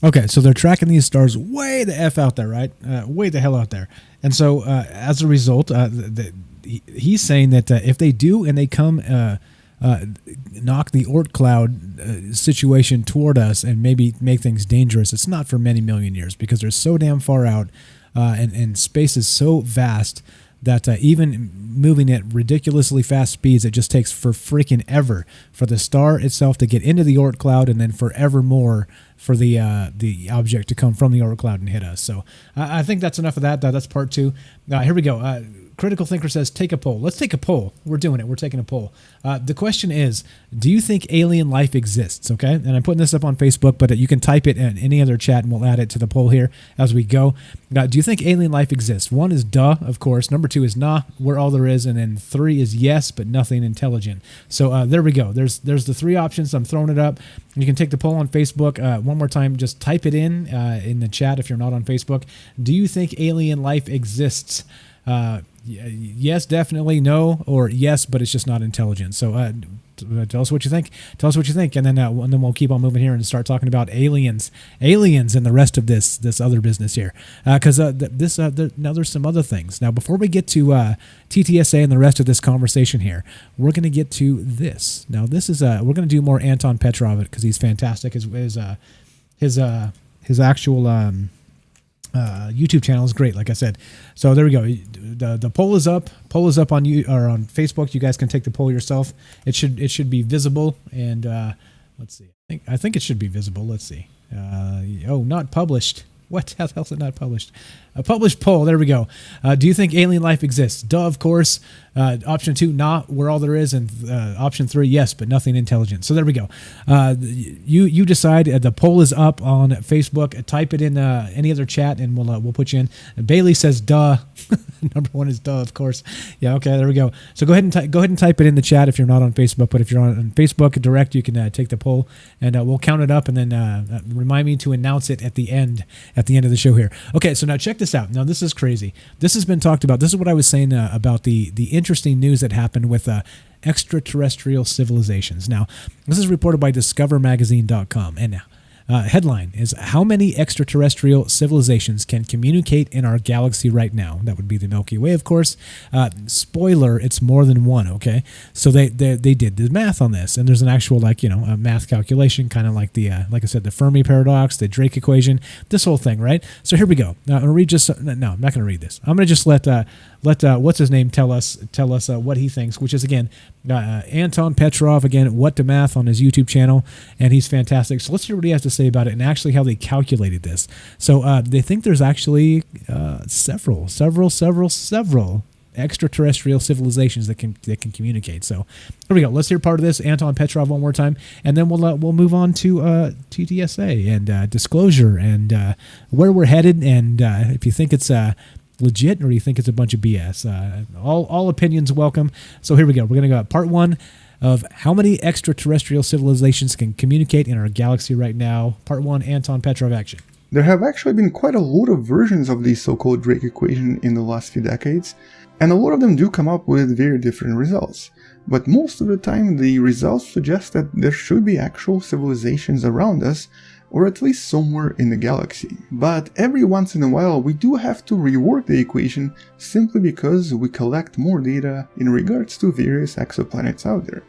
Okay, so they're tracking these stars way the F out there, right? Way the hell out there. And so as a result, he's saying that if they do and they come knock the Oort cloud situation toward us and maybe make things dangerous, it's not for many million years because they're so damn far out and space is so vast that even moving at ridiculously fast speeds, it just takes for freaking ever for the star itself to get into the Oort cloud and then forever more for the object to come from the Oort cloud and hit us. So I think that's enough of that. That's part 2. Here we go. Critical Thinker says, take a poll. Let's take a poll. We're doing it. We're taking a poll. The question is, do you think alien life exists? Okay. And I'm putting this up on Facebook, but you can type it in any other chat and we'll add it to the poll here as we go. Do you think alien life exists? 1 is duh, of course. Number 2 is nah, we're all there is. And then 3 is yes, but nothing intelligent. So there we go. There's the 3 options. I'm throwing it up. You can take the poll on Facebook. One more time, just type it in the chat if you're not on Facebook. Do you think alien life exists? Yes, definitely, no, or yes, but it's just not intelligent. So tell us what you think. Tell us what you think, and then we'll keep on moving here and start talking about aliens, and the rest of this other business here. Because now there's some other things. Now, before we get to TTSA and the rest of this conversation here, we're going to get to this. Now, this is we're going to do more Anton Petrov because he's fantastic. His actual YouTube channel is great, like I said. So there we go. The poll is up. Poll is up on you or on Facebook. You guys can take the poll yourself. It should be visible. And let's see. I think it should be visible. Let's see. Not published. What the hell is it not published? A published poll. There we go. Do you think alien life exists? Duh, of course. Option 2, nah, we're all there is. And option 3, yes, but nothing intelligent. So there we go. You decide. The poll is up on Facebook. Type it in any other chat, and we'll put you in. Bailey says duh. Number 1 is duh, of course. Yeah, okay, there we go. So go ahead and type it in the chat if you're not on Facebook. But if you're on Facebook direct, you can take the poll, and we'll count it up, and then remind me to announce it at the end of the show here. Okay, so now check this out. Now this is crazy. This has been talked about. This is what I was saying about the interesting news that happened with extraterrestrial civilizations. Now, this is reported by DiscoverMagazine.com, and now headline is, how many extraterrestrial civilizations can communicate in our galaxy right now? That would be the Milky Way, of course. Spoiler, it's more than one, okay? So they did the math on this, and there's an actual, a math calculation, kind of like like I said, the Fermi paradox, the Drake equation, this whole thing, right? So here we go. Now, I'm going to read no, I'm not going to read this. I'm going to just let what's his name tell us what he thinks, which is, again, Anton Petrov, again, What to Math on his YouTube channel, and he's fantastic. So let's hear what he has to say about it and actually how they calculated this. So they think there's actually several extraterrestrial civilizations that can communicate. So here we go. Let's hear part of this. Anton Petrov one more time, and then we'll move on to TTSA and disclosure and where we're headed, and if you think it's legit or you think it's a bunch of BS. All opinions welcome. So here we go. We're going to go part 1 of how many extraterrestrial civilizations can communicate in our galaxy right now. Part 1, Anton Petrov action. There have actually been quite a lot of versions of the so-called Drake equation in the last few decades, and a lot of them do come up with very different results. but most of the time the results suggest that there should be actual civilizations around us, or at least somewhere in the galaxy. But every once in a while we do have to rework the equation simply because we collect more data in regards to various exoplanets out there.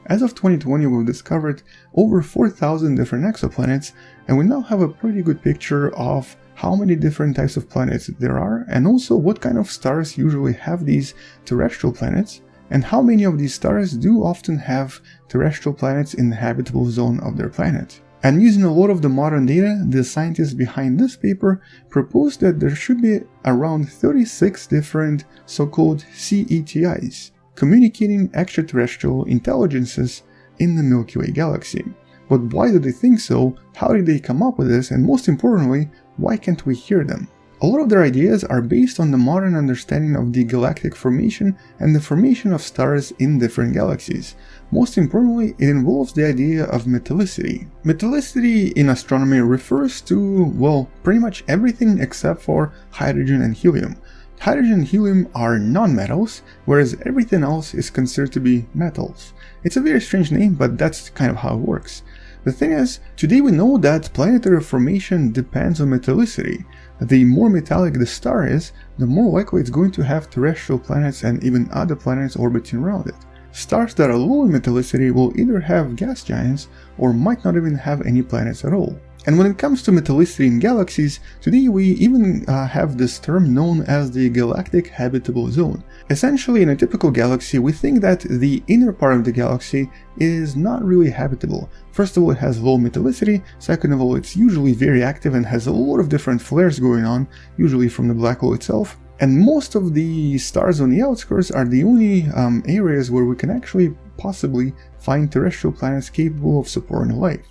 As of 2020 we've discovered over 4,000 different exoplanets, and we now have a pretty good picture of how many different types of planets there are, and also what kind of stars usually have these terrestrial planets, and how many of these stars do often have terrestrial planets in the habitable zone of their planet. And using a lot of the modern data, the scientists behind this paper proposed that there should be around 36 different so-called CETIs, communicating extraterrestrial intelligences in the Milky Way galaxy. But why do they think so? How did they come up with this? And most importantly, why can't we hear them? A lot of their ideas are based on the modern understanding of the galactic formation and the formation of stars in different galaxies. Most importantly, it involves the idea of metallicity. Metallicity in astronomy refers to, well, pretty much everything except for hydrogen and helium. Hydrogen and helium are non-metals, whereas everything else is considered to be metals. It's a very strange name, but that's kind of how it works. The thing is, today we know that planetary formation depends on metallicity. The more metallic the star is, the more likely it's going to have terrestrial planets and even other planets orbiting around it. Stars that are low in metallicity will either have gas giants or might not even have any planets at all. And when it comes to metallicity in galaxies, today we even have this term known as the galactic habitable zone. Essentially, in a typical galaxy, we think that the inner part of the galaxy is not really habitable. First of all, it has low metallicity. Second of all, it's usually very active and has a lot of different flares going on, usually from the black hole itself. And most of the stars on the outskirts are the only areas where we can actually possibly find terrestrial planets capable of supporting life.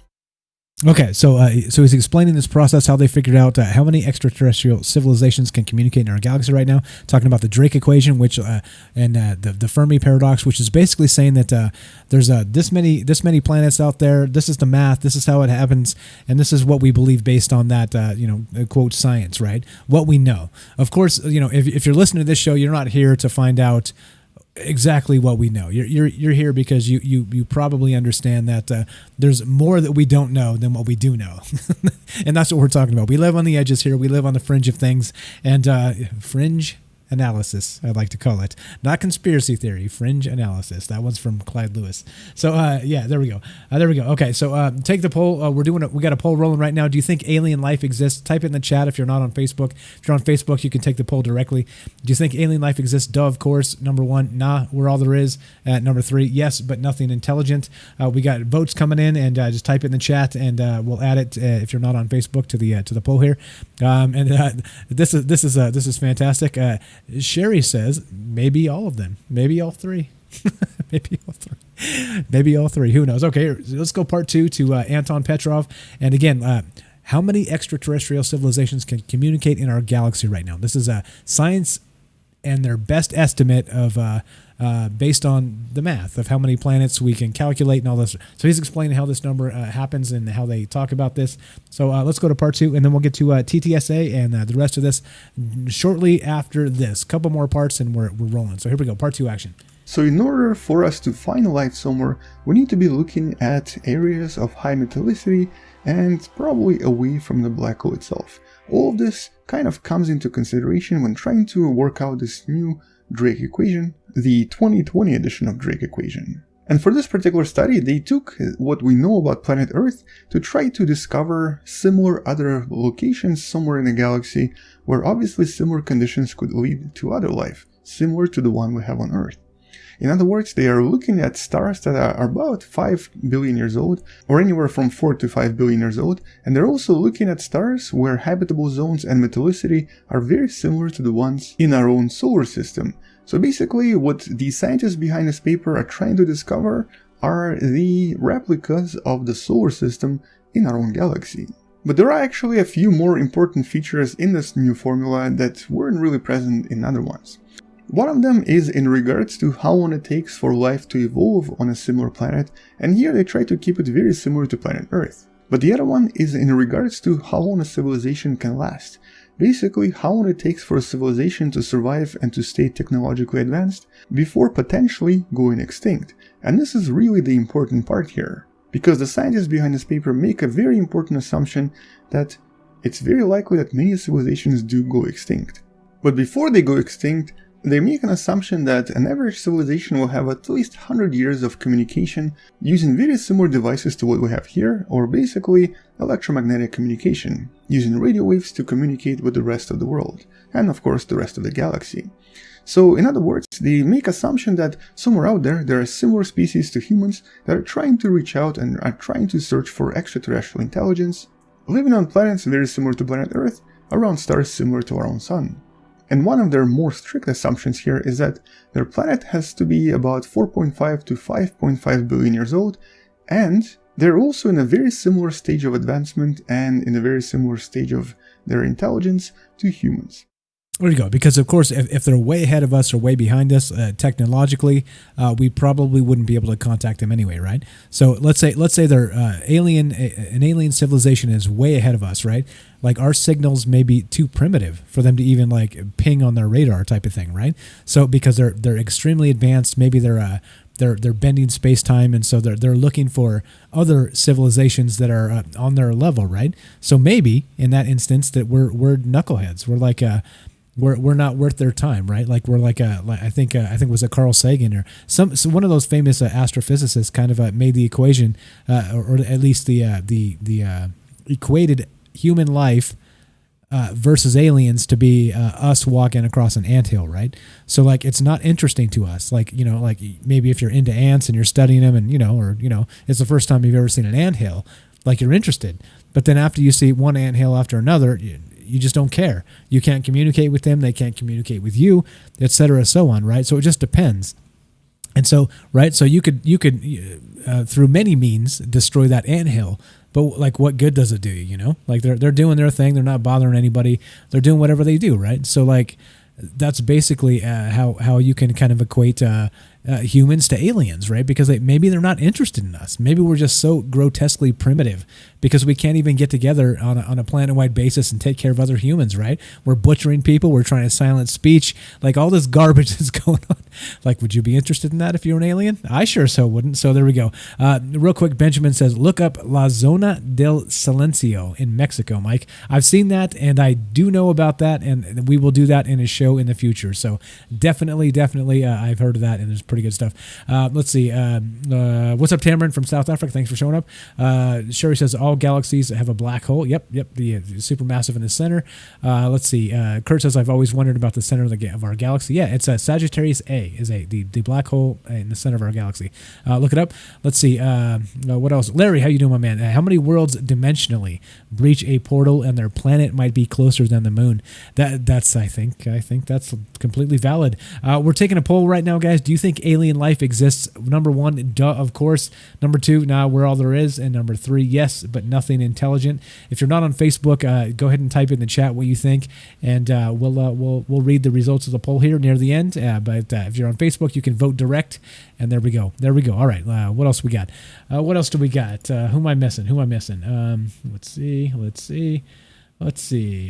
Okay, so he's explaining this process, how they figured out how many extraterrestrial civilizations can communicate in our galaxy right now. Talking about the Drake equation, which and the Fermi paradox, which is basically saying that there's this many planets out there. This is the math. This is how it happens, and this is what we believe based on that quote science, right? What we know. Of course, if you're listening to this show, you're not here to find out exactly what we know. You're here because you probably understand that there's more that we don't know than what we do know. And that's what we're talking about. We live on the edges here. We live on the fringe of things, and fringe analysis, I'd like to call it. Not conspiracy theory, fringe analysis. That one's from Clyde Lewis. So yeah, there we go. Okay, so take the poll. We got a poll rolling right now. Do you think alien life exists? Type it in the chat if you're not on Facebook. If you're on Facebook, you can take the poll directly. Do you think alien life exists? Duh, of course. Number 1, nah, we're all there is. Number 3, yes, but nothing intelligent. We got votes coming in, and just type it in the chat, and we'll add it if you're not on Facebook to the poll here. This is fantastic. Sherry says maybe all of them, maybe all 3. maybe all 3, who knows. Okay, let's go part 2 to Anton Petrov. And again, how many extraterrestrial civilizations can communicate in our galaxy right now? This is science and their best estimate of based on the math of how many planets we can calculate and all this. So he's explaining how this number happens and how they talk about this. So let's go to part 2, and then we'll get to TTSA and the rest of this shortly after this. Couple more parts, and we're rolling. So here we go, part 2 action. So in order for us to find life somewhere, we need to be looking at areas of high metallicity and probably away from the black hole itself. All of this kind of comes into consideration when trying to work out this new Drake equation, the 2020 edition of Drake equation. And for this particular study, they took what we know about planet Earth to try to discover similar other locations somewhere in the galaxy where obviously similar conditions could lead to other life, similar to the one we have on Earth. In other words, they are looking at stars that are about 5 billion years old, or anywhere from 4 to 5 billion years old, and they're also looking at stars where habitable zones and metallicity are very similar to the ones in our own solar system. So basically, what the scientists behind this paper are trying to discover are the replicas of the solar system in our own galaxy. But there are actually a few more important features in this new formula that weren't really present in other ones. One of them is in regards to how long it takes for life to evolve on a similar planet, and here they try to keep it very similar to planet Earth. But the other one is in regards to how long a civilization can last, basically how long it takes for a civilization to survive and to stay technologically advanced before potentially going extinct. And this is really the important part here, because the scientists behind this paper make a very important assumption that it's very likely that many civilizations do go extinct. But before they go extinct, they make an assumption that an average civilization will have at least 100 years of communication using very similar devices to what we have here, or basically electromagnetic communication, using radio waves to communicate with the rest of the world, and of course the rest of the galaxy. So in other words, they make assumption that somewhere out there are similar species to humans that are trying to reach out and are trying to search for extraterrestrial intelligence, living on planets very similar to planet Earth, around stars similar to our own sun. And one of their more strict assumptions here is that their planet has to be about 4.5 to 5.5 billion years old, and they're also in a very similar stage of advancement and in a very similar stage of their intelligence to humans. There you go. Because of course, if they're way ahead of us or way behind us technologically, we probably wouldn't be able to contact them anyway, right? So let's say they're an alien civilization is way ahead of us, right? Like our signals may be too primitive for them to even like ping on their radar type of thing, right? So because they're extremely advanced, maybe they're bending space time, and so they're looking for other civilizations that are on their level, right? So maybe in that instance that we're knuckleheads. We're like we're not worth their time, right? Like we're like I think it was a Carl Sagan or so one of those famous astrophysicists kind of made the equation or at least the equated human life versus aliens to be us walking across an anthill, right? So like it's not interesting to us. Like, you know, like maybe if you're into ants and you're studying them and it's the first time you've ever seen an anthill, like you're interested. But then after you see one anthill after another, you just don't care. You can't communicate with them, they can't communicate with you, etc., so on, right? So it just depends. And so, right, so you could through many means destroy that anthill, but like what good does it do, you know? Like they're doing their thing, they're not bothering anybody, they're doing whatever they do, right? So like that's basically how you can kind of equate humans to aliens, right? Because maybe they're not interested in us. Maybe we're just so grotesquely primitive because we can't even get together on a planet-wide basis and take care of other humans, right? We're butchering people. We're trying to silence speech. Like all this garbage is going on. Like, would you be interested in that if you were an alien? I sure so wouldn't. So there we go. Real quick, Benjamin says, look up La Zona del Silencio in Mexico, Mike. I've seen that, and I do know about that, and we will do that in a show in the future. So definitely, I've heard of that, and it's pretty good stuff. Let's see. What's up, Tamarin from South Africa? Thanks for showing up. Sherry says all galaxies have a black hole. Yep. The supermassive in the center. Let's see. Kurt says I've always wondered about the center of our galaxy. Yeah, it's Sagittarius A is the black hole in the center of our galaxy. Look it up. Let's see. What else? Larry, how you doing, my man? How many worlds dimensionally breach a portal and their planet might be closer than the moon? That's I think that's completely valid. We're taking a poll right now, guys. Do you think alien life exists? Number 1, duh, of course. Number 2, nah, we're all there is. And number 3, yes, but nothing intelligent. If you're not on Facebook, go ahead and type in the chat what you think, and we'll read the results of the poll here near the end. But if you're on Facebook, you can vote direct, and there we go. All right, what else we got? What else do we got? Who am I missing? Let's see.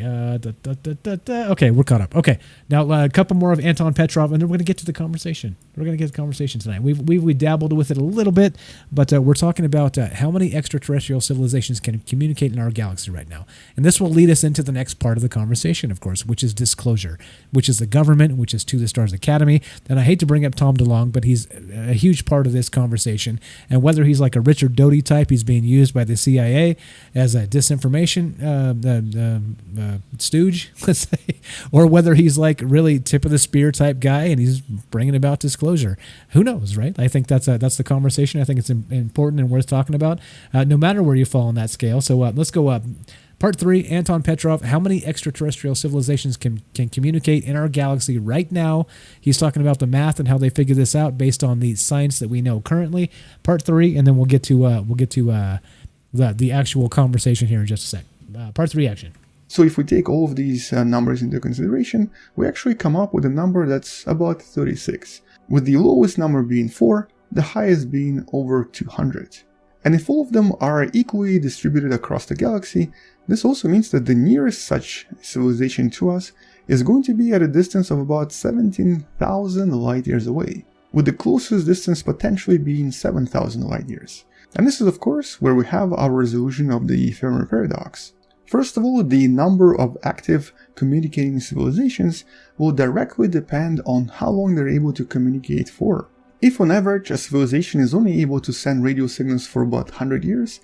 Okay, we're caught up. Okay, now a couple more of Anton Petrov, and then we're going to get to the conversation. Tonight. We dabbled with it a little bit, but we're talking about how many extraterrestrial civilizations can communicate in our galaxy right now. And this will lead us into the next part of the conversation, of course, which is disclosure, which is the government, which is To the Stars Academy. And I hate to bring up Tom DeLonge, but he's a huge part of this conversation. And whether he's like a Richard Doty type, he's being used by the CIA as a disinformation stooge, let's say, or whether he's like really tip of the spear type guy and he's bringing about disclosure. Who knows, right? I think that's the conversation. I think it's important and worth talking about, no matter where you fall on that scale. So let's go up. Part 3, Anton Petrov, how many extraterrestrial civilizations can communicate in our galaxy right now? He's talking about the math and how they figure this out based on the science that we know currently. Part 3, and then we'll get to the actual conversation here in just a sec. Part 3 action. So if we take all of these numbers into consideration, we actually come up with a number that's about 36, with the lowest number being 4, the highest being over 200. And if all of them are equally distributed across the galaxy, this also means that the nearest such civilization to us is going to be at a distance of about 17,000 light years away, with the closest distance potentially being 7,000 light years. And this is of course where we have our resolution of the Fermi paradox. First of all, the number of active communicating civilizations will directly depend on how long they're able to communicate for. If on average a civilization is only able to send radio signals for about 100 years,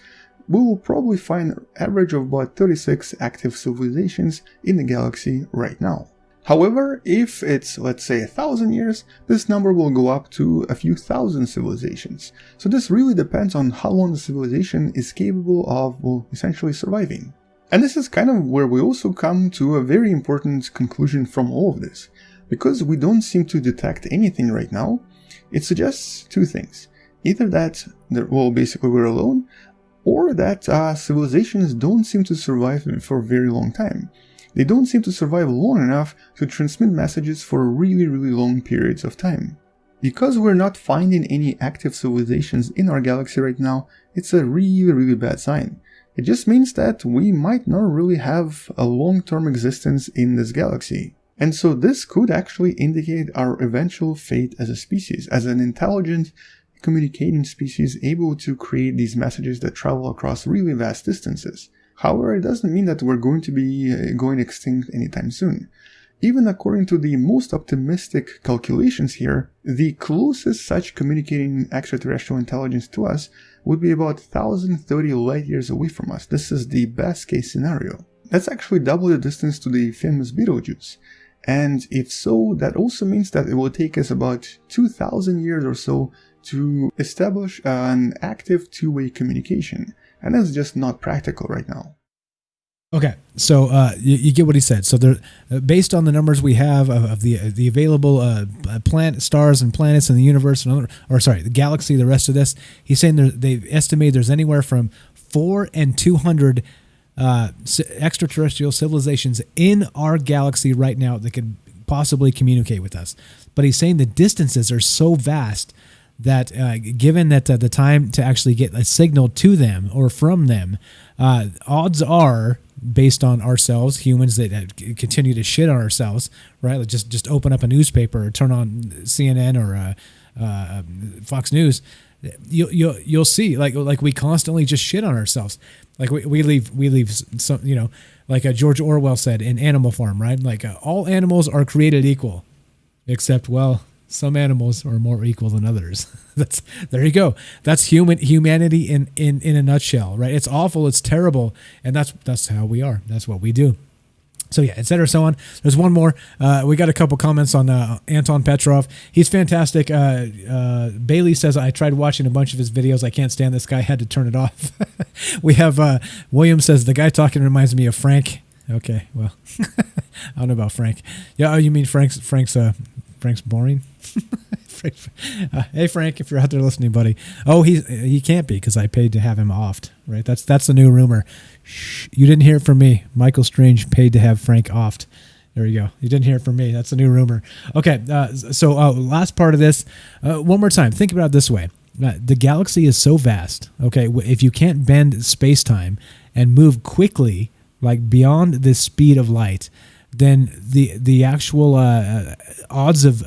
we will probably find an average of about 36 active civilizations in the galaxy right now. However, if it's, let's say, 1,000 years, this number will go up to a few thousand civilizations. So this really depends on how long the civilization is capable of, well, essentially surviving. And this is kind of where we also come to a very important conclusion from all of this. Because we don't seem to detect anything right now, it suggests two things. Either that, well, basically we're alone, or that civilizations don't seem to survive for a very long time. They don't seem to survive long enough to transmit messages for really, really long periods of time. Because we're not finding any active civilizations in our galaxy right now, it's a really, really bad sign. It just means that we might not really have a long-term existence in this galaxy. And so this could actually indicate our eventual fate as a species, as an intelligent, communicating species able to create these messages that travel across really vast distances. However, it doesn't mean that we're going to be going extinct anytime soon. Even according to the most optimistic calculations here, the closest such communicating extraterrestrial intelligence to us would be about 1,030 light years away from us. This is the best case scenario. That's actually double the distance to the famous Betelgeuse. And if so, that also means that it will take us about 2,000 years or so to establish an active two-way communication. And that's just not practical right now. Okay, so you get what he said. So they're based on the numbers we have of the available stars and planets in the universe, the galaxy, the rest of this. He's saying they estimate there's anywhere from 4 and 200 extraterrestrial civilizations in our galaxy right now that could possibly communicate with us. But he's saying the distances are so vast that given that the time to actually get a signal to them or from them, odds are, based on ourselves, humans that continue to shit on ourselves, right? Like just open up a newspaper or turn on CNN or Fox News, you'll see like we constantly just shit on ourselves. Like we leave some, like George Orwell said in Animal Farm, right? Like all animals are created equal, except, well, some animals are more equal than others. There you go. That's humanity in a nutshell, right? It's awful, it's terrible, and that's how we are. That's what we do. So yeah, etc. So on. There's one more. We got a couple comments on Anton Petrov. He's fantastic. Bailey says, I tried watching a bunch of his videos. I can't stand this guy. Had to turn it off. We have William says, the guy talking reminds me of Frank. Okay, well, I don't know about Frank. Yeah, oh, you mean Frank's boring? Hey Frank, if you're out there listening, buddy. Oh, he can't be because I paid to have him offed, right? That's the new rumor. Shh, you didn't hear it from me. Michael Strange paid to have Frank offed. There you go. You didn't hear it from me. That's a new rumor. Okay, so last part of this, one more time. Think about it this way. The galaxy is so vast, okay? If you can't bend space-time and move quickly, like beyond the speed of light, then the actual odds of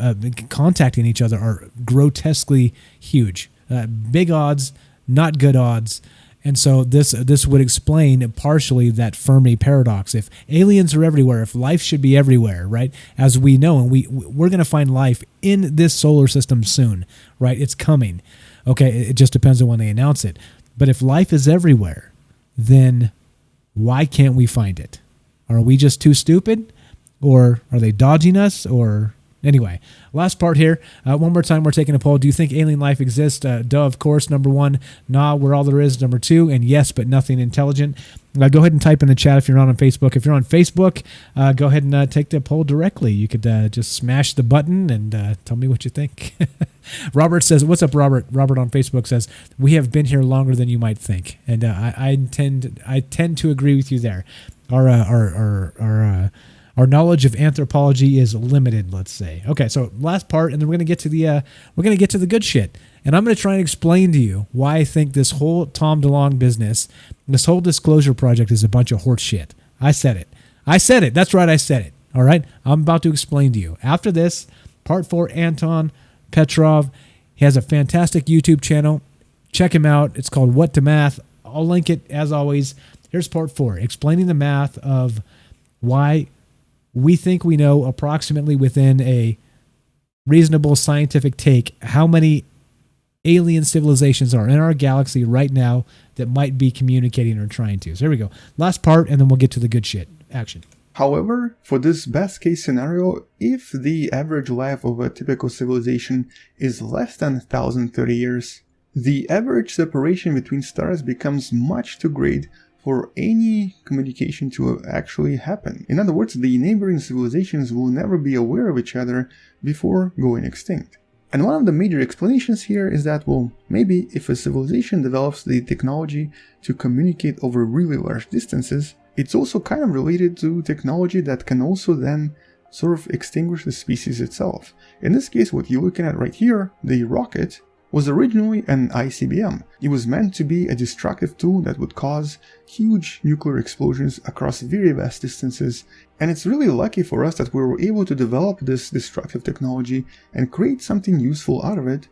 contacting each other are grotesquely huge. Big odds, not good odds. And so this would explain partially that Fermi paradox. If aliens are everywhere, if life should be everywhere, right? As we know, and we're going to find life in this solar system soon, right? It's coming. Okay, it just depends on when they announce it. But if life is everywhere, then why can't we find it? Are we just too stupid? Or are they dodging us? Or anyway, last part here. One more time, we're taking a poll. Do you think alien life exists? Duh, of course. Number 1, nah, we're all there is. Number 2, and yes, but nothing intelligent. Go ahead and type in the chat if you're not on Facebook. If you're on Facebook, go ahead and take the poll directly. You could just smash the button and tell me what you think. Robert says, what's up, Robert? Robert on Facebook says, we have been here longer than you might think. And I tend to agree with you there. Our knowledge of anthropology is limited, let's say. Okay, so last part, and then we're gonna get to the good shit. And I'm going to try and explain to you why I think this whole Tom DeLonge business, this whole disclosure project is a bunch of horse shit. I said it. That's right. I said it. All right. I'm about to explain to you. After this, part 4, Anton Petrov. He has a fantastic YouTube channel. Check him out. It's called What to Math. I'll link it as always. Here's part 4, explaining the math of why we think we know approximately within a reasonable scientific take how many alien civilizations are in our galaxy right now that might be communicating or trying to. So here we go. Last part, and then we'll get to the good shit. Action. However, for this best case scenario, if the average life of a typical civilization is less than 1,030 years, the average separation between stars becomes much too great for any communication to actually happen. In other words, the neighboring civilizations will never be aware of each other before going extinct. And one of the major explanations here is that, well, maybe if a civilization develops the technology to communicate over really large distances, it's also kind of related to technology that can also then sort of extinguish the species itself. In this case, what you're looking at right here, the rocket, was originally an ICBM. It was meant to be a destructive tool that would cause huge nuclear explosions across very vast distances, and it's really lucky for us that we were able to develop this destructive technology and create something useful out of it,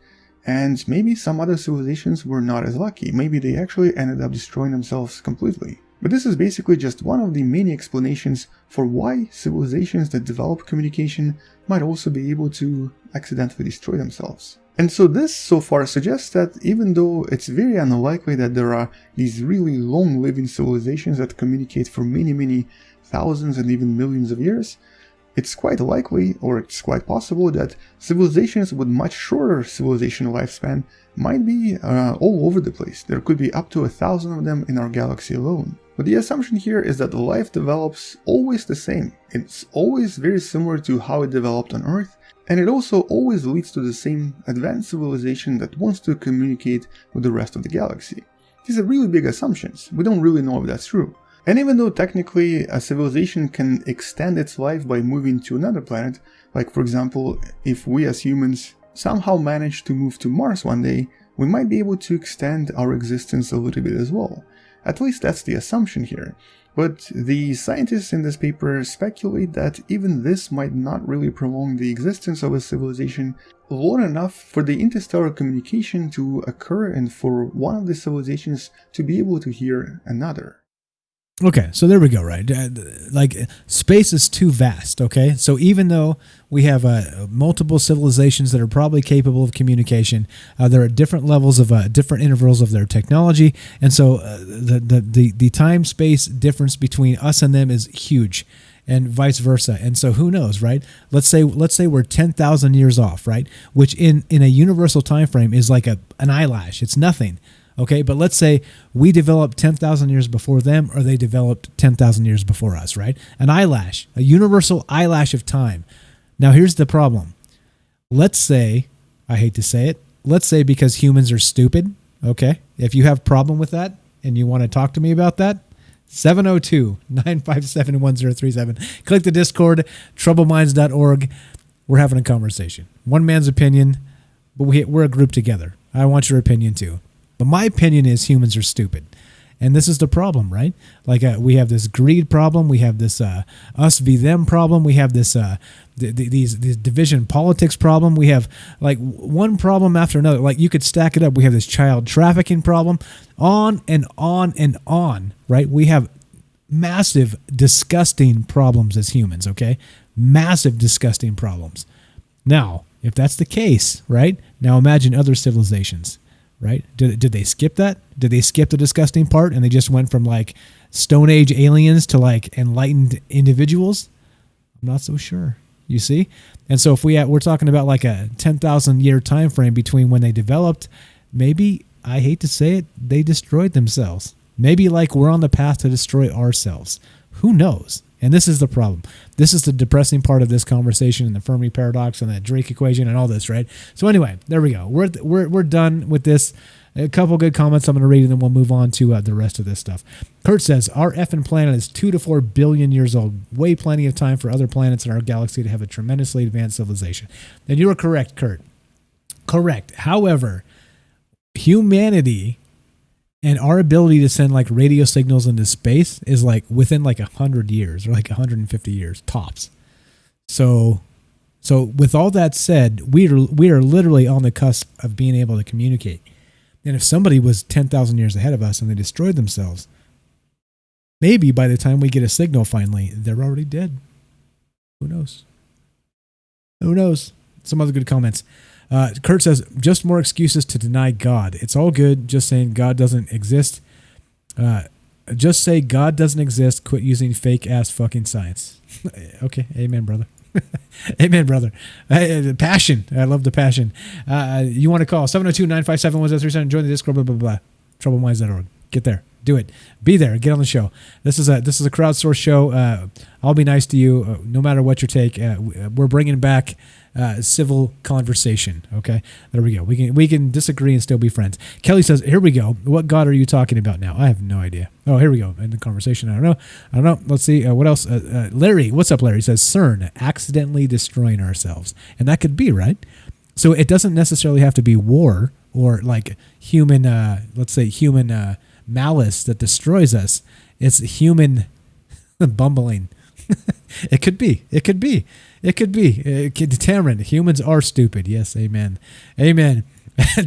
and maybe some other civilizations were not as lucky. Maybe they actually ended up destroying themselves completely. But this is basically just one of the many explanations for why civilizations that develop communication might also be able to accidentally destroy themselves. And so this so far suggests that even though it's very unlikely that there are these really long-living civilizations that communicate for many thousands and even millions of years, it's quite likely, or it's quite possible, that civilizations with much shorter civilization lifespan might be all over the place. There could be up to 1,000 of them in our galaxy alone. But the assumption here is that life develops always the same. It's always very similar to how it developed on Earth, and it also always leads to the same advanced civilization that wants to communicate with the rest of the galaxy. These are really big assumptions. We don't really know if that's true. And even though technically a civilization can extend its life by moving to another planet, like for example, if we as humans somehow manage to move to Mars one day, we might be able to extend our existence a little bit as well. At least that's the assumption here. But the scientists in this paper speculate that even this might not really prolong the existence of a civilization long enough for the interstellar communication to occur and for one of the civilizations to be able to hear another. Okay, so there we go, right? Like, space is too vast, okay? So even though we have multiple civilizations that are probably capable of communication, there are different levels of different intervals of their technology, and so the time-space difference between us and them is huge, and vice versa. And so who knows, right? Let's say we're 10,000 years off, right? Which in a universal time frame is like an eyelash. It's nothing. Okay, but let's say we developed 10,000 years before them, or they developed 10,000 years before us, right? An eyelash, a universal eyelash of time. Now, here's the problem. Let's say, I hate to say it, let's say because humans are stupid, okay? If you have a problem with that and you want to talk to me about that, 702-957-1037. Click the Discord, troubleminds.org. We're having a conversation. One man's opinion, but we're a group together. I want your opinion too. But my opinion is humans are stupid. And this is the problem, right? Like we have this greed problem. We have this us v them problem. We have this these division politics problem. We have like one problem after another. Like you could stack it up. We have this child trafficking problem, on and on and on, right? We have massive, disgusting problems as humans, okay? Massive, disgusting problems. Now, if that's the case, right? Now imagine other civilizations. Right? Did they skip that? Did they skip the disgusting part and they just went from like Stone Age aliens to like enlightened individuals? I'm not so sure. You see? And so if we're talking about like a 10,000 year time frame between when they developed, maybe, I hate to say it, they destroyed themselves. Maybe like we're on the path to destroy ourselves. Who knows? And this is the problem. This is the depressing part of this conversation and the Fermi paradox and the Drake equation and all this, right? So anyway, there we go. We're done with this. A couple good comments I'm going to read, and then we'll move on to the rest of this stuff. Kurt says, our effing planet is 2 to 4 billion years old. Way plenty of time for other planets in our galaxy to have a tremendously advanced civilization. And you are correct, Kurt. Correct. However, humanity and our ability to send like radio signals into space is like within like 100 years or like 150 years tops. So with all that said, we are literally on the cusp of being able to communicate. And if somebody was 10,000 years ahead of us and they destroyed themselves, maybe by the time we get a signal finally, they're already dead. Who knows? Who knows? Some other good comments. Kurt says, just more excuses to deny God. It's all good. Just saying God doesn't exist. Just say God doesn't exist. Quit using fake ass fucking science. Okay. Amen, brother. Amen, brother. Passion. I love the passion. You want to call 702-957-1037. Join the Discord, blah, blah, blah. Troubleminds.org. Get there. Do it. Be there. Get on the show. This is a crowdsourced show. I'll be nice to you no matter what your take. We're bringing back civil conversation. Okay, there we go. We can disagree and still be friends. Kelly says, "Here we go. What God are you talking about now?" I have no idea. Oh, here we go. In the conversation, I don't know. Let's see. What else? Larry, what's up? Larry says, "CERN accidentally destroying ourselves," and that could be right. So it doesn't necessarily have to be war or like human. Let's say human malice that destroys us. It's human bumbling. It could be. Tamron, humans are stupid. Yes, amen. Amen.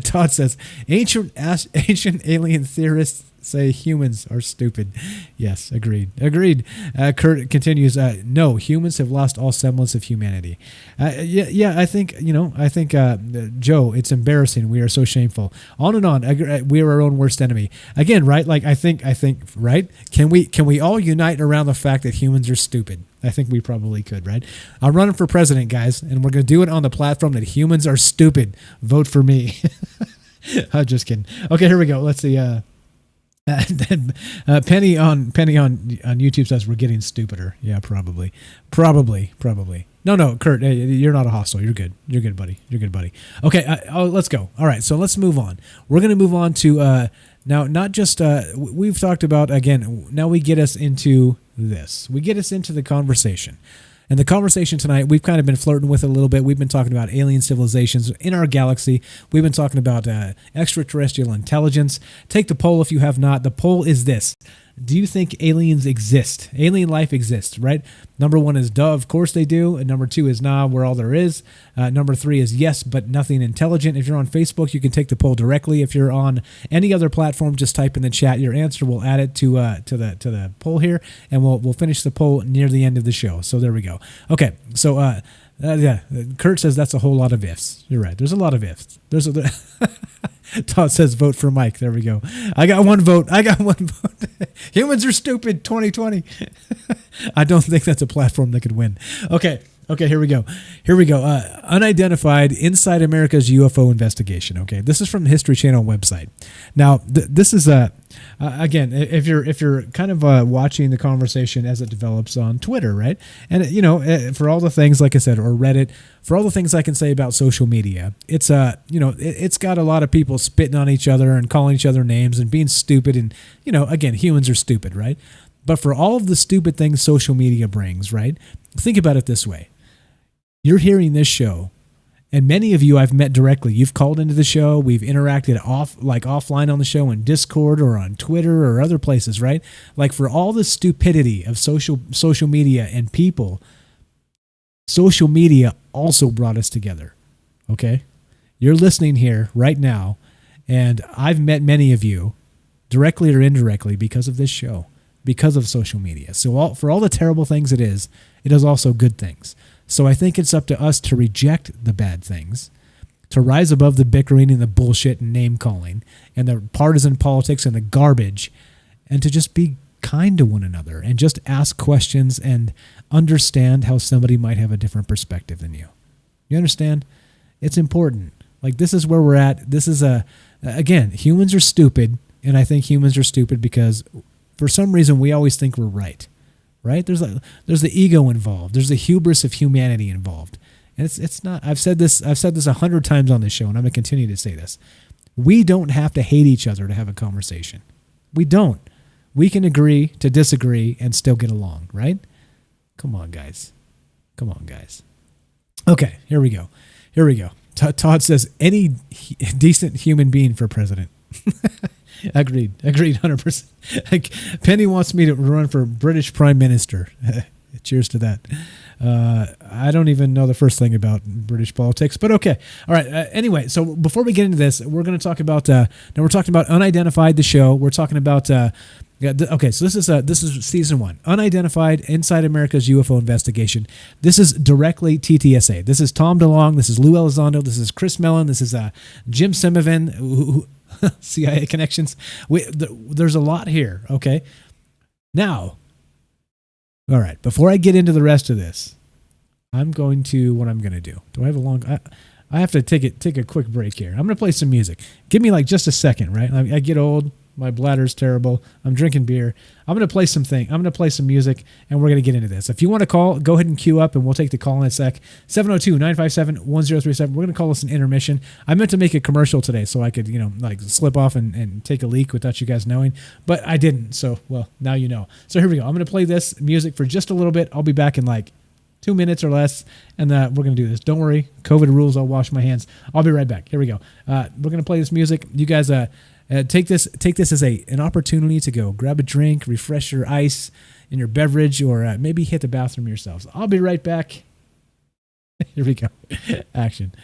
Todd says, ancient alien theorists say humans are stupid. Yes, agreed. Kurt continues, no, humans have lost all semblance of humanity. I think, Joe, it's embarrassing. We are so shameful. On and on. We are our own worst enemy. Again, right? Like, I think, right? Can we all unite around the fact that humans are stupid? I think we probably could, right? I'm running for president, guys, and we're going to do it on the platform that humans are stupid. Vote for me. I'm just kidding. Okay, here we go. Let's see. Penny on YouTube says we're getting stupider. Yeah, probably. No, Kurt, hey, you're not a hostile. You're good. You're good, buddy. Okay, let's go. All right, so let's move on. We're going to move on to now. Not just we've talked about again. Now we get us into this. We get us into the conversation. And the conversation tonight, we've kind of been flirting with it a little bit. We've been talking about alien civilizations in our galaxy. We've been talking about extraterrestrial intelligence. Take the poll if you have not. The poll is this. Do you think aliens exist? Alien life exists, right? Number 1 is duh, of course they do. And number 2 is nah, we're all there is. Number 3 is yes, but nothing intelligent. If you're on Facebook, you can take the poll directly. If you're on any other platform, just type in the chat your answer. We'll add it to the poll here, and we'll finish the poll near the end of the show. So there we go. Okay, so Kurt says that's a whole lot of ifs. You're right. There's a lot of ifs. Todd says vote for Mike. There we go. I got one vote. Humans are stupid 2020. I don't think that's a platform that could win. Okay, here we go. Unidentified inside America's UFO investigation. Okay, this is from the History Channel website. Now, this is again, if you're kind of watching the conversation as it develops on Twitter, right? And for all the things, like I said, or Reddit, for all the things I can say about social media, it's it's got a lot of people spitting on each other and calling each other names and being stupid, and again, humans are stupid, right? But for all of the stupid things social media brings, right? Think about it this way. You're hearing this show, and many of you I've met directly. You've called into the show. We've interacted offline on the show in Discord or on Twitter or other places, right? Like, for all the stupidity of social media and people, social media also brought us together. Okay? You're listening here right now, and I've met many of you directly or indirectly because of this show, because of social media. So for all the terrible things it is also good things. So I think it's up to us to reject the bad things, to rise above the bickering and the bullshit and name calling and the partisan politics and the garbage, and to just be kind to one another and just ask questions and understand how somebody might have a different perspective than you. You understand? It's important. Like, this is where we're at. This is again, humans are stupid, and I think humans are stupid because for some reason we always think we're right. Right? There's the ego involved. There's the hubris of humanity involved. And it's not. I've said this 100 times on this show, and I'm going to continue to say this. We don't have to hate each other to have a conversation. We don't. We can agree to disagree and still get along, right? Come on, guys. Okay, here we go. Todd says any decent human being for president. Agreed, 100%. Like, Penny wants me to run for British Prime Minister. Cheers to that. I don't even know the first thing about British politics, but okay. All right. Anyway, so before we get into this, we're going to talk about. Now we're talking about Unidentified, the show. We're talking about. Okay, so this is season 1, Unidentified, Inside America's UFO Investigation. This is directly TTSA. This is Tom DeLonge. This is Lou Elizondo. This is Chris Mellon. This is Jim Simovan. Who CIA connections. There's a lot here. Okay. Now. All right. Before I get into the rest of this, what I'm going to do. Do I have a long? I have to take a quick break here. I'm going to play some music. Give me like just a second, right? I get old. My bladder's terrible. I'm drinking beer. I'm going to play something. I'm going to play some music, and we're going to get into this. If you want to call, go ahead and queue up, and we'll take the call in a sec. 702-957-1037. We're going to call this an intermission. I meant to make a commercial today so I could, like slip off and take a leak without you guys knowing, but I didn't. So, well, now you know. So here we go. I'm going to play this music for just a little bit. I'll be back in like 2 minutes or less, and we're going to do this. Don't worry. COVID rules. I'll wash my hands. I'll be right back. Here we go. We're going to play this music. You guys, take this as an opportunity to go grab a drink, refresh your ice in your beverage, or maybe hit the bathroom yourselves. I'll be right back. Here we go. Action.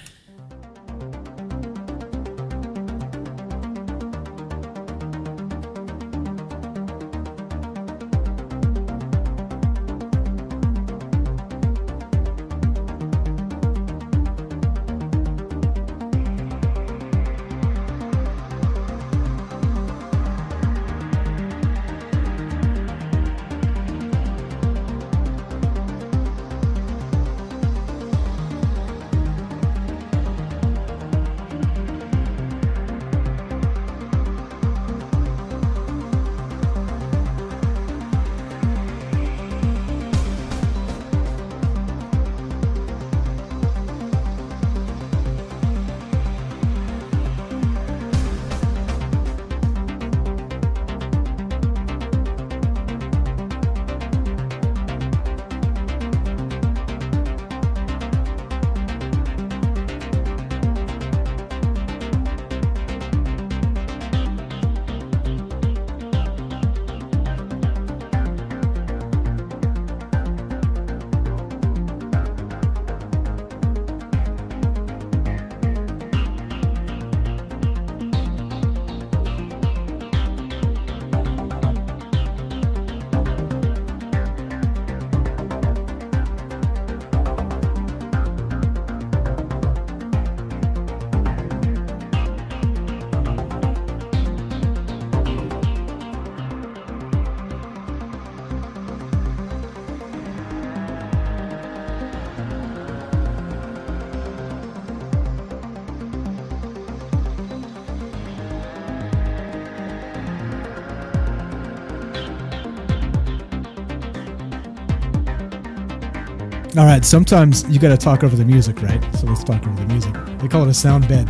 All right, sometimes you got to talk over the music, right? So let's talk over the music. They call it a sound bed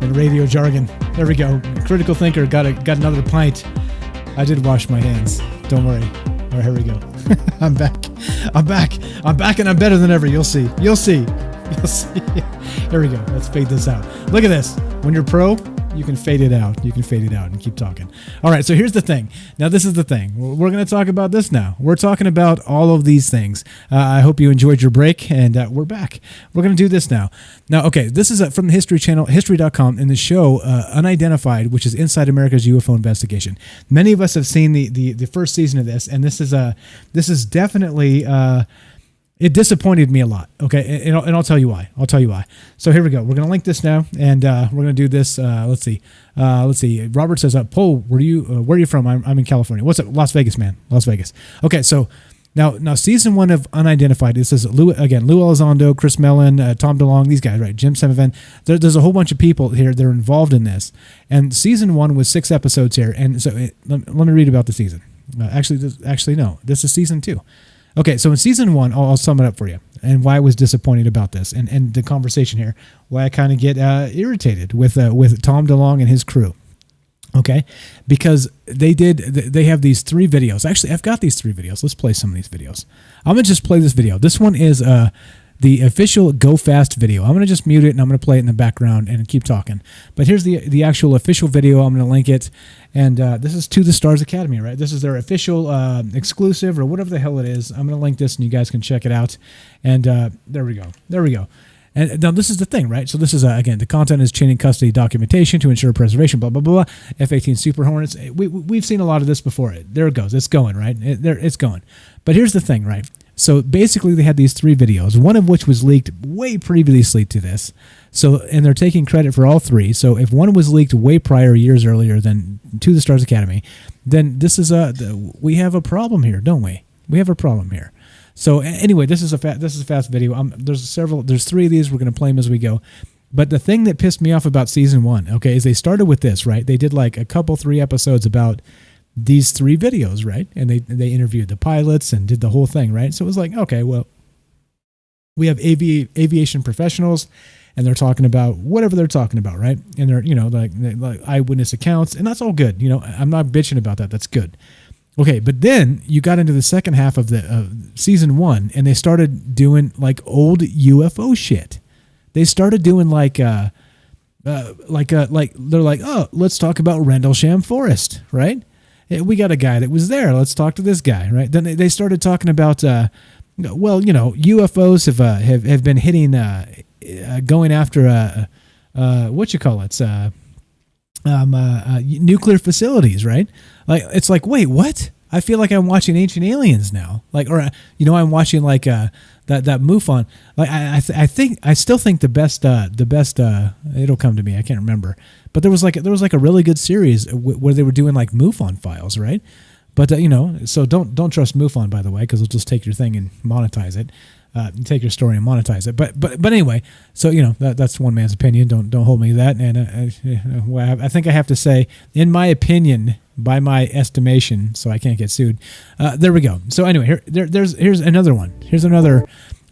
in radio jargon. There we go. Critical thinker got another pint. I did wash my hands. Don't worry. All right, here we go. I'm back, and I'm better than ever. You'll see. Here we go. Let's fade this out. Look at this. When you're pro, you can fade it out. And keep talking. All right, so here's the thing. Now, this is the thing. We're going to talk about this now. We're talking about all of these things. I hope you enjoyed your break, and we're back. We're going to do this now. Now, okay, this is from the History Channel, history.com, in the show Unidentified, which is Inside America's UFO Investigation. Many of us have seen the first season of this, and this is definitely... it disappointed me a lot. Okay, and I'll tell you why. So here we go. We're gonna link this now, and we're gonna do this. Let's see. Robert says, "Paul, where are you from? I'm in California. What's up? Las Vegas, man. Las Vegas. Okay, so now season 1 of Unidentified. This is Lou Elizondo, Chris Mellon, Tom DeLonge. These guys, right? Jim Simovan. There's a whole bunch of people here that are involved in this. And season 1 was 6 episodes here. And so let me read about the season. No. This is season 2. Okay, so in season 1, I'll sum it up for you, and why I was disappointed about this, and the conversation here, why I kind of get irritated with Tom DeLonge and his crew. Okay, because they have these 3 videos. Actually, I've got these 3 videos. Let's play some of these videos. I'm gonna just play this video. This one is the official Go Fast video. I'm going to just mute it and I'm going to play it in the background and keep talking. But here's the actual official video. I'm going to link it. And this is To the Stars Academy, right? This is their official exclusive or whatever the hell it is. I'm going to link this and you guys can check it out. And there we go. There we go. And now this is the thing, right? So this is, again, the content is chain and custody documentation to ensure preservation, blah, blah, blah, blah. F-18 Super Hornets. We've seen a lot of this before. There it goes. It's going, right? It's going. But here's the thing, right? So basically they had these 3 videos, one of which was leaked way previously to this. So, and they're taking credit for all 3. So if one was leaked way prior, years earlier than To the Stars Academy, then this is we have a problem here, don't we? We have a problem here. So anyway, this is a fast video. There's 3 of these. We're going to play them as we go. But the thing that pissed me off about season 1, okay, is they started with this, right? They did like a couple 3 episodes about these 3 videos, right? And they interviewed the pilots and did the whole thing, right? So it was like, okay, well, we have aviation professionals, and they're talking about whatever they're talking about, right? And they're, like eyewitness accounts, and that's all good. I'm not bitching about that. That's good. Okay, but then you got into the second half of the season 1, and they started doing like old UFO shit. They started doing like they're like, oh, let's talk about Rendlesham Forest, right? We got a guy that was there. Let's talk to this guy, right? Then they started talking about, UFOs have been hitting, going after nuclear facilities, right? Like it's like, wait, what? I feel like I'm watching Ancient Aliens now, like, or I'm watching like that MUFON. Like I still think the best. It'll come to me. I can't remember, but there was like a really good series where they were doing like MUFON files, right? But so don't trust MUFON, by the way, because they'll just take your thing and monetize it. Take your story and monetize it. But anyway, so that's one man's opinion. Don't hold me to that. And I think I have to say, in my opinion, by my estimation, so I can't get sued. There we go. So anyway, here's another one. Here's another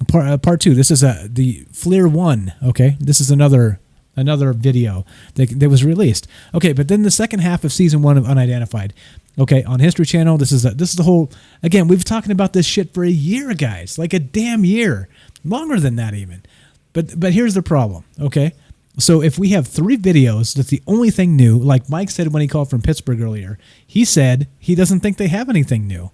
part 2. This is the FLIR 1. Okay, this is another video that was released. Okay, but then the second half of season 1 of Unidentified. Okay, on History Channel, this is the whole. Again, we've been talking about this shit for a year, guys, like a damn year, longer than that even. But here's the problem. Okay, so if we have 3 videos, that's the only thing new. Like Mike said when he called from Pittsburgh earlier, he said he doesn't think they have anything new,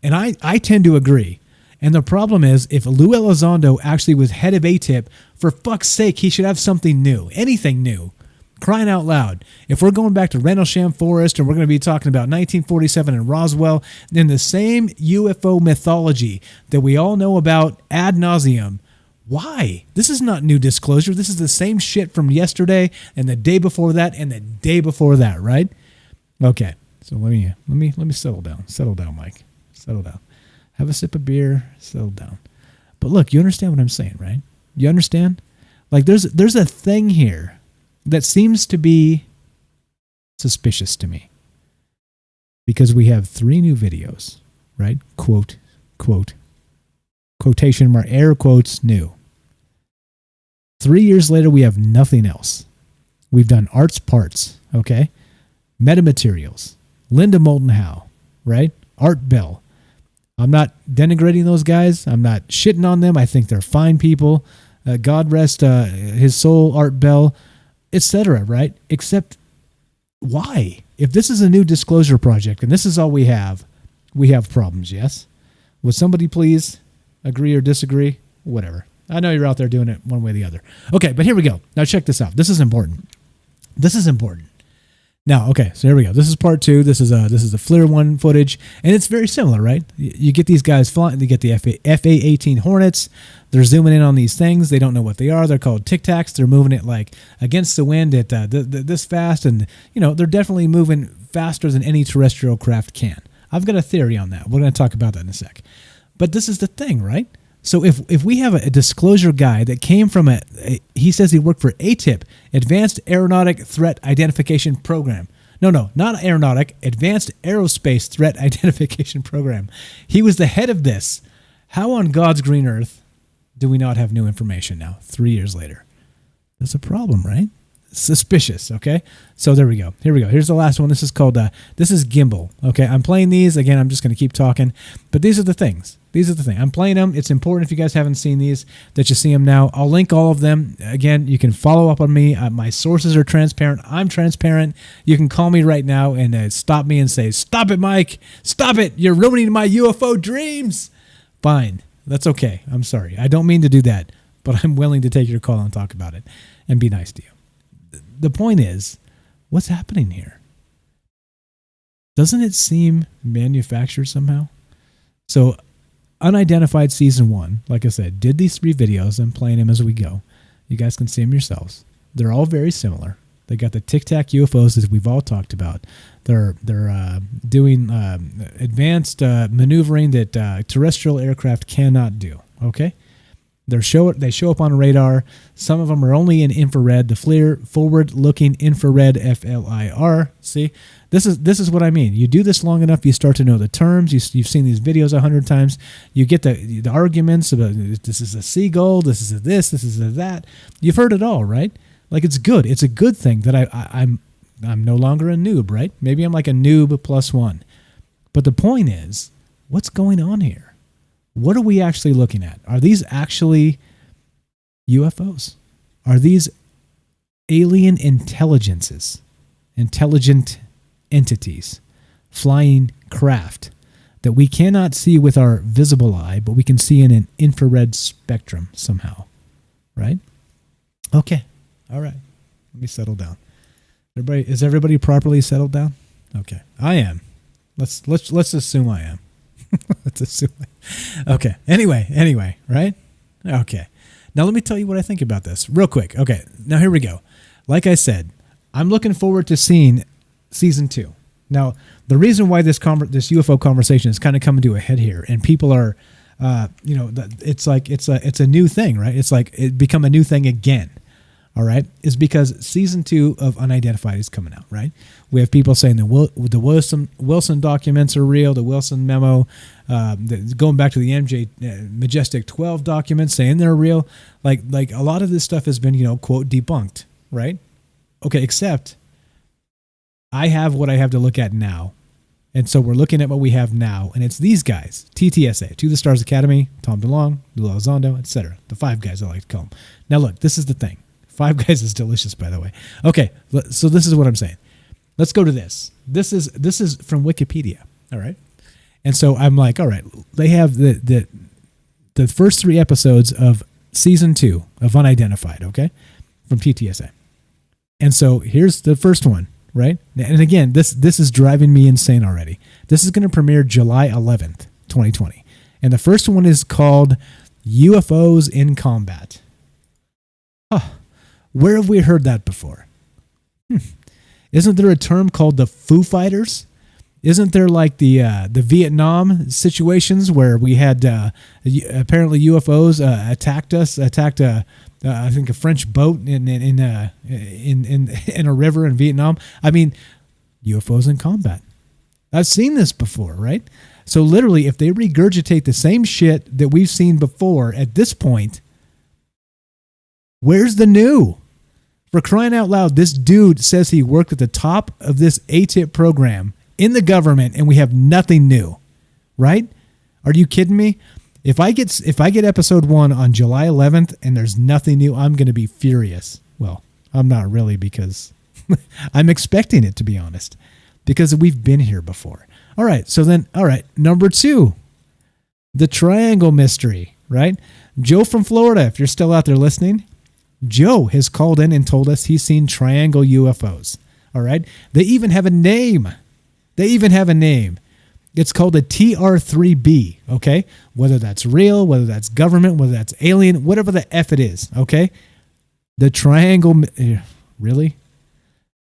and I tend to agree. And the problem is, if Lou Elizondo actually was head of ATIP, for fuck's sake, he should have something new, anything new. Crying out loud. If we're going back to Rendlesham Forest and we're going to be talking about 1947 in Roswell, in the same UFO mythology that we all know about ad nauseum, why? This is not new disclosure. This is the same shit from yesterday and the day before that and the day before that, right? Okay, so let me settle down. Settle down, Mike. Settle down. Have a sip of beer. Settle down. But look, you understand what I'm saying, right? You understand? Like there's a thing here that seems to be suspicious to me, because we have 3 new videos, right? Quote, quotation mark, air quotes, new. 3 years later, we have nothing else. We've done Art's Parts, okay? Metamaterials, Linda Moulton Howe, right? Art Bell. I'm not denigrating those guys. I'm not shitting on them. I think they're fine people. God rest his soul, Art Bell, etc., right? Except, why? If this is a new disclosure project and this is all we have problems, yes? Would somebody please agree or disagree? Whatever. I know you're out there doing it one way or the other. Okay, but here we go. Now check this out. This is important. Now, okay, so here we go. This is part 2. This is the FLIR 1 footage, and it's very similar, right? You get these guys flying. They get the FA-18 Hornets. They're zooming in on these things. They don't know what they are. They're called Tic Tacs. They're moving it like against the wind at this fast, and they're definitely moving faster than any terrestrial craft can. I've got a theory on that. We're going to talk about that in a sec. But this is the thing, right? So if we have a disclosure guy that came from he says he worked for ATIP, Advanced Aeronautic Threat Identification Program. No, not aeronautic, Advanced Aerospace Threat Identification Program. He was the head of this. How on God's green earth do we not have new information now, 3 years later? There's a problem, right? suspicious. Okay, so there we go. Here we go. Here's the last one. This is called this is Gimbal. Okay, I'm playing these again. I'm just going to keep talking, but these are the things. These are the thing. I'm playing them. It's important if you guys haven't seen these that you see them now. I'll link all of them. Again, you can follow up on me. My sources are transparent. I'm transparent. You can call me right now and stop me and say, "Stop it, Mike! Stop it! You're ruining my UFO dreams." Fine. That's okay. I'm sorry. I don't mean to do that, but I'm willing to take your call and talk about it and be nice to you. The point is, what's happening here? Doesn't it seem manufactured somehow? So, Unidentified Season 1, like I said, did these 3 videos. I'm playing them as we go. You guys can see them yourselves. They're all very similar. They got the Tic Tac UFOs that we've all talked about. They're doing advanced maneuvering that terrestrial aircraft cannot do. Okay, they show up on radar. Some of them are only in infrared. The FLIR, forward-looking infrared, FLIR. See, this is what I mean. You do this long enough, you start to know the terms. You've seen these videos 100 times. You get the arguments about this is a seagull, this is a this is a that. You've heard it all, right? Like, it's good. It's a good thing that I'm no longer a noob, right? Maybe I'm like a noob +1. But the point is, what's going on here? What are we actually looking at? Are these actually UFOs? Are these alien intelligences, intelligent entities, flying craft that we cannot see with our visible eye, but we can see in an infrared spectrum somehow, right? Okay. All right, let me settle down. Is everybody properly settled down? Okay, I am. Let's assume I am. Let's assume. Okay. Anyway, right? Okay. Now let me tell you what I think about this real quick. Okay. Now here we go. Like I said, I'm looking forward to seeing Season 2. Now the reason why this UFO conversation is kind of coming to a head here, and people are, it's like it's a new thing, right? It's like it become a new thing again. All right, is because Season 2 of Unidentified is coming out, right? We have people saying the Wilson documents are real, the Wilson memo, going back to the MJ Majestic 12 documents, saying they're real. Like a lot of this stuff has been, quote, debunked, right? Okay, except I have what I have to look at now. And so we're looking at what we have now, and it's these guys, TTSA, To the Stars Academy, Tom DeLonge, Lou Elizondo, etc. The 5 guys I like to call them. Now look, this is the thing. 5 Guys is delicious, by the way. Okay, so this is what I'm saying. Let's go to this. This is from Wikipedia, all right? And so I'm like, all right, they have the first 3 episodes of Season 2 of Unidentified, okay, from TTSA. And so here's the first one, right? And again, this is driving me insane already. This is going to premiere July 11th, 2020. And the first one is called UFOs in Combat. Huh. Where have we heard that before? Isn't there a term called the Foo Fighters? Isn't there like the Vietnam situations where we had apparently UFOs attacked I think a French boat in a river in Vietnam? I mean, UFOs in combat. I've seen this before, right? So literally, if they regurgitate the same shit that we've seen before at this point, where's the new? For crying out loud, this dude says he worked at the top of this ATIP program in the government, and we have nothing new, right? Are you kidding me? If I get episode 1 on July 11th and there's nothing new, I'm going to be furious. Well, I'm not really, because I'm expecting it, to be honest, because we've been here before. All right, number 2, the Triangle Mystery, right? Joe from Florida, if you're still out there listening, Joe has called in and told us he's seen triangle UFOs. All right. They even have a name. It's called a TR3B. Okay. Whether that's real, whether that's government, whether that's alien, whatever the F it is. Okay. The triangle. Really?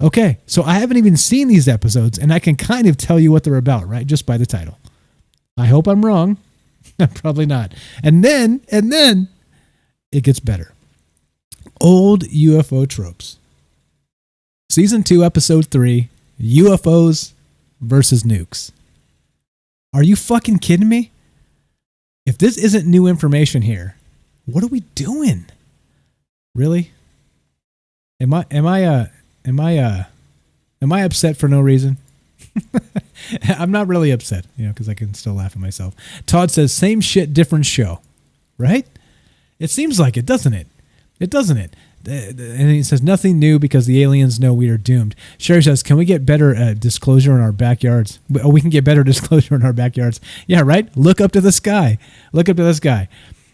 Okay. So I haven't even seen these episodes, and I can kind of tell you what they're about, right? Just by the title. I hope I'm wrong. Probably not. And then it gets better. Old UFO tropes. Season 2, Episode 3, UFOs versus nukes. Are you fucking kidding me? If this isn't new information here, what are we doing? Really? Am I upset for no reason? I'm not really upset, because I can still laugh at myself. Todd says, same shit, different show. Right? It seems like it, doesn't it? Doesn't it? And he says, nothing new because the aliens know we are doomed. Sherry says, can we get better disclosure in our backyards? Oh, we can get better disclosure in our backyards. Yeah, right? Look up to the sky. Look up to the sky.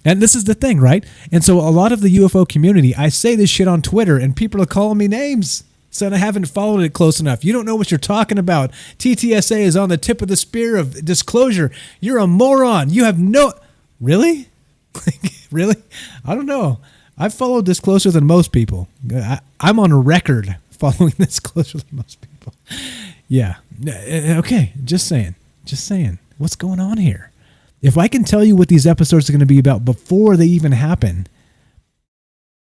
And this is the thing, right? And so a lot of the UFO community, I say this shit on Twitter, and people are calling me names. Son, I haven't followed it close enough. You don't know what you're talking about. TTSA is on the tip of the spear of disclosure. You're a moron. You have no... Really? Really? I don't know. I've followed this closer than most people. I'm on a record following this closer than most people. Yeah. Okay. Just saying. What's going on here? If I can tell you what these episodes are going to be about before they even happen,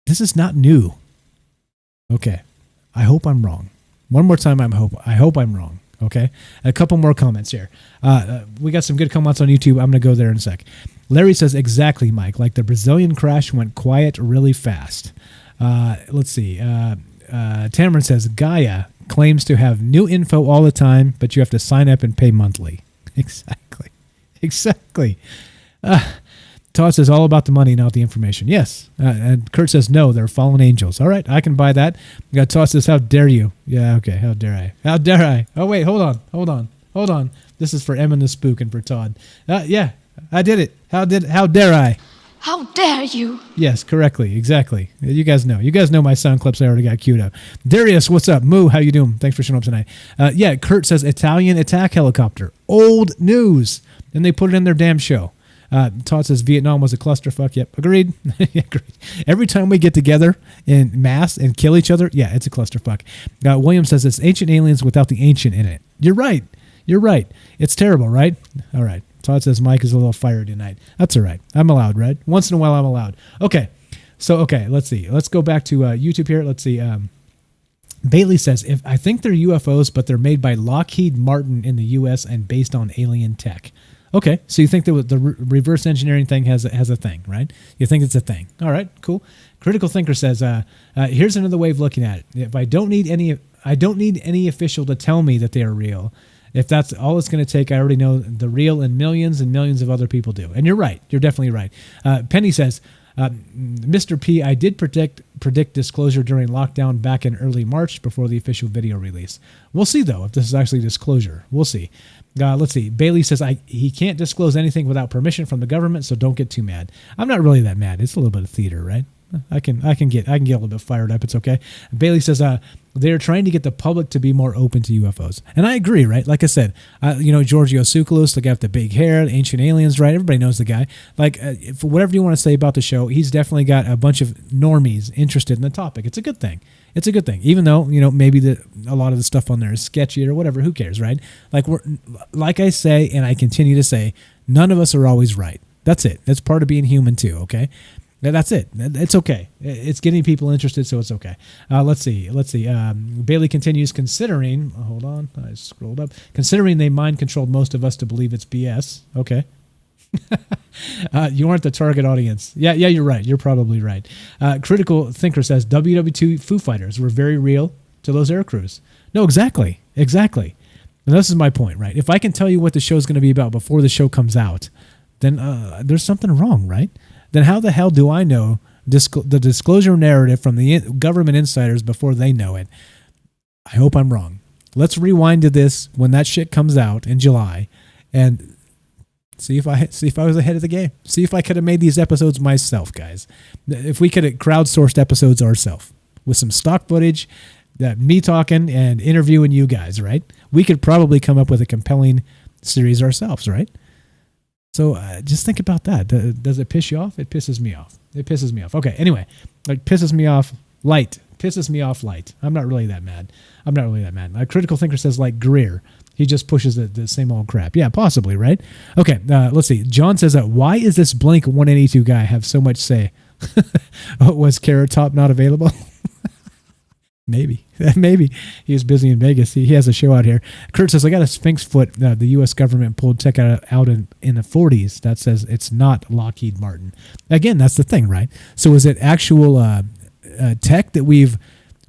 this is not new. Okay. I hope I'm wrong. One more time, I hope I'm wrong. Okay? A couple more comments here. We got some good comments on YouTube. I'm going to go there in a sec. Larry says, exactly, Mike. Like the Brazilian crash went quiet really fast. Let's see. Tamron says, Gaia claims to have new info all the time, but you have to sign up and pay monthly. Exactly. Todd says, all about the money, not the information. Yes. And Kurt says, no, they're fallen angels. All right, I can buy that. Todd says, how dare you? Yeah, okay, how dare I? Oh, wait, hold on. This is for Em and the Spook and for Todd. Yeah, I did it. How dare I? How dare you? Yes, correctly, exactly. You guys know my sound clips I already got queued up. Darius, what's up? Moo, how you doing? Thanks for showing up tonight. Yeah, Kurt says Italian attack helicopter. Old news. And they put it in their damn show. Todd says Vietnam was a clusterfuck. Yep, agreed. Agreed. Every time we get together in mass and kill each other, yeah, it's a clusterfuck. William says it's ancient aliens without the ancient in it. You're right. It's terrible, right? All right. Todd says Mike is a little fiery tonight. That's all right. I'm allowed, right? Once in a while I'm allowed. Okay. So, let's see. Let's go back to YouTube here. Let's see. Bailey says, I think they're UFOs, but they're made by Lockheed Martin in the U.S. and based on alien tech. Okay, so you think that the reverse engineering thing has a thing, right? You think it's a thing. All right, cool. Critical Thinker says, here's another way of looking at it. If I don't need any official to tell me that they are real. If that's all it's going to take, I already know the real, and millions of other people do. And you're right. You're definitely right. Penny says, Mr. P, I did predict disclosure during lockdown back in early March before the official video release. We'll see, though, if this is actually disclosure. We'll see. Let's see. Bailey says he can't disclose anything without permission from the government, so don't get too mad. I'm not really that mad. It's a little bit of theater, right? I can get a little bit fired up. It's okay. Bailey says they're trying to get the public to be more open to UFOs, and I agree. Right, like I said, Giorgio Tsoukalos, the guy with the big hair, the ancient aliens. Right, everybody knows the guy. Like, for whatever you want to say about the show, he's definitely got a bunch of normies interested in the topic. It's a good thing. Even though maybe a lot of the stuff on there is sketchy or whatever. Who cares, right? Like I say, and I continue to say, none of us are always right. That's it. That's part of being human too. Okay. That's it. It's okay. It's getting people interested, so it's okay. Let's see. Bailey continues, considering... hold on. I scrolled up. Considering they mind-controlled most of us to believe it's BS. Okay. You aren't the target audience. Yeah, you're right. You're probably right. Critical Thinker says, WW2 Foo Fighters were very real to those air crews. No, exactly. And this is my point, right? If I can tell you what the show's going to be about before the show comes out, then there's something wrong, right? Then how the hell do I know the disclosure narrative from the government insiders before they know it? I hope I'm wrong. Let's rewind to this when that shit comes out in July and see if I was ahead of the game. See if I could have made these episodes myself, guys. If we could have crowdsourced episodes ourselves with some stock footage, me talking and interviewing you guys, right? We could probably come up with a compelling series ourselves, right? So just think about that. Does it piss you off? It pisses me off. Okay, anyway, pisses me off light. I'm not really that mad. A Critical Thinker says like Greer. He just pushes the same old crap. Yeah, possibly, right? Okay, let's see. John says, why is this Blink 182 guy have so much say? Was Carrot Top not available? Maybe. He was busy in Vegas. He has a show out here. Kurt says, I got a Sphinx foot. The U.S. government pulled tech out in the 40s. That says it's not Lockheed Martin. Again, that's the thing, right? So is it actual tech that we've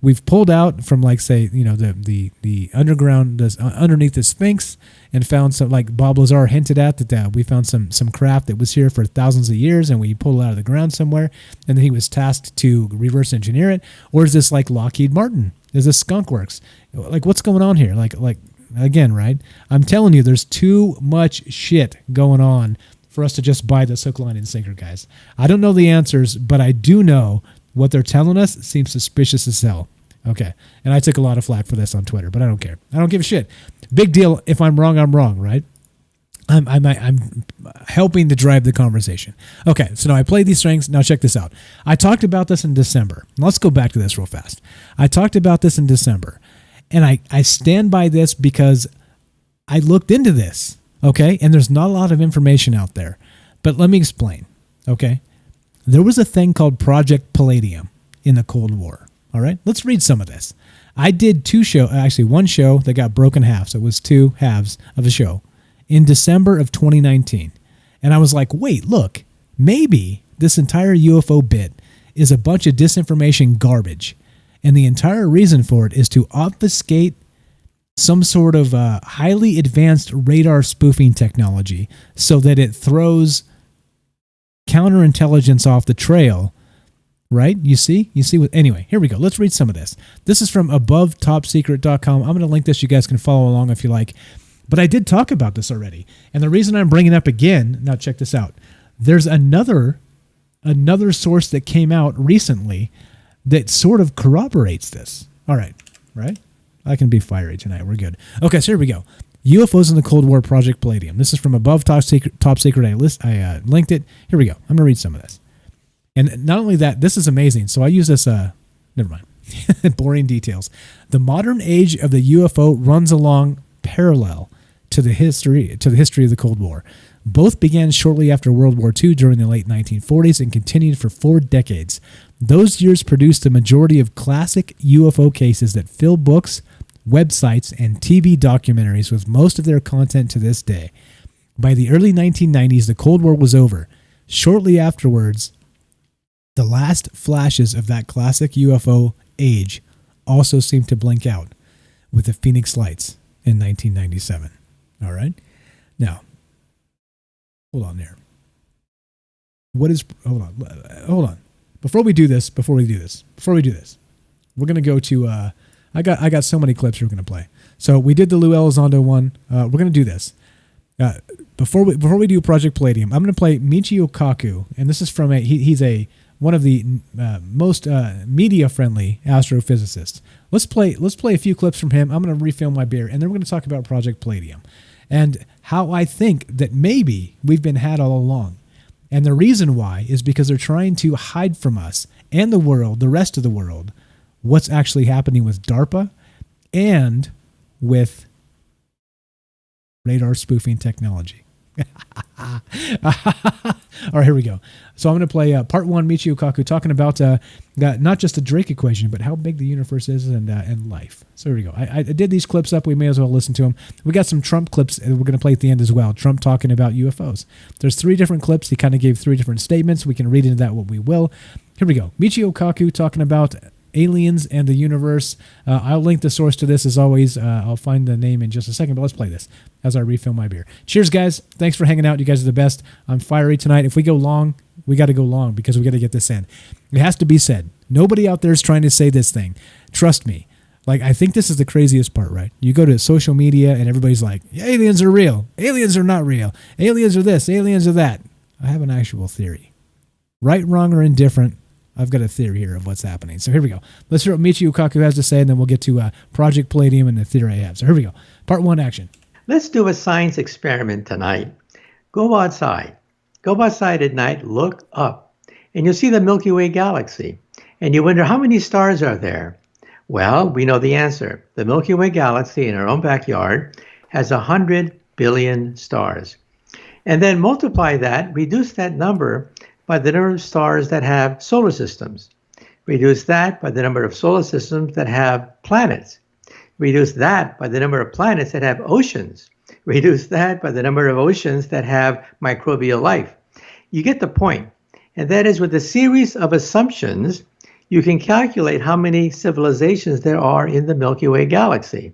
We've pulled out from, like, say, the underground, underneath the Sphinx, and found some, like Bob Lazar hinted at, that we found some craft that was here for thousands of years, and we pulled it out of the ground somewhere, and then he was tasked to reverse engineer it. Or is this like Lockheed Martin? Is this Skunk Works? Like, what's going on here? Like again, right? I'm telling you, there's too much shit going on for us to just buy this hook, line, and sinker, guys. I don't know the answers, but I do know what they're telling us seems suspicious as hell. Okay. And I took a lot of flack for this on Twitter, but I don't care. I don't give a shit. Big deal. If I'm wrong, I'm wrong, right? I'm helping to drive the conversation. Okay, so now I played these strings. Now check this out. I talked about this in December. Let's go back to this real fast. I talked about this in December, and I stand by this because I looked into this, okay? And there's not a lot of information out there. But let me explain, okay? There was a thing called Project Palladium in the Cold War, all right? Let's read some of this. I did one show that got broken half, so it was two halves of a show, in December of 2019. And I was like, wait, look, maybe this entire UFO bit is a bunch of disinformation garbage. And the entire reason for it is to obfuscate some sort of highly advanced radar spoofing technology so that it throws counterintelligence off the trail, right? You see anyway, here we go. Let's read some of this. This is from abovetopsecret.com. I'm going to link this. You guys can follow along if you like. But I did talk about this already. And the reason I'm bringing it up again, now check this out. There's another source that came out recently that sort of corroborates this. All right? I can be fiery tonight. We're good. Okay, so here we go. UFOs in the Cold War, Project Palladium. This is from Above Top Secret. I linked it. Here we go. I'm going to read some of this. And not only that, this is amazing. So I use this, never mind. Boring details. The modern age of the UFO runs along parallel to the history of the Cold War. Both began shortly after World War II during the late 1940s and continued for 4 decades. Those years produced the majority of classic UFO cases that fill books, websites, and TV documentaries with most of their content to this day. By the early 1990s, the Cold War was over. Shortly afterwards, the last flashes of that classic UFO age also seemed to blink out with the Phoenix Lights in 1997. All right? Now, hold on there. Hold on. Before we do this, we're going to go to, I got so many clips we're going to play. So we did the Lou Elizondo one. We're going to do this. Before we do Project Palladium, I'm going to play Michio Kaku, and this is from he's one of the most media-friendly astrophysicists. Let's play a few clips from him. I'm going to refill my beer, and then we're going to talk about Project Palladium and how I think that maybe we've been had all along. And the reason why is because they're trying to hide from us and the world, the rest of the world, what's actually happening with DARPA and with radar spoofing technology. All right, here we go. So I'm going to play part 1, Michio Kaku, talking about not just the Drake equation, but how big the universe is and life. So here we go. I did these clips up. We may as well listen to them. We got some Trump clips that we're going to play at the end as well. Trump talking about UFOs. There's 3 different clips. He kind of gave 3 different statements. We can read into that what we will. Here we go. Michio Kaku talking about aliens and the universe. I'll link the source to this as always. I'll find the name in just a second, but let's play this as I refill my beer. Cheers, guys. Thanks for hanging out. You guys are the best. I'm fiery tonight. If we go long, we got to go long because we got to get this in. It has to be said. Nobody out there is trying to say this thing. Trust me. Like, I think this is the craziest part, right? You go to social media and everybody's like, aliens are real. Aliens are not real. Aliens are this. Aliens are that. I have an actual theory. Right, wrong, or indifferent, I've got a theory here of what's happening. So here we go. Let's hear what Michio Kaku has to say, and then we'll get to Project Palladium and the theory I have. So here we go. Part 1, action. Let's do a science experiment tonight. Go outside. Go outside at night, look up, and you'll see the Milky Way galaxy. And you wonder, how many stars are there? Well, we know the answer. The Milky Way galaxy in our own backyard has 100 billion stars. And then multiply that, reduce that number by the number of stars that have solar systems. Reduce that by the number of solar systems that have planets. Reduce that by the number of planets that have oceans. Reduce that by the number of oceans that have microbial life. You get the point. And that is, with a series of assumptions, you can calculate how many civilizations there are in the Milky Way galaxy.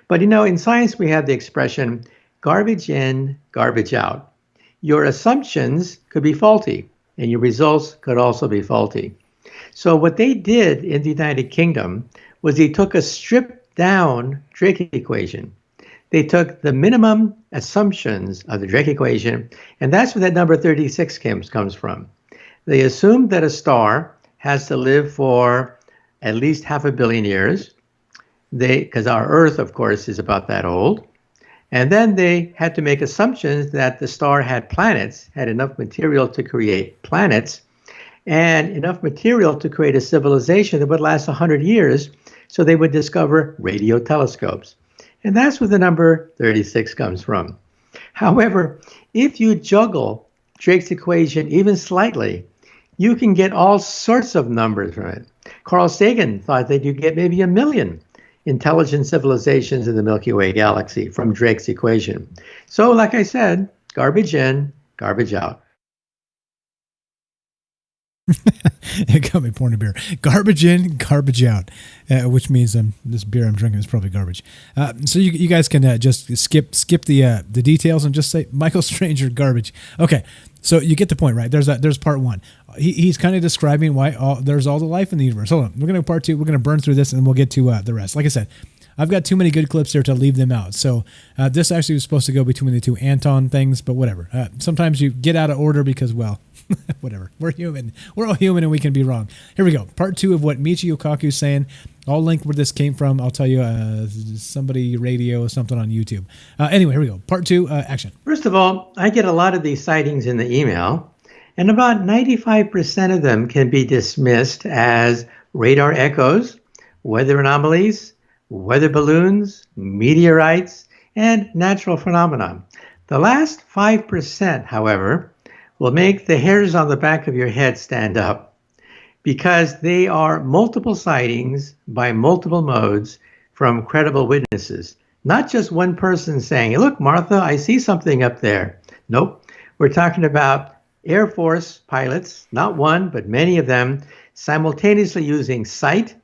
But in science, we have the expression garbage in, garbage out. Your assumptions could be faulty, and your results could also be faulty. So what they did in the United Kingdom was they took a stripped down Drake equation. They took the minimum assumptions of the Drake equation, and that's where that number 36 comes from. They assumed that a star has to live for at least 500 million years, because our Earth, of course, is about that old. And then they had to make assumptions that the star had planets, had enough material to create planets, and enough material to create a civilization that would last 100 years, so they would discover radio telescopes. And that's where the number 36 comes from. However, if you juggle Drake's equation even slightly, you can get all sorts of numbers from it. Carl Sagan thought that you get maybe 1 million intelligent civilizations in the Milky Way galaxy from Drake's equation. So, like I said, garbage in, garbage out. It got me pouring a beer. Garbage in, garbage out, which means this beer I'm drinking is probably garbage. So you guys can just skip the details and just say Michael Stranger garbage. Okay, so you get the point, right? There's part one. He's kind of describing why there's all the life in the universe. Hold on, we're gonna part two. We're gonna burn through this and then we'll get to the rest. Like I said, I've got too many good clips here to leave them out. So this actually was supposed to go between the two Anton things, but whatever. Sometimes you get out of order because, well, whatever. We're human. We're all human and we can be wrong. Here we go. Part two of what Michio Kaku's saying. I'll link where this came from. I'll tell you somebody radio or something on YouTube. Anyway, here we go. Part two, action. First of all, I get a lot of these sightings in the email, and about 95% of them can be dismissed as radar echoes, weather anomalies, weather balloons, meteorites, and natural phenomena. The last 5%, however, will make the hairs on the back of your head stand up, because they are multiple sightings by multiple modes from credible witnesses. Not just one person saying, look, Martha, I see something up there. Nope. We're talking about Air Force pilots, not one, but many of them, simultaneously using sight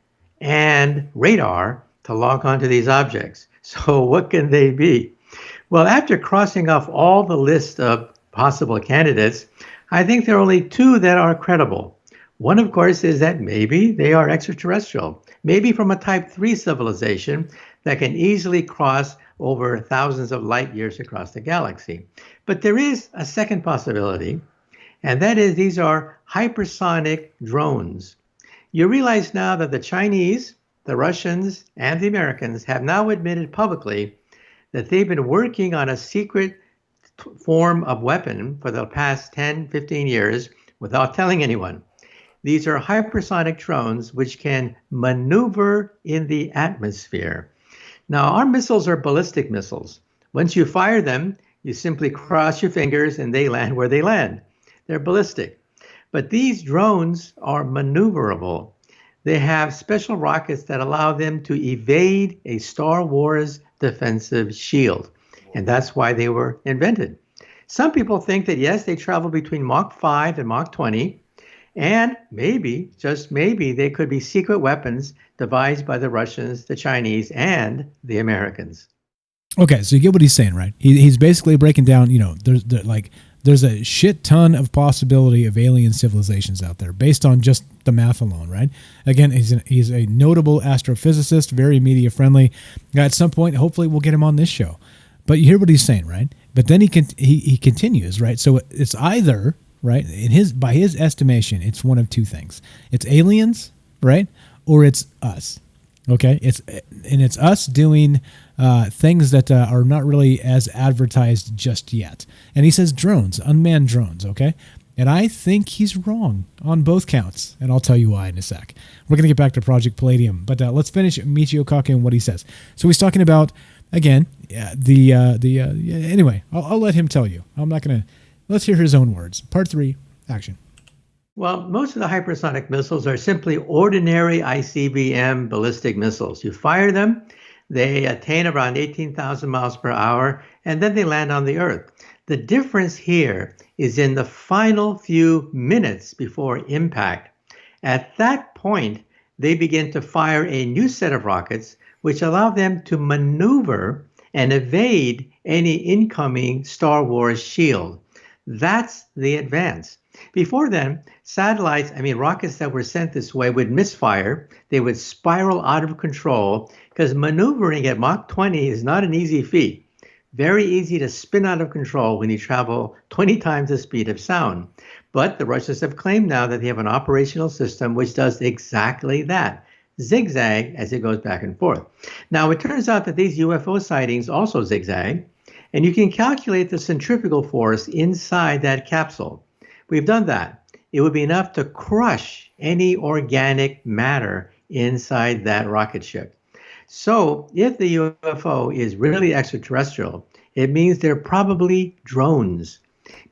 and radar to lock onto these objects. So what can they be? Well, after crossing off all the list of possible candidates, I think there are only two that are credible. One, of course, is that maybe they are extraterrestrial, maybe from a type 3 civilization that can easily cross over thousands of light years across the galaxy. But there is a second possibility, and that is these are hypersonic drones. You realize now that the Chinese, the Russians, and the Americans have now admitted publicly that they've been working on a secret form of weapon for the past 10, 15 years without telling anyone. These are hypersonic drones which can maneuver in the atmosphere. Now, our missiles are ballistic missiles. Once you fire them, you simply cross your fingers and they land where they land. They're ballistic. But these drones are maneuverable. They have special rockets that allow them to evade a Star Wars defensive shield. And that's why they were invented. Some people think that, yes, they travel between Mach 5 and Mach 20, and maybe, just maybe, they could be secret weapons devised by the Russians, the Chinese, and the Americans. Okay, so you get what he's saying, right? He's basically breaking down, there's a shit ton of possibility of alien civilizations out there based on just the math alone, right? Again, he's a notable astrophysicist, very media friendly. At some point, hopefully we'll get him on this show. But you hear what he's saying, right? But then he continues, right? So it's either, right, by his estimation, it's one of two things. It's aliens, right? Or it's us. Okay? It's us doing things that are not really as advertised just yet. And he says drones, unmanned drones, okay? And I think he's wrong on both counts, and I'll tell you why in a sec. We're going to get back to Project Palladium, but let's finish Michio Kaku and what he says. So he's talking about, again, anyway, I'll let him tell you. I'm not going to, let's hear his own words. Part 3, action. Well, most of the hypersonic missiles are simply ordinary ICBM ballistic missiles. You fire them, they attain around 18,000 miles per hour, and then they land on the Earth. The difference here is in the final few minutes before impact. At that point, they begin to fire a new set of rockets, which allow them to maneuver and evade any incoming Star Wars shield. That's the advance. Before then, rockets that were sent this way would misfire. They would spiral out of control because maneuvering at Mach 20 is not an easy feat. Very easy to spin out of control when you travel 20 times the speed of sound. But the Russians have claimed now that they have an operational system which does exactly that. Zigzag as it goes back and forth. Now, it turns out that these UFO sightings also zigzag, and you can calculate the centrifugal force inside that capsule. We've done that. It would be enough to crush any organic matter inside that rocket ship. So if the UFO is really extraterrestrial, it means they're probably drones,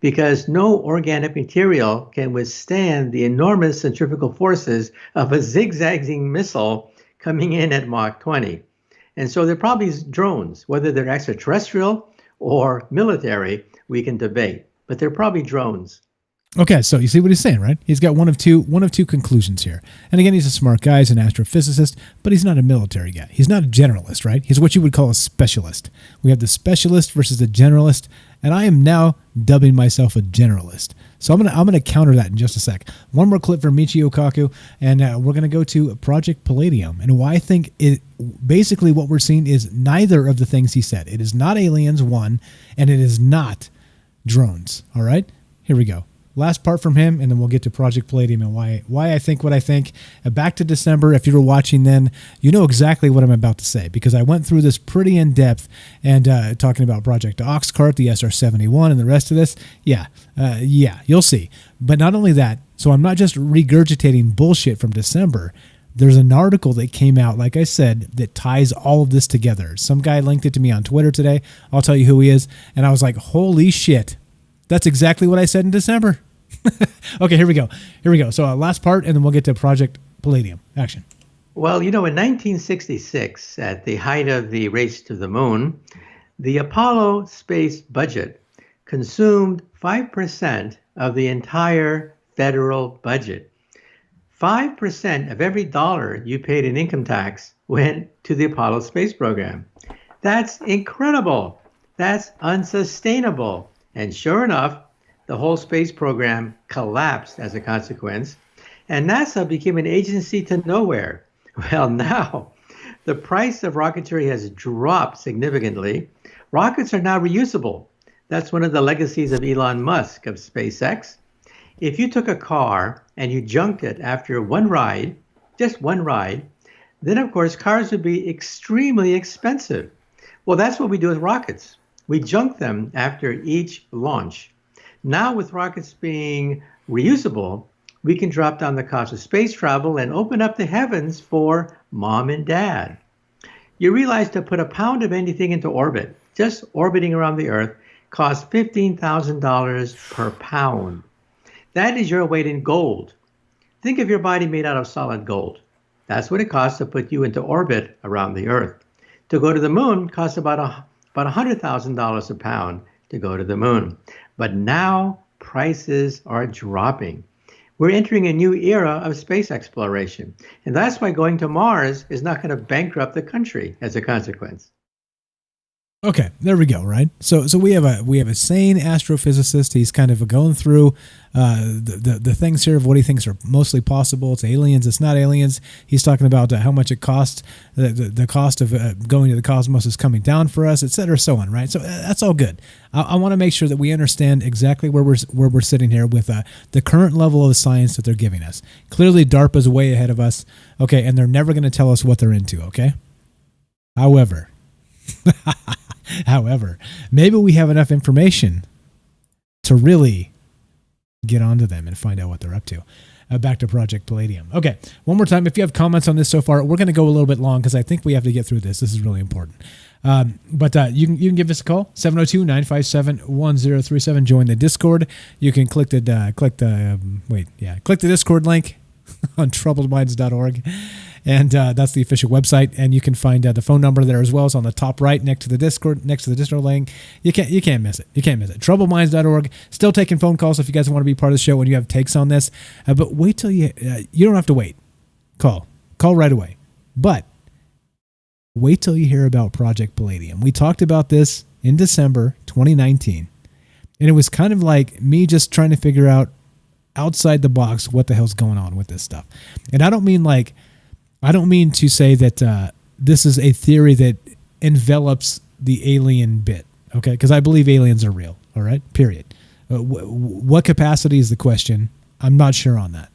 because no organic material can withstand the enormous centrifugal forces of a zigzagging missile coming in at Mach 20. And so they're probably drones. Whether they're extraterrestrial or military, we can debate, but they're probably drones. Okay, so you see what he's saying, right? He's got one of two conclusions here. And again, he's a smart guy, he's an astrophysicist, but he's not a military guy. He's not a generalist, right? He's what you would call a specialist. We have the specialist versus the generalist, and I am now dubbing myself a generalist. So I'm gonna counter that in just a sec. One more clip from Michio Kaku, and we're gonna go to Project Palladium, and why I think it basically what we're seeing is neither of the things he said. It is not aliens, one, and it is not drones. All right, here we go. Last part from him, and then we'll get to Project Palladium and why I think what I think. Back to December, if you were watching then, you know exactly what I'm about to say, because I went through this pretty in-depth and talking about Project Oxcart, the SR-71, and the rest of this. Yeah, you'll see. But not only that, so I'm not just regurgitating bullshit from December. There's an article that came out, like I said, that ties all of this together. Some guy linked it to me on Twitter today. I'll tell you who he is. And I was like, holy shit. That's exactly what I said in December. Okay, here we go. So last part, and then we'll get to Project Palladium. Action. Well, in 1966, at the height of the race to the moon, the Apollo space budget consumed 5% of the entire federal budget. 5% of every dollar you paid in income tax went to the Apollo space program. That's incredible. That's unsustainable. And sure enough, the whole space program collapsed as a consequence, and NASA became an agency to nowhere. Well, now the price of rocketry has dropped significantly. Rockets are now reusable. That's one of the legacies of Elon Musk of SpaceX. If you took a car and you junked it after one ride, just one ride, then of course cars would be extremely expensive. Well, that's what we do with rockets. We junk them after each launch. Now, with rockets being reusable, we can drop down the cost of space travel and open up the heavens for mom and dad. You realize to put a pound of anything into orbit, just orbiting around the Earth, costs $15,000 per pound. That is your weight in gold. Think of your body made out of solid gold. That's what it costs to put you into orbit around the Earth. To go to the moon costs about $100,000 a pound to go to the moon. But now prices are dropping. We're entering a new era of space exploration. And that's why going to Mars is not going to bankrupt the country as a consequence. Okay, there we go, right? So we have a sane astrophysicist. He's kind of going through the things here of what he thinks are mostly possible. It's aliens, it's not aliens. He's talking about how much it costs, the cost of going to the cosmos is coming down for us, et cetera, so on, right? So that's all good. I want to make sure that we understand exactly where we're sitting here with the current level of science that they're giving us. Clearly, DARPA's way ahead of us, okay, and they're never going to tell us what they're into, okay? However, maybe we have enough information to really get onto them and find out what they're up to. Back to Project Palladium. Okay, one more time. If you have comments on this so far, we're going to go a little bit long because I think we have to get through this. This is really important. But you can give us a call, 702-957-1037. Join the Discord. You can click the Discord link on troubledminds.org. And that's the official website. And you can find the phone number there as well. It's on the top right next to the Discord link. You can't miss it. You can't miss it. Troubleminds.org. Still taking phone calls if you guys want to be part of the show when you have takes on this. But wait till you don't have to wait. Call right away. But wait till you hear about Project Palladium. We talked about this in December 2019. And it was kind of like me just trying to figure out outside the box what the hell's going on with this stuff. And I don't mean to say that this is a theory that envelops the alien bit, okay? Because I believe aliens are real, all right? Period. What capacity is the question? I'm not sure on that.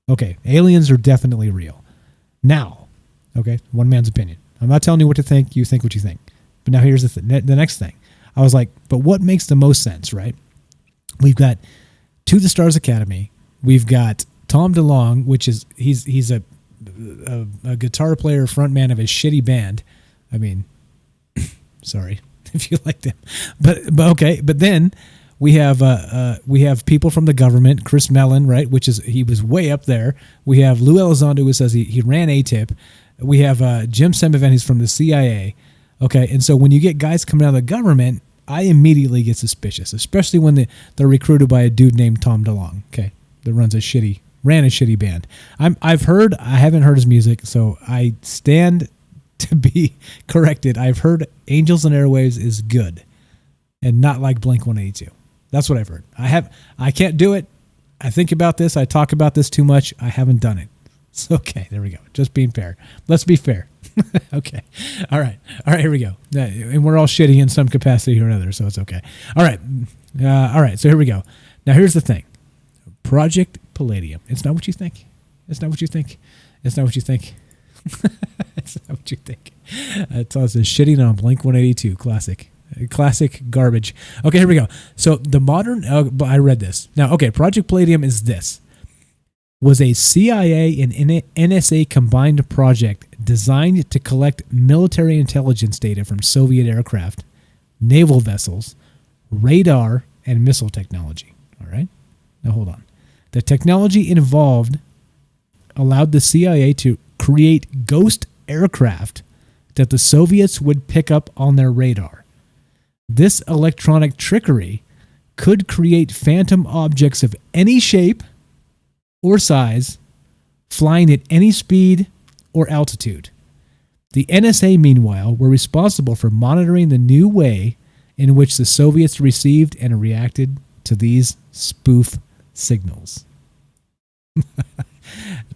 Okay, aliens are definitely real. Now, okay, one man's opinion. I'm not telling you what to think. You think what you think. But now here's the next thing. I was like, but what makes the most sense, right? We've got To the Stars Academy. We've got Tom DeLonge, which is he's a guitar player, frontman of a shitty band. I mean, sorry if you like them, but okay. But then we have people from the government, Chris Mellon, right? He was way up there. We have Lou Elizondo, who says he ran ATIP. We have Jim Semivan, who's from the CIA. Okay, and so when you get guys coming out of the government, I immediately get suspicious, especially when they're recruited by a dude named Tom DeLonge, okay, that ran a shitty band. I haven't heard his music, so I stand to be corrected. I've heard Angels and Airwaves is good and not like Blink-182. That's what I've heard. I can't do it. I think about this. I talk about this too much. I haven't done it. So, okay, there we go. Just being fair. Let's be fair. Okay. All right, here we go. And we're all shitty in some capacity or another, so it's okay. All right, so here we go. Now, here's the thing. Project Palladium. It's not what you think. It's not what you think. It's not what you think. It's not what you think. It's also shitting on Blink-182. Classic garbage. Okay, here we go. So the modern... I read this. Now, okay, Project Palladium is this. Was a CIA and NSA combined project designed to collect military intelligence data from Soviet aircraft, naval vessels, radar, and missile technology. All right? Now, hold on. The technology involved allowed the CIA to create ghost aircraft that the Soviets would pick up on their radar. This electronic trickery could create phantom objects of any shape or size, flying at any speed or altitude. The NSA, meanwhile, were responsible for monitoring the new way in which the Soviets received and reacted to these spoof signals.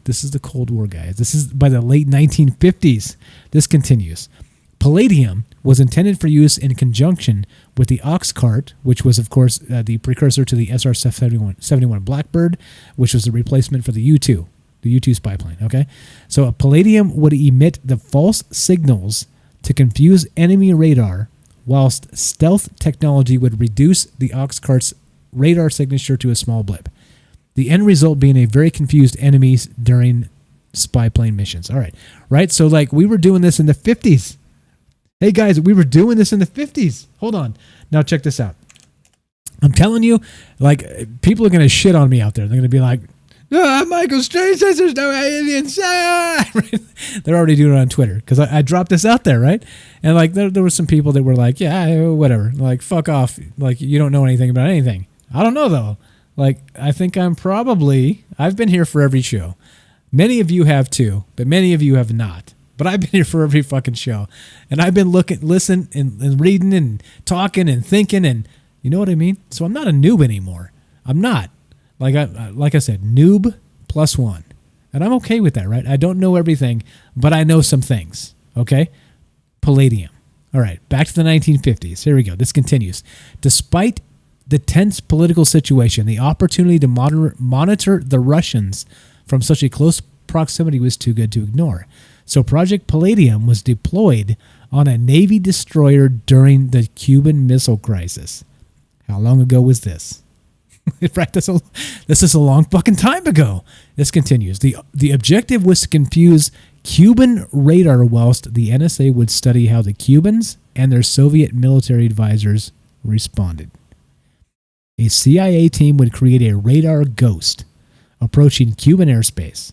This is the Cold War, guys. This is by the late 1950s. This continues. Palladium was intended for use in conjunction with the Oxcart, which was, of course, the precursor to the SR-71 Blackbird, which was the replacement for the U-2, the U-2 spy plane, okay? So Palladium would emit the false signals to confuse enemy radar, whilst stealth technology would reduce the Oxcart's radar signature to a small blip. The end result being a very confused enemies during spy plane missions. All right, right? So, like, we were doing this in the 50s. Hey, guys, we were doing this in the 50s. Hold on. Now, check this out. I'm telling you, like, people are going to shit on me out there. They're going to be like, Michael Strange says there's no aliens. Right? They're already doing it on Twitter because I dropped this out there, right? And, like, there were some people that were like, yeah, whatever. Like, fuck off. Like, you don't know anything about anything. I don't know, though. Like, I think I've been here for every show. Many of you have too, but many of you have not. But I've been here for every fucking show. And I've been listening and reading and talking and thinking and you know what I mean? So I'm not a noob anymore. I'm not. Like I said, noob +1. And I'm okay with that, right? I don't know everything, but I know some things. Okay? Palladium. All right, back to the 1950s. Here we go. This continues. Despite the tense political situation, the opportunity to monitor the Russians from such a close proximity was too good to ignore. So Project Palladium was deployed on a Navy destroyer during the Cuban Missile Crisis. How long ago was this? Right, this is a long fucking time ago. This continues. The objective was to confuse Cuban radar whilst the NSA would study how the Cubans and their Soviet military advisors responded. A CIA team would create a radar ghost approaching Cuban airspace.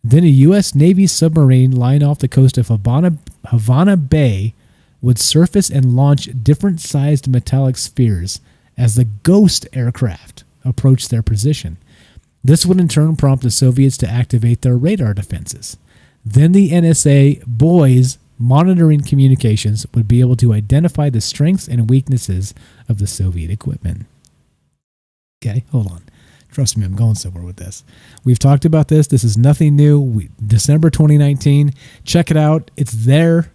Then a U.S. Navy submarine lying off the coast of Havana Bay would surface and launch different-sized metallic spheres as the Ghost aircraft approached their position. This would in turn prompt the Soviets to activate their radar defenses. Then the NSA boys monitoring communications would be able to identify the strengths and weaknesses of the Soviet equipment. Okay, hold on. Trust me, I'm going somewhere with this. We've talked about this. This is nothing new. December 2019. Check it out. It's there.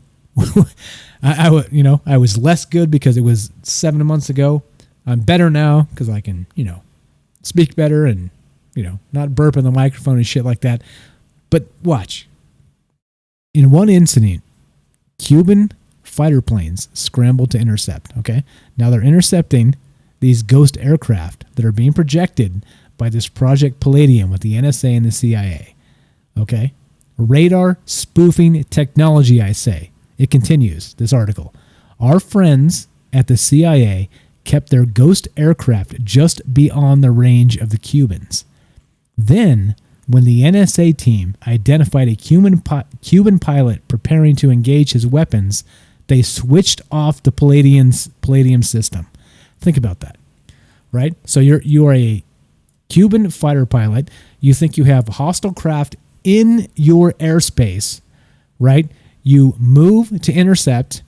I was less good because it was 7 months ago. I'm better now because I can, speak better and, not burp in the microphone and shit like that. But watch. In one incident, Cuban fighter planes scrambled to intercept. Okay, now they're intercepting these Ghost aircraft that are being projected by this Project Palladium with the NSA and the CIA. Okay, radar spoofing technology, I say. It continues, this article. Our friends at the CIA kept their Ghost aircraft just beyond the range of the Cubans. Then, when the NSA team identified a Cuban pilot preparing to engage his weapons, they switched off the Palladium system. Think about that, right? So you are a Cuban fighter pilot. You think you have hostile craft in your airspace, right? You move to intercept.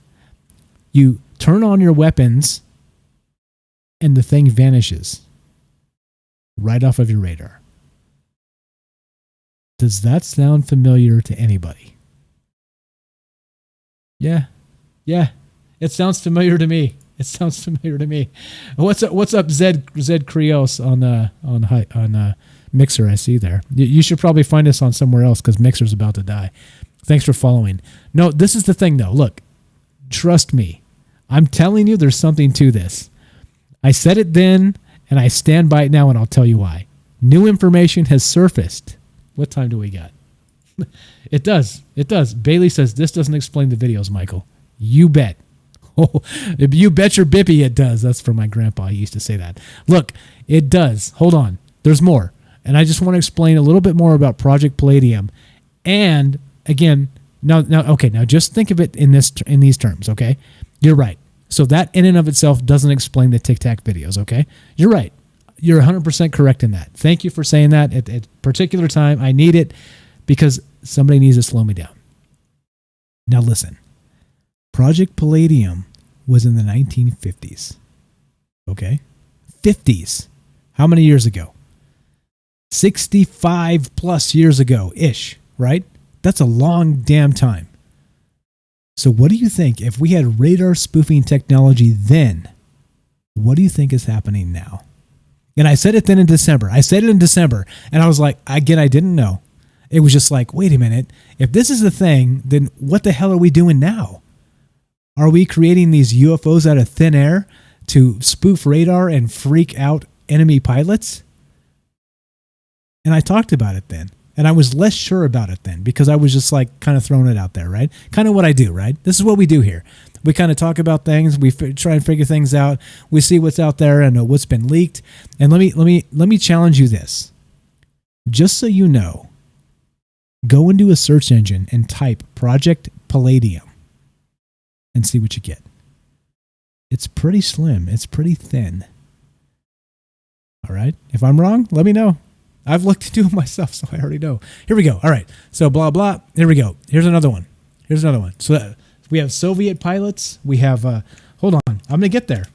You turn on your weapons, and the thing vanishes right off of your radar. Does that sound familiar to anybody? Yeah. It sounds familiar to me. What's up, Zed Krios on Mixer? I see there. You should probably find us on somewhere else because Mixer's about to die. Thanks for following. No, this is the thing though. Look, trust me. I'm telling you, there's something to this. I said it then, and I stand by it now, and I'll tell you why. New information has surfaced. What time do we got? It does. Bailey says, this doesn't explain the videos, Michael. You bet. Oh, you bet your bippy it does. That's from my grandpa. He used to say that. Look, it does. Hold on. There's more. And I just want to explain a little bit more about Project Palladium. And again, now, just think of it in these terms, okay? You're right. So that in and of itself doesn't explain the Tic Tac videos, okay? You're right. You're 100% correct in that. Thank you for saying that. At a particular time, I need it because somebody needs to slow me down. Now listen. Project Palladium was in the 1950s. Okay? 50s. How many years ago? 65 plus years ago-ish, right? That's a long damn time. So what do you think if we had radar spoofing technology then? What do you think is happening now? And I said it then in December. And I was like, again, I didn't know. It was just like, wait a minute. If this is the thing, then what the hell are we doing now? Are we creating these UFOs out of thin air to spoof radar and freak out enemy pilots? And I talked about it then. And I was less sure about it then because I was just like kind of throwing it out there, right? Kind of what I do, right? This is what we do here. We kind of talk about things. We try and figure things out. We see what's out there and what's been leaked. And let me challenge you this. Just so you know, go into a search engine and type Project Palladium and see what you get. It's pretty slim. It's pretty thin. All right. If I'm wrong, let me know. I've looked into it myself, so I already know. Here we go. All right. So blah, blah. Here we go. Here's another one. So we have Soviet pilots. We have, hold on. I'm going to get there.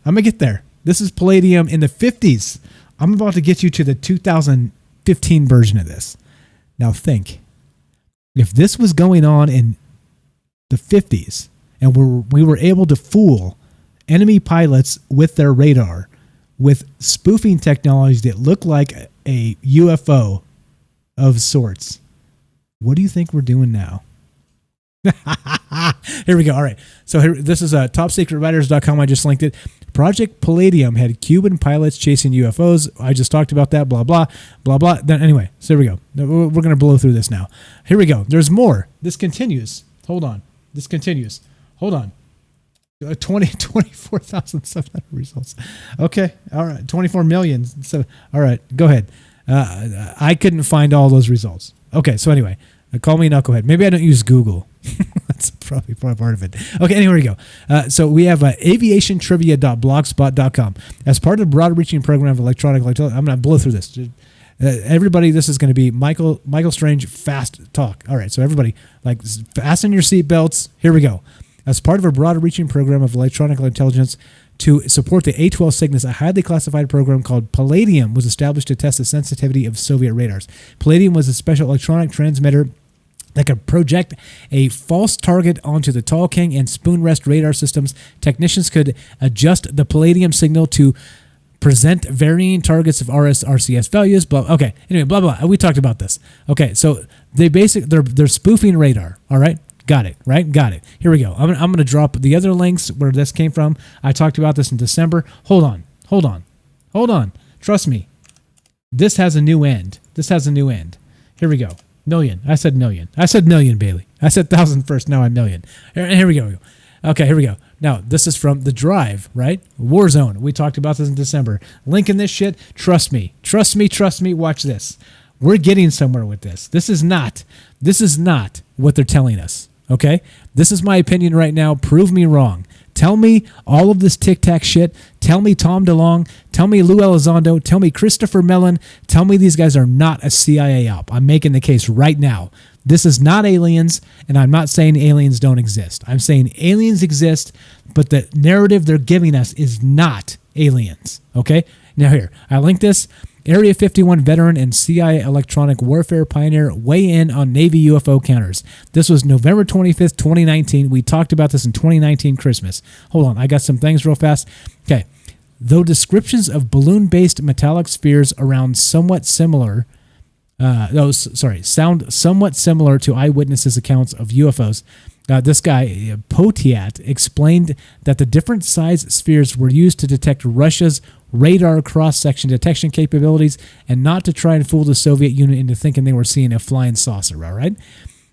This is Palladium in the 50s. I'm about to get you to the 2015 version of this. Now think. If this was going on in the 50s and we were able to fool enemy pilots with their radar with spoofing technologies that look like a UFO of sorts, what do you think we're doing now? Here we go. All right. So this is topsecretwriters.com. I just linked it. Project Palladium had Cuban pilots chasing UFOs. I just talked about that. Blah, blah, blah, blah. Then anyway, so here we go. We're going to blow through this now. Here we go. There's more. This continues. Hold on. 24,700 results. Okay. All right. 24 million. So, all right. Go ahead. I couldn't find all those results. Okay. So anyway, Call me knucklehead. Maybe I don't use Google. That's probably part of it. Okay, anyway, here we go. So we have aviationtrivia.blogspot.com. As part of the broad-reaching program of electronic, I'm going to blow through this. Everybody, this is going to be Michael Strange fast talk. All right, so everybody, like, fasten your seatbelts. Here we go. As part of a broad-reaching program of electronic intelligence to support the A-12 Cygnus, a highly classified program called Palladium was established to test the sensitivity of Soviet radars. Palladium was a special electronic transmitter that could project a false target onto the Tall King and Spoon Rest radar systems. Technicians could adjust the Palladium signal to present varying targets of RCS values. Okay, anyway, blah, blah. We talked about this. Okay, so they're spoofing radar, all right? Got it, right? Got it. Here we go. I'm going to drop the other links where this came from. I talked about this in December. Hold on. Trust me. This has a new end. Here we go. Million. I said million, Bailey. I said 1,000 first. Now I'm million. Here we go. Okay, here we go. Now, this is from The Drive, right? Warzone. We talked about this in December. Link in this shit. Trust me. Watch this. We're getting somewhere with this. This is not what they're telling us, okay? This is my opinion right now. Prove me wrong. Tell me all of this tic-tac shit. Tell me Tom DeLonge. Tell me Lou Elizondo. Tell me Christopher Mellon. Tell me these guys are not a CIA op. I'm making the case right now. This is not aliens, and I'm not saying aliens don't exist. I'm saying aliens exist, but the narrative they're giving us is not aliens, okay? Now here, I linked this. Area 51 veteran and CIA electronic warfare pioneer weigh in on Navy UFO counters. This was November 25th, 2019. We talked about this in 2019 Christmas. Hold on, I got some things real fast. Okay. Though descriptions of balloon-based metallic spheres sound somewhat similar to eyewitnesses' accounts of UFOs, this guy, Potiat, explained that the different size spheres were used to detect Russia's radar cross-section detection capabilities and not to try and fool the Soviet Union into thinking they were seeing a flying saucer, all right?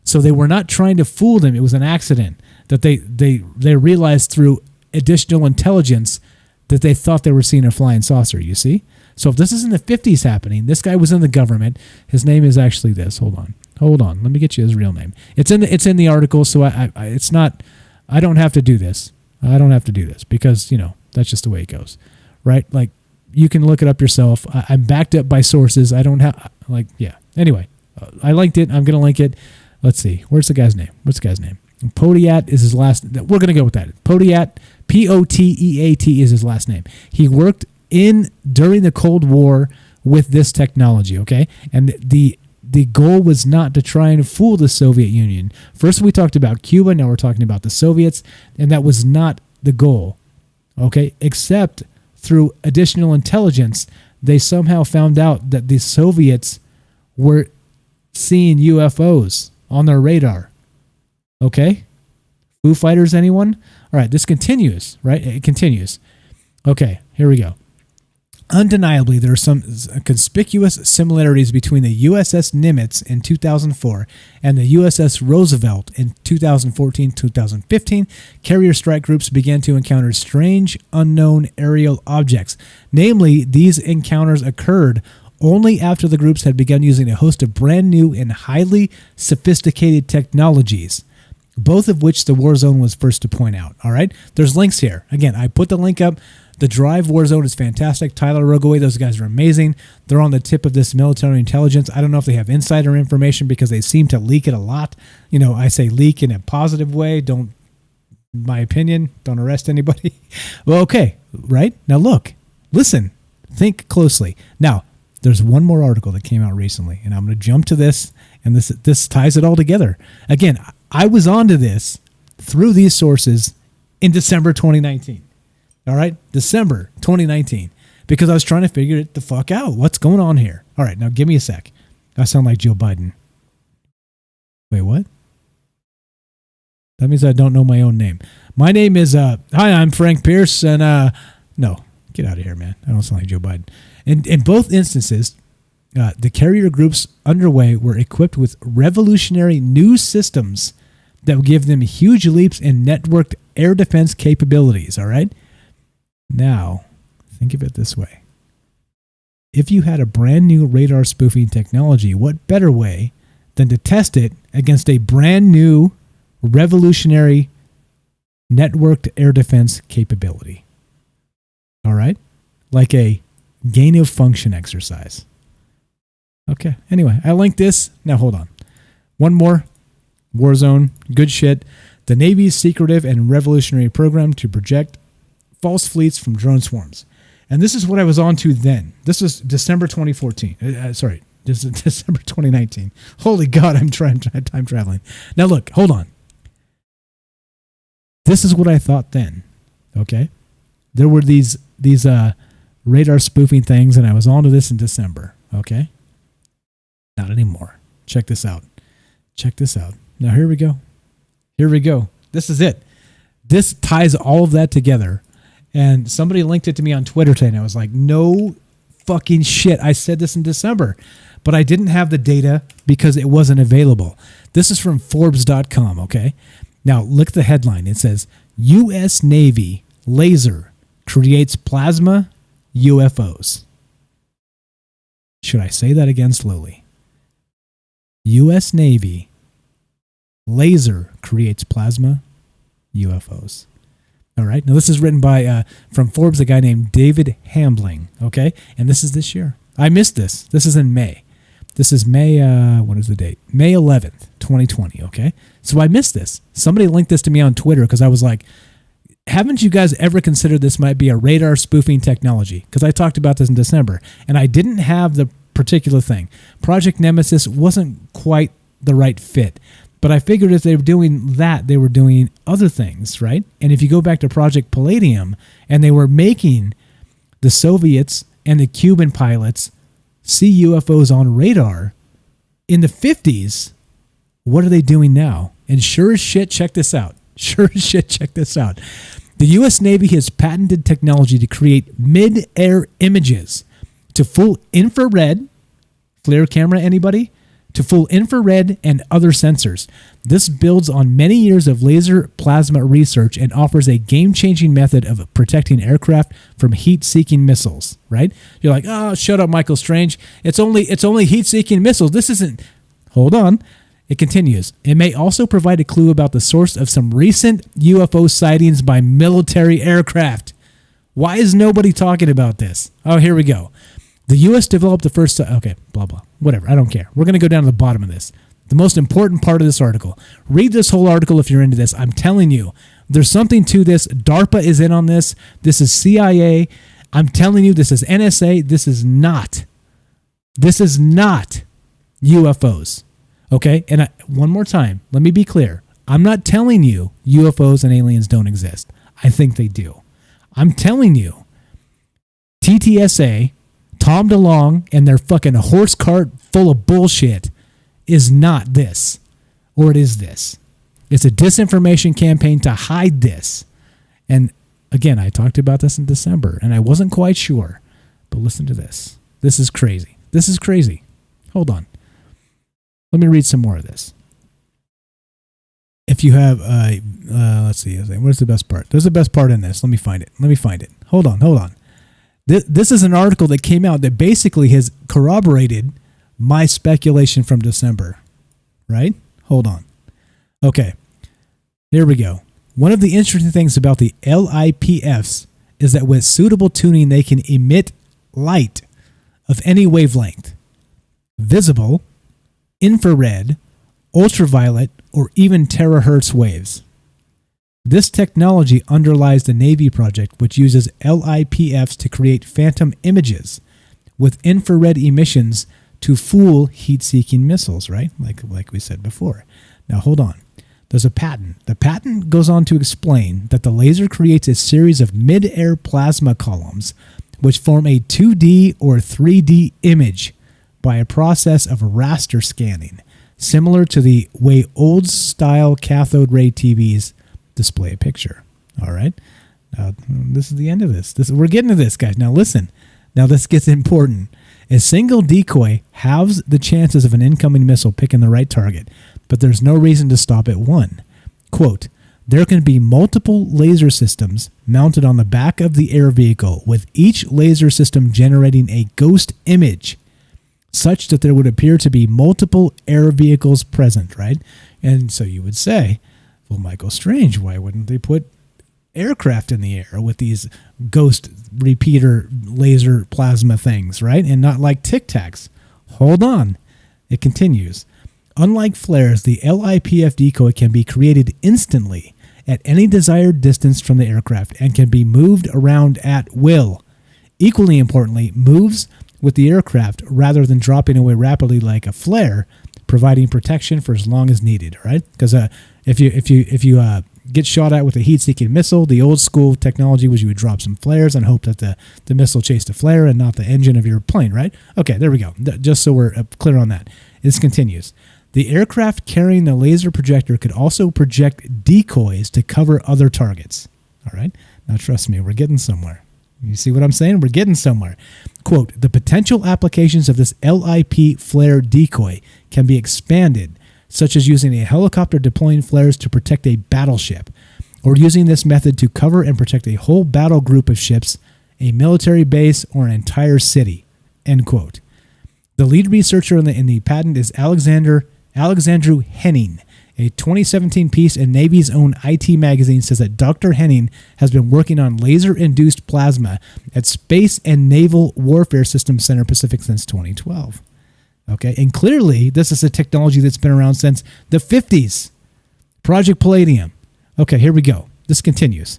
So they were not trying to fool them. It was an accident that they realized through additional intelligence that they thought they were seeing a flying saucer, you see? So if this is in the 50s happening, this guy was in the government. His name is actually this. Hold on. Let me get you his real name. It's in the article, so it's not. I don't have to do this. Because, that's just the way it goes. Right? Like, you can look it up yourself. I'm backed up by sources. I don't have, Anyway, I linked it. I'm going to link it. Let's see. Where's the guy's name? Potiat is his last. We're going to go with that. Potiat, Poteat is his last name. He worked during the Cold War with this technology, okay? And the goal was not to try and fool the Soviet Union. First we talked about Cuba, now we're talking about the Soviets, and that was not the goal, okay? Except through additional intelligence, they somehow found out that the Soviets were seeing UFOs on their radar, okay? Foo Fighters, anyone? All right, this continues, right? It continues. Okay, here we go. Undeniably, there are some conspicuous similarities between the USS Nimitz in 2004 and the USS Roosevelt in 2014-2015. Carrier strike groups began to encounter strange, unknown aerial objects. Namely, these encounters occurred only after the groups had begun using a host of brand new and highly sophisticated technologies, both of which the Warzone was first to point out. All right? There's links here. Again, I put the link up. The Drive Warzone is fantastic. Tyler Rogoway, those guys are amazing. They're on the tip of this military intelligence. I don't know if they have insider information because they seem to leak it a lot. I say leak in a positive way. My opinion, don't arrest anybody. Well, okay, right? Now look, listen, think closely. Now, there's one more article that came out recently, and I'm going to jump to this, and this ties it all together. Again, I was onto this through these sources in December 2019. All right, December 2019, because I was trying to figure it the fuck out. What's going on here? All right, now give me a sec. I sound like Joe Biden. Wait, what? That means I don't know my own name. My name is, hi, I'm Frank Pierce, and, no, get out of here, man. I don't sound like Joe Biden. In both instances, the carrier groups underway were equipped with revolutionary new systems that would give them huge leaps in networked air defense capabilities, all right? Now, think of it this way. If you had a brand new radar spoofing technology, what better way than to test it against a brand new revolutionary networked air defense capability. All right? Like a gain of function exercise. Okay. Anyway, I linked this. Now hold on. One more. Warzone. Good shit. The Navy's secretive and revolutionary program to project false fleets from drone swarms. And this is what I was on to then. This was December 2014. This is December 2019. Holy God, I'm time traveling. Now look, hold on. This is what I thought then. Okay? There were these radar spoofing things, and I was on to this in December. Okay? Not anymore. Check this out. Check this out. Now here we go. Here we go. This is it. This ties all of that together. And somebody linked it to me on Twitter today, and I was like, no fucking shit. I said this in December, but I didn't have the data because it wasn't available. This is from Forbes.com, okay? Now, look at the headline. It says, U.S. Navy laser creates plasma UFOs. Should I say that again slowly? U.S. Navy laser creates plasma UFOs. All right. Now, this is written by, from Forbes, a guy named David Hambling. Okay. And this is this year. I missed this. This is in May. This is May, what is the date? May 11th, 2020. Okay. So I missed this. Somebody linked this to me on Twitter because I was like, haven't you guys ever considered this might be a radar spoofing technology? Because I talked about this in December and I didn't have the particular thing. Project Nemesis wasn't quite the right fit. But I figured if they were doing that, they were doing other things, right? And if you go back to Project Palladium, and they were making the Soviets and the Cuban pilots see UFOs on radar in the 50s, what are they doing now? And sure as shit, check this out. Sure as shit, check this out. The U.S. Navy has patented technology to create mid-air images to full infrared, FLIR camera, anybody? To full infrared and other sensors. This builds on many years of laser plasma research and offers a game-changing method of protecting aircraft from heat-seeking missiles, right? You're like, oh, shut up, Michael Strange. It's only heat-seeking missiles. This isn't... Hold on. It continues. It may also provide a clue about the source of some recent UFO sightings by military aircraft. Why is nobody talking about this? Oh, here we go. The U.S. developed the first... Okay, blah, blah. Whatever. I don't care. We're going to go down to the bottom of this. The most important part of this article. Read this whole article if you're into this. I'm telling you, there's something to this. DARPA is in on this. This is CIA. I'm telling you, this is NSA. This is not UFOs. Okay? And one more time, let me be clear. I'm not telling you UFOs and aliens don't exist. I think they do. I'm telling you, TTSA... Tom DeLonge and their fucking horse cart full of bullshit is not this. Or it is this. It's a disinformation campaign to hide this. And again, I talked about this in December and I wasn't quite sure. But listen to this. This is crazy. This is crazy. Hold on. Let me read some more of this. If you have, let's see. Where's the best part? There's the best part in this. Let me find it. Hold on. This is an article that came out that basically has corroborated my speculation from December, right? Hold on. Okay, here we go. One of the interesting things about the LIPFs is that with suitable tuning, they can emit light of any wavelength, visible, infrared, ultraviolet, or even terahertz waves. This technology underlies the Navy project, which uses LIPFs to create phantom images with infrared emissions to fool heat-seeking missiles, right? Like we said before. Now, hold on. There's a patent. The patent goes on to explain that the laser creates a series of mid-air plasma columns which form a 2D or 3D image by a process of raster scanning, similar to the way old-style cathode ray TVs display a picture. All right. Now, this is the end of this. We're getting to this, guys. Now, listen. Now, this gets important. A single decoy halves the chances of an incoming missile picking the right target, but there's no reason to stop at one. Quote, there can be multiple laser systems mounted on the back of the air vehicle, with each laser system generating a ghost image such that there would appear to be multiple air vehicles present, right? And so you would say, well, Michael Strange, why wouldn't they put aircraft in the air with these ghost repeater laser plasma things, right? And not like Tic Tacs. Hold on. It continues. Unlike flares, the LIPF decoy can be created instantly at any desired distance from the aircraft and can be moved around at will. Equally importantly, moves with the aircraft rather than dropping away rapidly like a flare, providing protection for as long as needed, right? Because if you get shot at with a heat-seeking missile, the old school technology was you would drop some flares and hope that the missile chased a flare and not the engine of your plane, right? Okay, there we go. Just so we're clear on that. This continues. The aircraft carrying the laser projector could also project decoys to cover other targets. All right? Now, trust me, we're getting somewhere. You see what I'm saying? We're getting somewhere. Quote, the potential applications of this LIP flare decoy can be expanded, such as using a helicopter deploying flares to protect a battleship, or using this method to cover and protect a whole battle group of ships, a military base, or an entire city. End quote. The lead researcher in the patent is Alexandru Henning. A 2017 piece in Navy's own IT magazine says that Dr. Henning has been working on laser-induced plasma at Space and Naval Warfare Systems Center Pacific since 2012. Okay, and clearly this is a technology that's been around since the 50s. Project Palladium. Okay, here we go. This continues.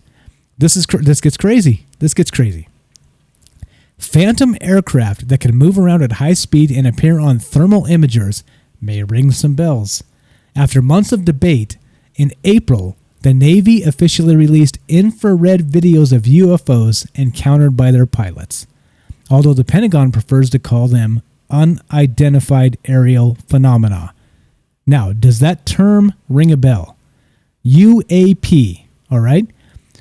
This gets crazy. This gets crazy. Phantom aircraft that can move around at high speed and appear on thermal imagers may ring some bells. After months of debate, in April, the Navy officially released infrared videos of UFOs encountered by their pilots, although the Pentagon prefers to call them unidentified aerial phenomena. Now, does that term ring a bell? UAP, all right?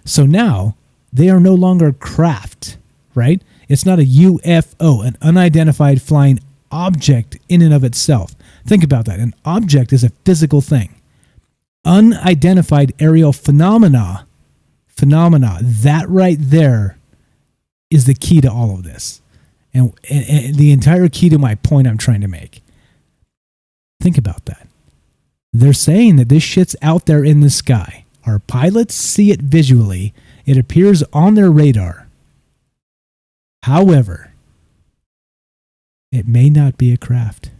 So now, they are no longer craft, right? It's not a UFO, an unidentified flying object in and of itself. Think about that. An object is a physical thing. Unidentified aerial phenomena, that right there is the key to all of this. And the entire key to my point I'm trying to make. Think about that. They're saying that this shit's out there in the sky. Our pilots see it visually. It appears on their radar. However, it may not be a craft.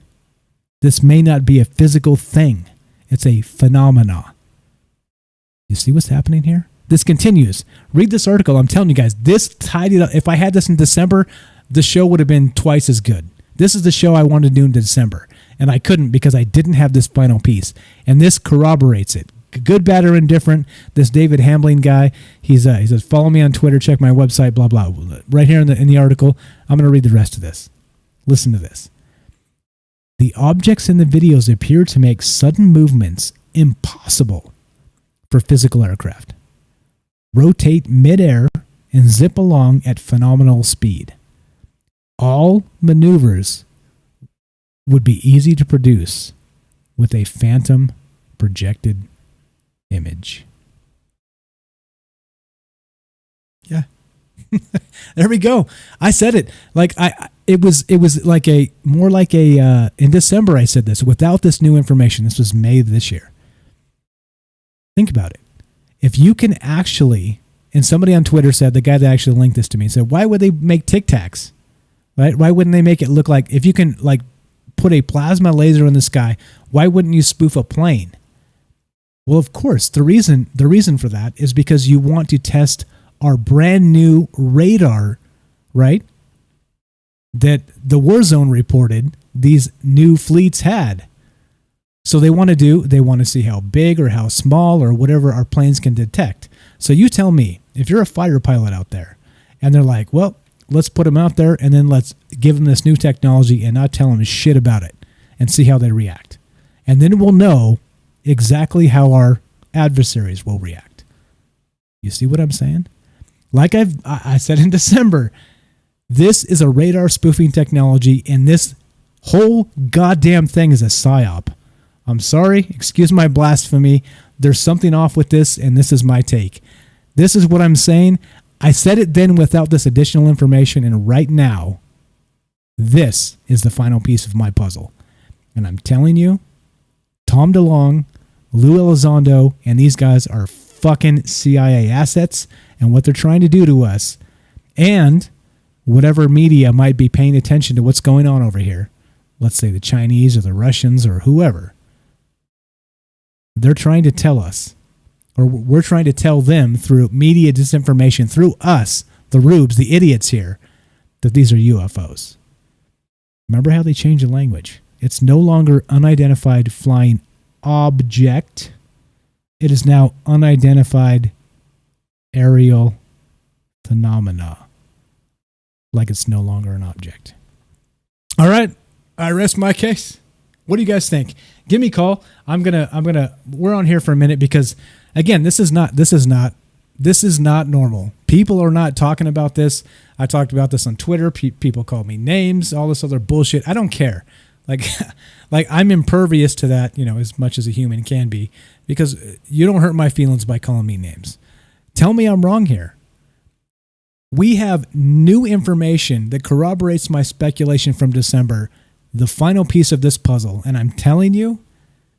This may not be a physical thing. It's a phenomena. You see what's happening here? This continues. Read this article. I'm telling you guys, this tied it up. If I had this in December, the show would have been twice as good. This is the show I wanted to do in December, and I couldn't because I didn't have this final piece. And this corroborates it. Good, bad, or indifferent. This David Hambling guy, he says, follow me on Twitter, check my website, blah, blah. Right here in the article, I'm going to read the rest of this. Listen to this. The objects in the videos appear to make sudden movements impossible for physical aircraft, rotate midair, and zip along at phenomenal speed. All maneuvers would be easy to produce with a phantom projected image. Yeah. There we go. I said it. Like it was like more like a in December I said this. Without this new information, this was May of this year. Think about it. If you can actually, and somebody on Twitter said, the guy that actually linked this to me said, why would they make Tic Tacs? Right? Why wouldn't they make it look like, if you can like put a plasma laser in the sky, why wouldn't you spoof a plane? Well, of course, the reason for that is because you want to test our brand new radar, right? That the Warzone reported these new fleets had. So they want to see how big or how small or whatever our planes can detect. So you tell me, if you're a fighter pilot out there and they're like, well, let's put them out there and then let's give them this new technology and not tell them shit about it and see how they react. And then we'll know exactly how our adversaries will react. You see what I'm saying? Like I said in December, this is a radar spoofing technology, and this whole goddamn thing is a psyop. I'm sorry, excuse my blasphemy. There's something off with this, and this is my take. This is what I'm saying. I said it then without this additional information, and right now, This is the final piece of my puzzle. And I'm telling you, Tom DeLonge, Lou Elizondo, and these guys are fucking CIA assets, and what they're trying to do to us, and whatever media might be paying attention to what's going on over here, let's say the Chinese or the Russians or whoever, they're trying to tell us, or we're trying to tell them through media disinformation, through us, the rubes, the idiots here, that these are UFOs. Remember how they changed the language? It's no longer unidentified flying object. It is now unidentified aerial phenomena. Like it's no longer an object. All right, I rest my case. What do you guys think? Give me a call. We're on here for a minute because, again, this is not normal. People are not talking about this. I talked about this on Twitter. People call me names, all this other bullshit. I don't care. Like I'm impervious to that, as much as a human can be, because you don't hurt my feelings by calling me names. Tell me I'm wrong here. We have new information that corroborates my speculation from December, the final piece of this puzzle. And I'm telling you,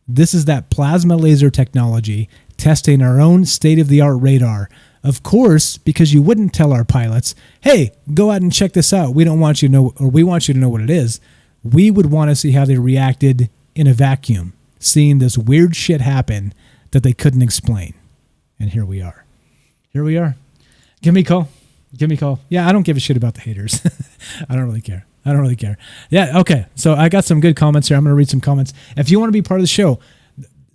this is that plasma laser technology testing our own state-of-the-art radar. Of course, because you wouldn't tell our pilots, hey, go out and check this out. We don't want you to know, or we want you to know what it is. We would want to see how they reacted in a vacuum, seeing this weird shit happen that they couldn't explain. And here we are. Here we are. Give me a call. Give me a call. Yeah, I don't give a shit about the haters. I don't really care. Yeah, okay. So I got some good comments here. I'm going to read some comments. If you want to be part of the show,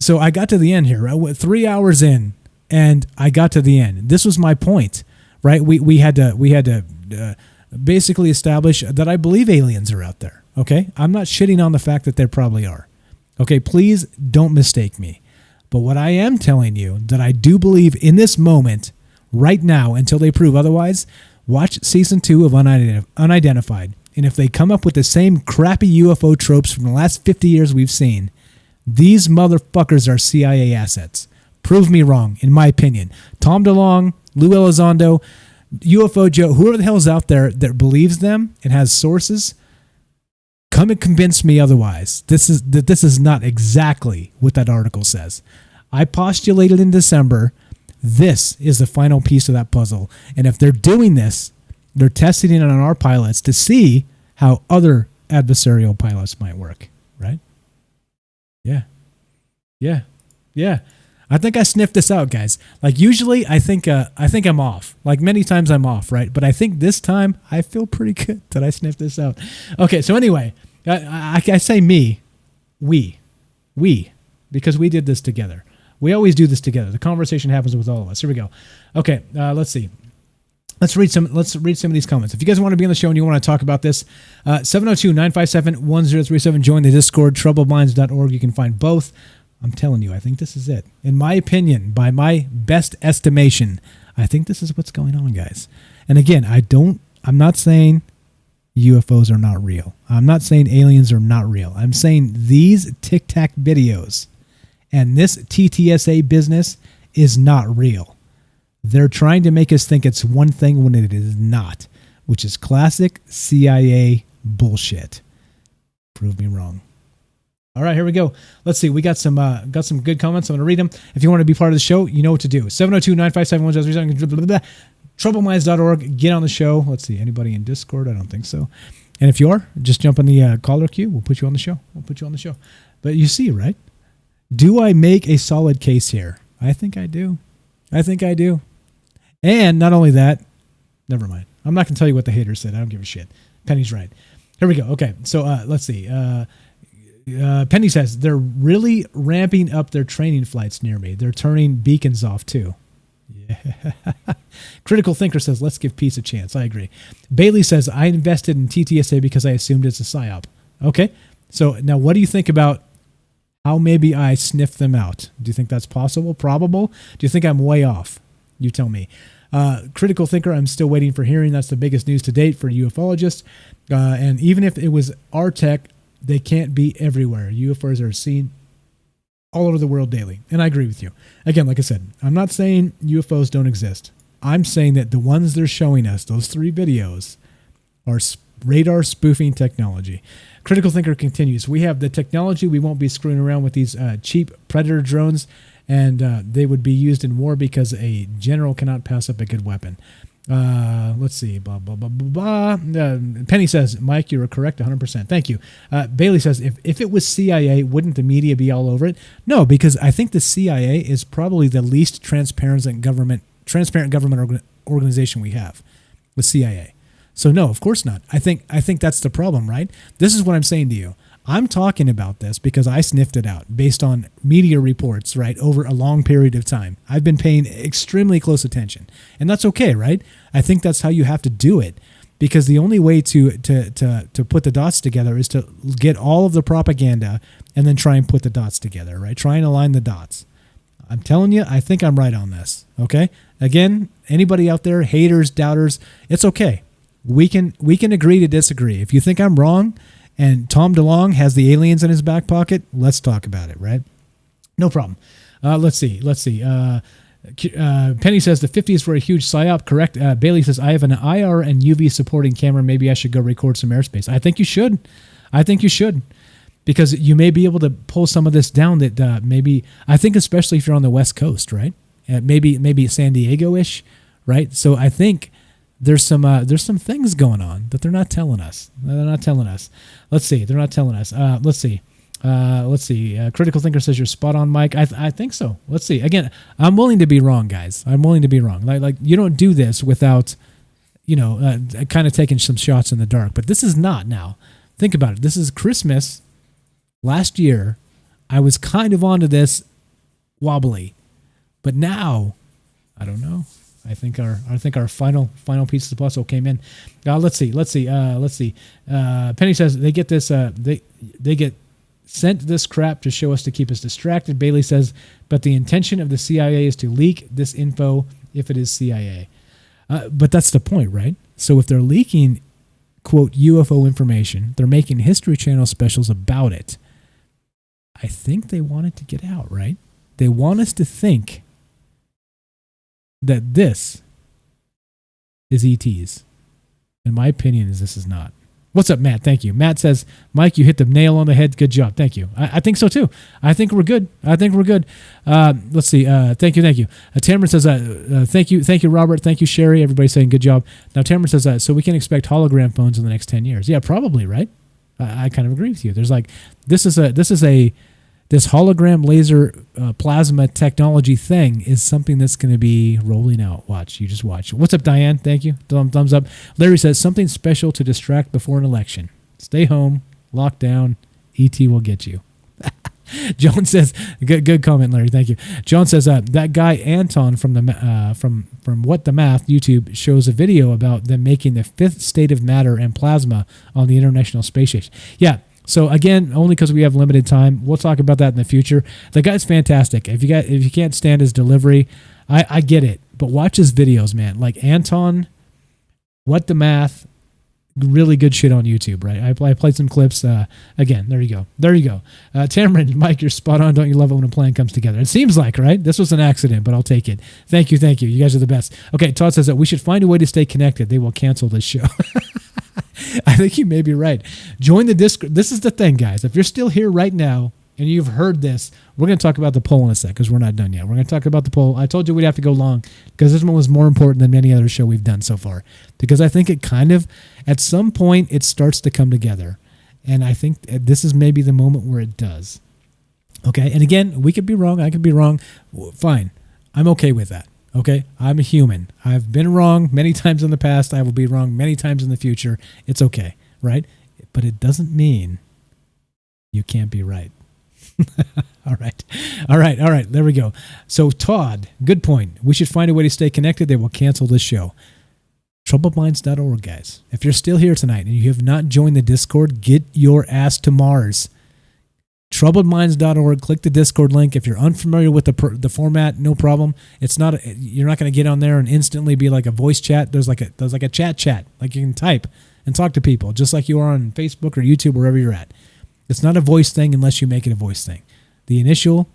so I got to the end here, right? 3 hours in, and I got to the end. This was my point, right? We had to basically establish that I believe aliens are out there. Okay, I'm not shitting on the fact that there probably are. Okay, please don't mistake me. But what I am telling you that I do believe in this moment, right now, until they prove otherwise, watch season 2 of Unidentified. And if they come up with the same crappy UFO tropes from the last 50 years we've seen, these motherfuckers are CIA assets. Prove me wrong, in my opinion. Tom DeLonge, Lou Elizondo, UFO Joe, whoever the hell is out there that believes them and has sources, come and convince me otherwise. This is not exactly what that article says. I postulated in December, this is the final piece of that puzzle. And if they're doing this, they're testing it on our pilots to see how other adversarial pilots might work, right? Yeah. I think I sniffed this out, guys. Like usually I think I'm off. Like many times I'm off, right? But I think this time I feel pretty good that I sniffed this out. Okay, so anyway, I say we, because we did this together. We always do this together. The conversation happens with all of us. Here we go. Okay, let's see. Let's read some of these comments. If you guys want to be on the show and you want to talk about this, 702-957-1037. Join the Discord, troubledminds.org. You can find both. I'm telling you, I think this is it. In my opinion, by my best estimation, I think this is what's going on, guys. And again, I'm not saying UFOs are not real. I'm not saying aliens are not real. I'm saying these Tic Tac videos and this TTSA business is not real. They're trying to make us think it's one thing when it is not, which is classic CIA bullshit. Prove me wrong. All right, here we go. Let's see. We got some good comments. I'm going to read them. If you want to be part of the show, you know what to do. 702-957-1037. Troubleminds.org. Get on the show. Let's see. Anybody in Discord? I don't think so. And if you are, just jump in the caller queue. We'll put you on the show. But you see, right? Do I make a solid case here? I think I do. And not only that, never mind. I'm not going to tell you what the haters said. I don't give a shit. Penny's right. Here we go. Okay, so let's see. Penny says, they're really ramping up their training flights near me. They're turning beacons off too. Yeah. Critical Thinker says, let's give peace a chance. I agree. Bailey says, I invested in TTSA because I assumed it's a PSYOP. Okay, so now what do you think about how maybe I sniffed them out? Do you think that's possible? Probable? Do you think I'm way off? You tell me. Critical Thinker, I'm still waiting for hearing. That's the biggest news to date for ufologists. And even if it was our tech, they can't be everywhere. UFOs are seen all over the world daily. And I agree with you. Again, like I said, I'm not saying UFOs don't exist. I'm saying that the ones they're showing us, those 3 videos, are radar spoofing technology. Critical Thinker continues. We have the technology. We won't be screwing around with these cheap Predator drones, and they would be used in war because a general cannot pass up a good weapon. Let's see. Blah, blah, blah, blah, blah. Penny says, Mike, you were correct 100%. Thank you. Bailey says, if it was CIA, wouldn't the media be all over it? No, because I think the CIA is probably the least transparent government organization we have, the CIA. So no, of course not. I think that's the problem, right? This is what I'm saying to you. I'm talking about this because I sniffed it out based on media reports, right, over a long period of time. I've been paying extremely close attention, and that's okay, right? I think that's how you have to do it, because the only way to put the dots together is to get all of the propaganda and then try and put the dots together, right? Try and align the dots. I'm telling you, I think I'm right on this, okay? Again, anybody out there, haters, doubters, it's okay. We can agree to disagree. If you think I'm wrong, and Tom DeLonge has the aliens in his back pocket, let's talk about it, right? No problem. Let's see. Penny says the 50s were a huge psyop, correct? Bailey says, I have an IR and UV supporting camera. Maybe I should go record some airspace. I think you should. Because you may be able to pull some of this down that maybe, I think especially if you're on the West Coast, right? Maybe San Diego-ish, right? So I think there's some things going on that they're not telling us. Let's see. They're not telling us. Let's see. Critical Thinker says you're spot on, Mike. I think so. Let's see. Again, I'm willing to be wrong, guys. I'm willing to be wrong. Like you don't do this without, kind of taking some shots in the dark. But this is not now. Think about it. This is Christmas last year. I was kind of onto this wobbly, but now I don't know. I think our final piece of the puzzle came in. Let's see. Penny says they get this. They get sent this crap to show us to keep us distracted. Bailey says, but the intention of the CIA is to leak this info if it is CIA. But that's the point, right? So if they're leaking, quote, UFO information, they're making History Channel specials about it. I think they want it to get out, right? They want us to think that this is ETs. And my opinion is this is not. What's up, Matt? Thank you. Matt says, Mike, you hit the nail on the head. Good job. Thank you. I think so too. I think we're good. Let's see. Thank you. Tamara says, thank you, Robert. Thank you, Sherry. Everybody's saying good job. Now, Tamara says, so we can expect hologram phones in the next 10 years. Yeah, probably, right? I kind of agree with you. There's like, this hologram laser plasma technology thing is something that's going to be rolling out. You just watch. What's up, Diane? Thank you. Thumbs up. Larry says something special to distract before an election. Stay home, lock down. ET will get you. John says, good comment, Larry. Thank you. John says that guy Anton from What the Math YouTube shows a video about them making the fifth state of matter and plasma on the International Space Station. Yeah. So again, only because we have limited time, we'll talk about that in the future. The guy's fantastic. If you can't stand his delivery, I get it. But watch his videos, man. Like Anton, What the Math, really good shit on YouTube, right? I played some clips. Again, there you go. Tamron, Mike, you're spot on. Don't you love it when a plan comes together? It seems like, right? This was an accident, but I'll take it. Thank you. You guys are the best. Okay, Todd says that we should find a way to stay connected. They will cancel this show. I think you may be right. Join the Discord. This is the thing, guys. If you're still here right now and you've heard this, we're going to talk about the poll in a sec because we're not done yet. We're going to talk about the poll. I told you we'd have to go long because this one was more important than any other show we've done so far, because I think it kind of, at some point, it starts to come together. And I think this is maybe the moment where it does. Okay? And again, we could be wrong. I could be wrong. Fine. I'm okay with that. Okay, I'm a human. I've been wrong many times in the past. I will be wrong many times in the future. It's okay, right? But it doesn't mean you can't be right. All right. There we go. So Todd, good point. We should find a way to stay connected. They will cancel this show. Troubledminds.org, guys. If you're still here tonight and you have not joined the Discord, get your ass to Mars. Troubledminds.org. Click the Discord link. If you're unfamiliar with the format, no problem. You're not going to get on there and instantly be like a voice chat. There's like a chat. Like you can type and talk to people, just like you are on Facebook or YouTube, wherever you're at. It's not a voice thing unless you make it a voice thing. The initial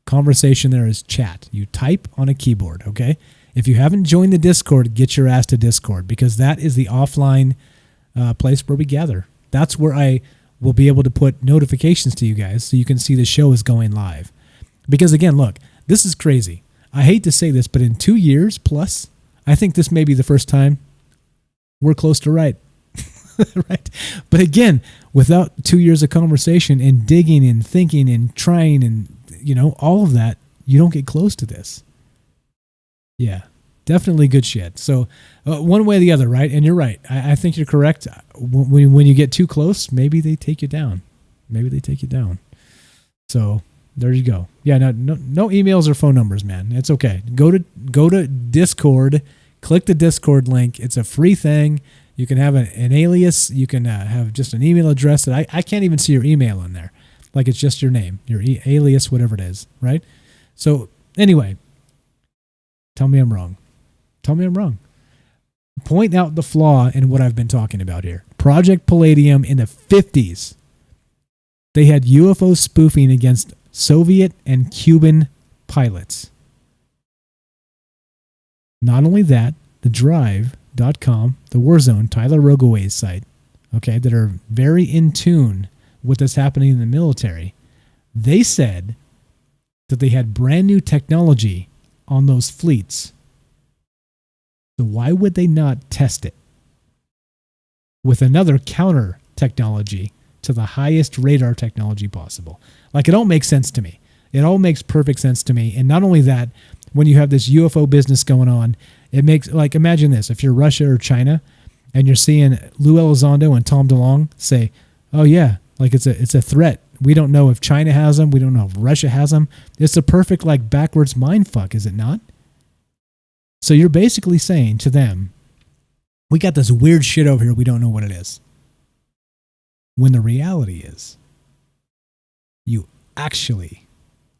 conversation there is chat. You type on a keyboard. Okay. If you haven't joined the Discord, get your ass to Discord, because that is the offline place where we gather. That's where I will be able to put notifications to you guys so you can see the show is going live. Because again, look, this is crazy. I hate to say this, but in 2 years plus, I think this may be the first time we're close to right. Right? But again, without 2 years of conversation and digging and thinking and trying and, all of that, you don't get close to this. Yeah, definitely good shit. So one way or the other, right? And you're right. I think you're correct. When you get too close, maybe they take you down. So there you go. Yeah, no emails or phone numbers, man. It's okay. Go to Discord, click the Discord link. It's a free thing. You can have an alias. You can have just an email address that I can't even see your email in there. Like it's just your name, your alias, whatever it is, right? So anyway, tell me I'm wrong. Point out the flaw in what I've been talking about here. Project Palladium in the 50s. They had UFO spoofing against Soviet and Cuban pilots. Not only that, the Drive.com, the Warzone, Tyler Rogoway's site, okay, that are very in tune with what's happening in the military, they said that they had brand new technology on those fleets. So why would they not test it with another counter technology to the highest radar technology possible? Like, it all makes sense to me. It all makes perfect sense to me. And not only that, when you have this UFO business going on, it makes, like, imagine this. If you're Russia or China and you're seeing Lou Elizondo and Tom DeLonge say, oh yeah, like it's a threat. We don't know if China has them. We don't know if Russia has them. It's a perfect, like, backwards mind fuck, is it not? So you're basically saying to them, we got this weird shit over here. We don't know what it is. When the reality is, you actually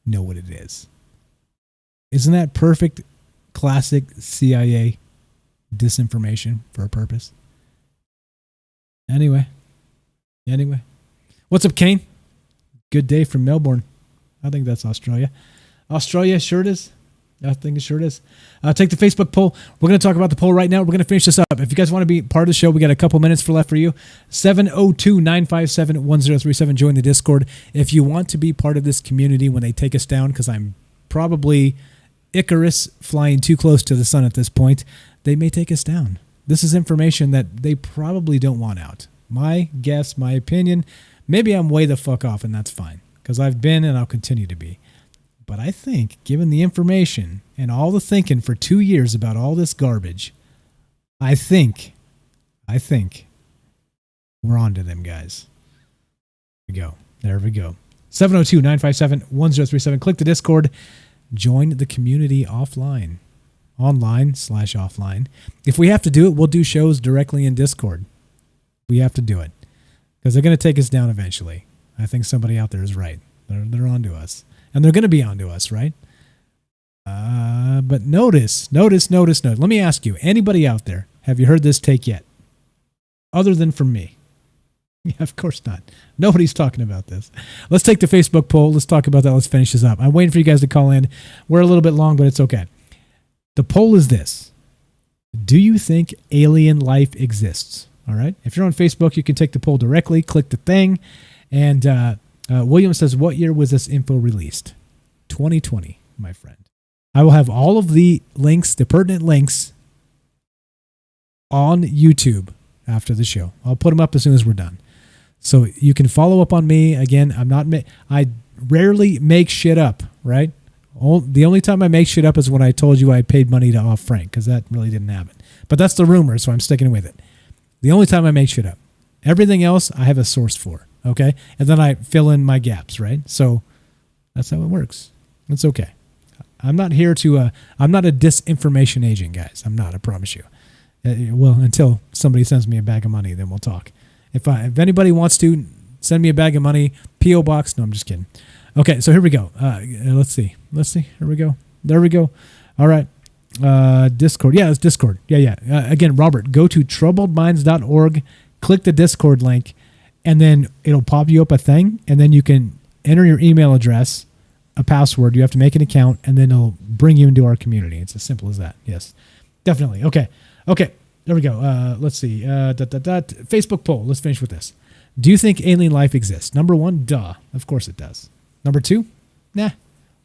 know what it is. Isn't that perfect, classic CIA disinformation for a purpose? Anyway. What's up, Kane? Good day from Melbourne. I think that's Australia. Australia, sure it is. I think it sure is. Take the Facebook poll. We're going to talk about the poll right now. We're going to finish this up. If you guys want to be part of the show, we got a couple minutes left for you. 702-957-1037. Join the Discord. If you want to be part of this community when they take us down, because I'm probably Icarus flying too close to the sun at this point, they may take us down. This is information that they probably don't want out. My guess, my opinion, maybe I'm way the fuck off, and that's fine, because I've been and I'll continue to be. But I think, given the information and all the thinking for 2 years about all this garbage, I think we're on to them, guys. There we go. 702-957-1037. Click the Discord. Join the community online. Online/offline. If we have to do it, we'll do shows directly in Discord. We have to do it. Because they're going to take us down eventually. I think somebody out there is right. They're on to us. And they're going to be on to us, right? But notice. Let me ask you, anybody out there, have you heard this take yet? Other than from me. Yeah, of course not. Nobody's talking about this. Let's take the Facebook poll. Let's talk about that. Let's finish this up. I'm waiting for you guys to call in. We're a little bit long, but it's okay. The poll is this. Do you think alien life exists? All right. If you're on Facebook, you can take the poll directly. Click the thing. And William says, what year was this info released? 2020, my friend. I will have all of the links, the pertinent links, on YouTube after the show. I'll put them up as soon as we're done. So you can follow up on me. Again, I rarely make shit up, right? The only time I make shit up is when I told you I paid money to Off Frank, because that really didn't happen. But that's the rumor, so I'm sticking with it. The only time I make shit up. Everything else, I have a source for, okay? And then I fill in my gaps, right? So that's how it works. It's okay. I'm not here to, I'm not a disinformation agent, guys. I'm not, I promise you. Well, until somebody sends me a bag of money, then we'll talk. If anybody wants to send me a bag of money, P.O. Box, no, I'm just kidding. Okay, so here we go. Let's see. Here we go. There we go. All right. Discord. Yeah, it's Discord. Yeah. Again, Robert, go to troubledminds.org, click the Discord link, and then it'll pop you up a thing, and then you can enter your email address, a password. You have to make an account, and then it'll bring you into our community. It's as simple as that. Yes, definitely. Okay. there we go. Let's see. Facebook poll. Let's finish with this. Do you think alien life exists? Number 1, duh. Of course it does. Number 2, nah.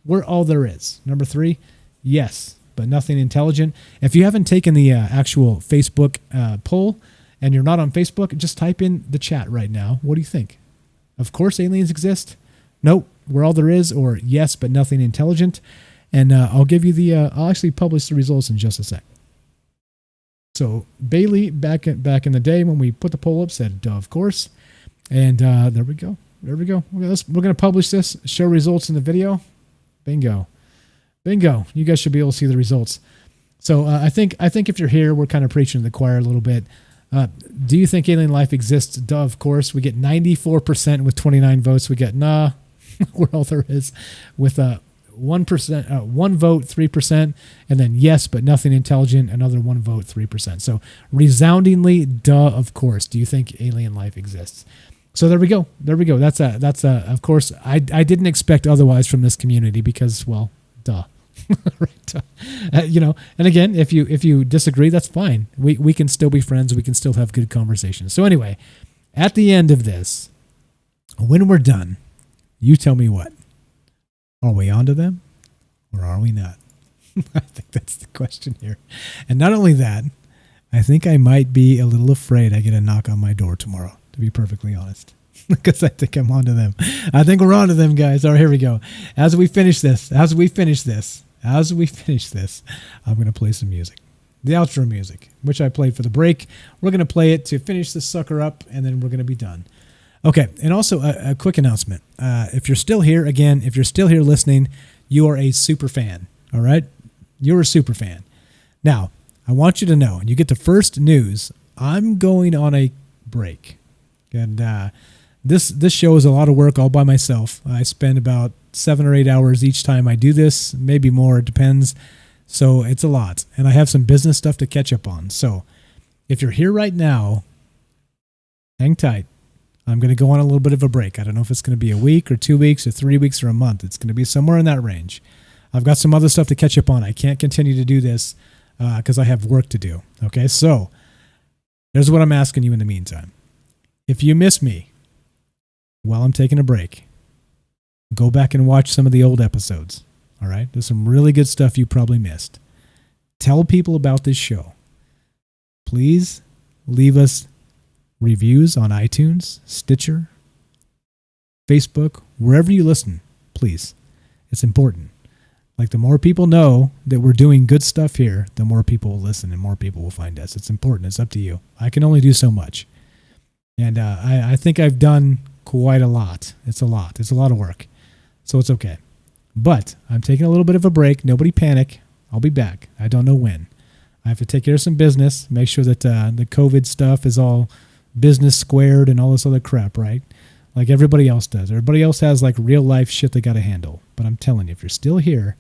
We're all there is. Number 3, yes, but nothing intelligent. If you haven't taken the actual Facebook poll and you're not on Facebook, just type in the chat right now. What do you think? Of course aliens exist? Nope, we're all there is, or yes, but nothing intelligent. And I'll give you the, I'll actually publish the results in just a sec. So Bailey, back in the day when we put the poll up, said, duh, of course. And there we go. There we go. We're going to publish this, show results in the video. Bingo. Bingo. You guys should be able to see the results. So I think if you're here, we're kind of preaching to the choir a little bit. Do you think alien life exists? Duh, of course. We get 94% with 29 votes. We get nah, we're all there is, with 1%, 1 vote, 3%, and then yes, but nothing intelligent, another 1 vote, 3%. So resoundingly, duh, of course. Do you think alien life exists? So there we go. There we go. That's of course, I didn't expect otherwise from this community because, well, duh. Right. And again, if you disagree, that's fine. We can still be friends. We can still have good conversations. So anyway, at the end of this, when we're done, you tell me what. Are we onto them or are we not? I think that's the question here. And not only that, I think I might be a little afraid I get a knock on my door tomorrow, to be perfectly honest, because I think I'm onto them. I think we're onto them, guys. All right, here we go. As we finish this, I'm going to play some music. The outro music, which I played for the break. We're going to play it to finish this sucker up, and then we're going to be done. Okay, and also a quick announcement. If you're still here, again, if you're still here listening, you are a super fan, all right? You're a super fan. Now, I want you to know, and you get the first news, I'm going on a break. And this show is a lot of work all by myself. I spend about 7 or 8 hours each time I do this, maybe more, it depends. So it's a lot. And I have some business stuff to catch up on. So if you're here right now, hang tight. I'm going to go on a little bit of a break. I don't know if it's going to be a week or 2 weeks or 3 weeks or a month. It's going to be somewhere in that range. I've got some other stuff to catch up on. I can't continue to do this because I have work to do. Okay, so here's what I'm asking you in the meantime. If you miss me while I'm taking a break, go back and watch some of the old episodes. All right, there's some really good stuff you probably missed. Tell people about this show. Please leave us reviews on iTunes, Stitcher, Facebook, wherever you listen, please. It's important. Like, the more people know that we're doing good stuff here, the more people will listen and more people will find us. It's important. It's up to you. I can only do so much. And I think I've done quite a lot. It's a lot. It's a lot of work. So it's okay. But I'm taking a little bit of a break. Nobody panic. I'll be back. I don't know when. I have to take care of some business, make sure that the COVID stuff is all business squared and all this other crap, right? Like everybody else does. Everybody else has like real life shit they got to handle. But I'm telling you, if you're still here,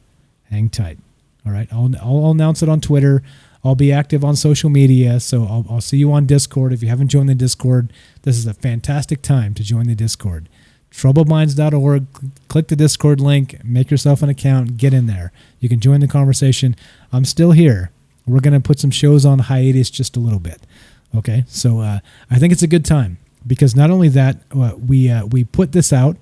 hang tight. All right. I'll announce it on Twitter. I'll be active on social media. So I'll see you on Discord. If you haven't joined the Discord, this is a fantastic time to join the Discord. Troubledminds.org. Click the Discord link. Make yourself an account. Get in there. You can join the conversation. I'm still here. We're going to put some shows on hiatus just a little bit. Okay, so I think it's a good time because not only that, we put this out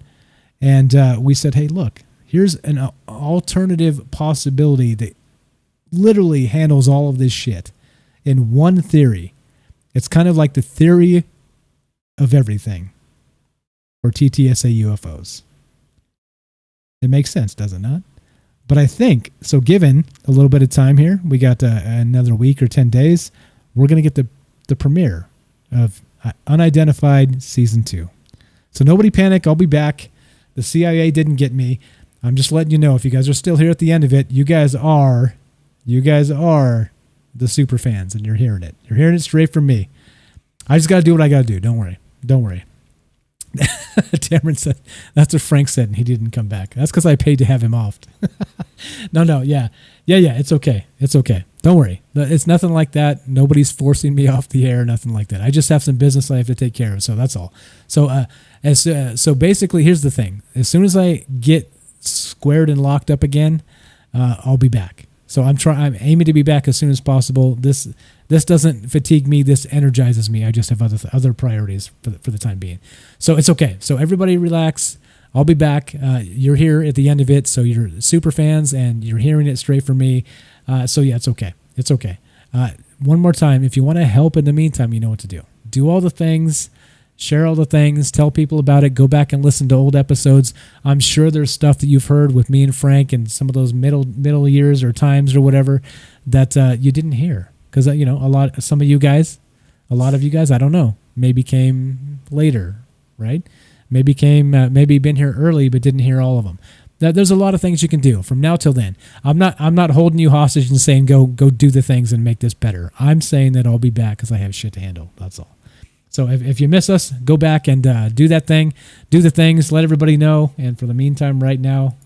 and we said, hey, look, here's an alternative possibility that literally handles all of this shit in one theory. It's kind of like the theory of everything or TTSA UFOs. It makes sense, does it not? But I think, so given a little bit of time here, we got another week or 10 days, we're going to get the premiere of Unidentified Season 2. So nobody panic. I'll be back. The CIA didn't get me. I'm just letting you know, if you guys are still here at the end of it, you guys are the super fans, and you're hearing it. You're hearing it straight from me. I just got to do what I got to do. Don't worry. Don't worry. Cameron said, that's what Frank said, and he didn't come back. That's because I paid to have him off. No, yeah. It's okay. It's okay. Don't worry. It's nothing like that. Nobody's forcing me off the air, nothing like that. I just have some business I have to take care of, so that's all. So, so basically, here's the thing. As soon as I get squared and locked up again, I'll be back. So I'm aiming to be back as soon as possible. This doesn't fatigue me. This energizes me. I just have other priorities for the time being. So it's okay. So everybody relax. I'll be back. You're here at the end of it, so you're super fans and you're hearing it straight from me. So yeah, it's okay. It's okay. One more time, if you want to help in the meantime, you know what to do. Do all the things. Share all the things, tell people about it, go back and listen to old episodes. I'm sure there's stuff that you've heard with me and Frank and some of those middle years or times or whatever that you didn't hear. Because, a lot of you guys, I don't know, maybe came later, right? Maybe been here early but didn't hear all of them. There's a lot of things you can do from now till then. I'm not holding you hostage and saying go do the things and make this better. I'm saying that I'll be back because I have shit to handle. That's all. So if you miss us, go back and do that thing, do the things, let everybody know. And for the meantime, right now,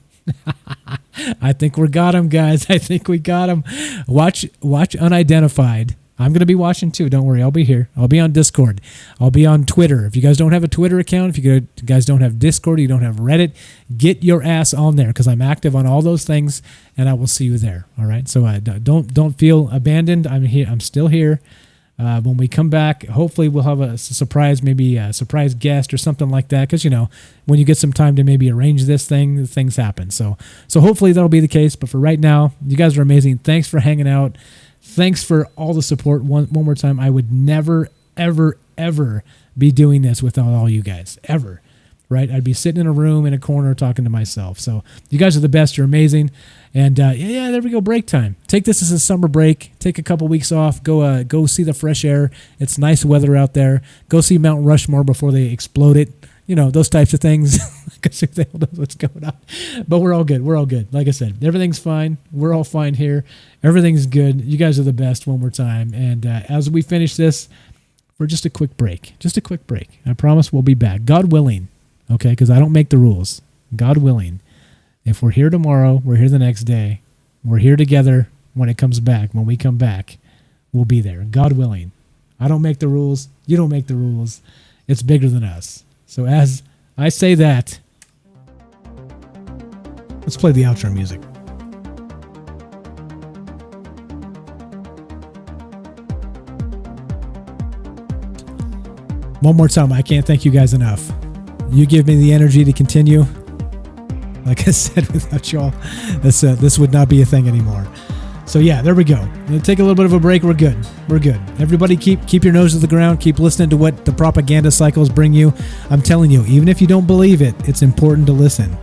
I think we got him, guys. I think we got him. Watch Unidentified. I'm going to be watching too. Don't worry. I'll be here. I'll be on Discord. I'll be on Twitter. If you guys don't have a Twitter account, if you guys don't have Discord, you don't have Reddit, get your ass on there because I'm active on all those things and I will see you there. All right. So don't feel abandoned. I'm here. I'm still here. When we come back, hopefully we'll have a surprise, maybe a surprise guest or something like that. Because, when you get some time to maybe arrange this thing, things happen. So hopefully that'll be the case. But for right now, you guys are amazing. Thanks for hanging out. Thanks for all the support. One more time, I would never, ever, ever be doing this without all you guys. Ever. Right? I'd be sitting in a room in a corner talking to myself. So you guys are the best. You're amazing. And there we go. Break time. Take this as a summer break. Take a couple weeks off. Go see the fresh air. It's nice weather out there. Go see Mount Rushmore before they explode it. Those types of things. Because they don't know what's going on. But we're all good. We're all good. Like I said, everything's fine. We're all fine here. Everything's good. You guys are the best one more time. And as we finish this, for just a quick break. Just a quick break. I promise we'll be back. God willing. Okay, because I don't make the rules. God willing. If we're here tomorrow, we're here the next day. We're here together when it comes back. When we come back, we'll be there. God willing. I don't make the rules. You don't make the rules. It's bigger than us. So as I say that, let's play the outro music. One more time. I can't thank you guys enough. You give me the energy to continue. Like I said, without y'all, this would not be a thing anymore. So yeah, there we go. We'll take a little bit of a break. We're good. We're good. Everybody keep your nose to the ground. Keep listening to what the propaganda cycles bring you. I'm telling you, even if you don't believe it, it's important to listen.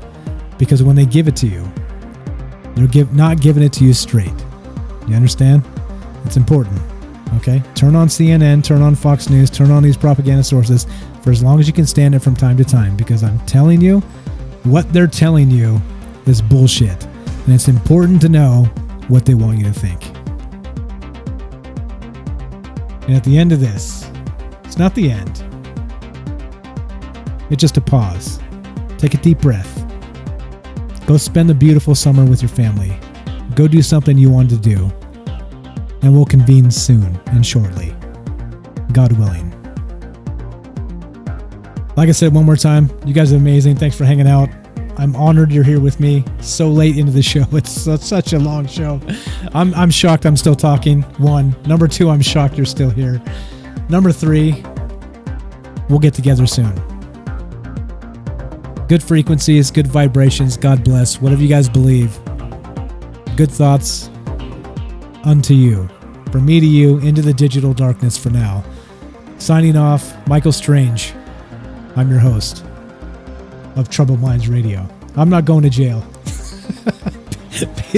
Because when they give it to you, they're not giving it to you straight. You understand? It's important. Okay? Turn on CNN, turn on Fox News, turn on these propaganda sources for as long as you can stand it from time to time. Because I'm telling you, what they're telling you is bullshit. And it's important to know what they want you to think. And at the end of this, it's not the end. It's just a pause. Take a deep breath. Go spend the beautiful summer with your family. Go do something you wanted to do. And we'll convene soon and shortly. God willing. Like I said one more time, you guys are amazing. Thanks for hanging out. I'm honored you're here with me so late into the show. It's such a long show. I'm shocked I'm still talking. 1. Number 2, I'm shocked you're still here. Number 3, we'll get together soon. Good frequencies, good vibrations. God bless. Whatever you guys believe. Good thoughts unto you. From me to you, into the digital darkness for now. Signing off, Michael Strange. I'm your host of Troubled Minds Radio. I'm not going to jail.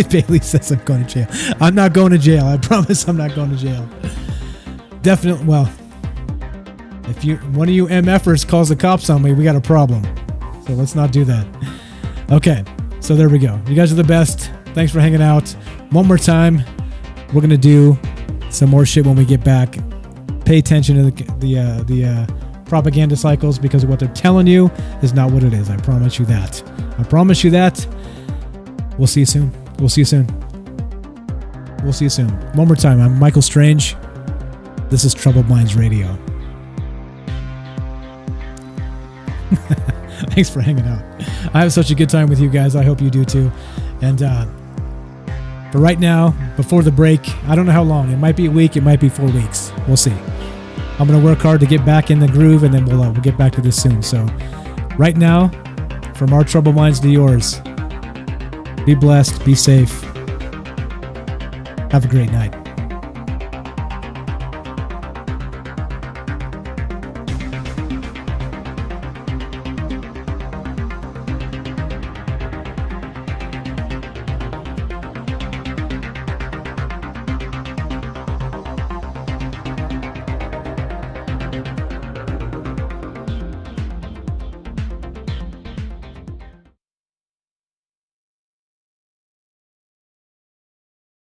Bailey says I'm going to jail. I'm not going to jail. I promise I'm not going to jail. Definitely. Well, if one of you MFers calls the cops on me, we got a problem. So let's not do that. Okay. So there we go. You guys are the best. Thanks for hanging out. One more time. We're going to do some more shit when we get back. Pay attention to the propaganda cycles, because what they're telling you is not what it is. I promise you that. I promise you that. We'll see you soon. We'll see you soon. We'll see you soon. One more time. I'm Michael Strange. This is Troubled Minds Radio. Thanks for hanging out. I have such a good time with you guys. I hope you do too. And But right now, before the break, I don't know how long. It might be a week. It might be 4 weeks. We'll see. I'm going to work hard to get back in the groove, and then we'll get back to this soon. So right now, from our troubled minds to yours, be blessed, be safe. Have a great night.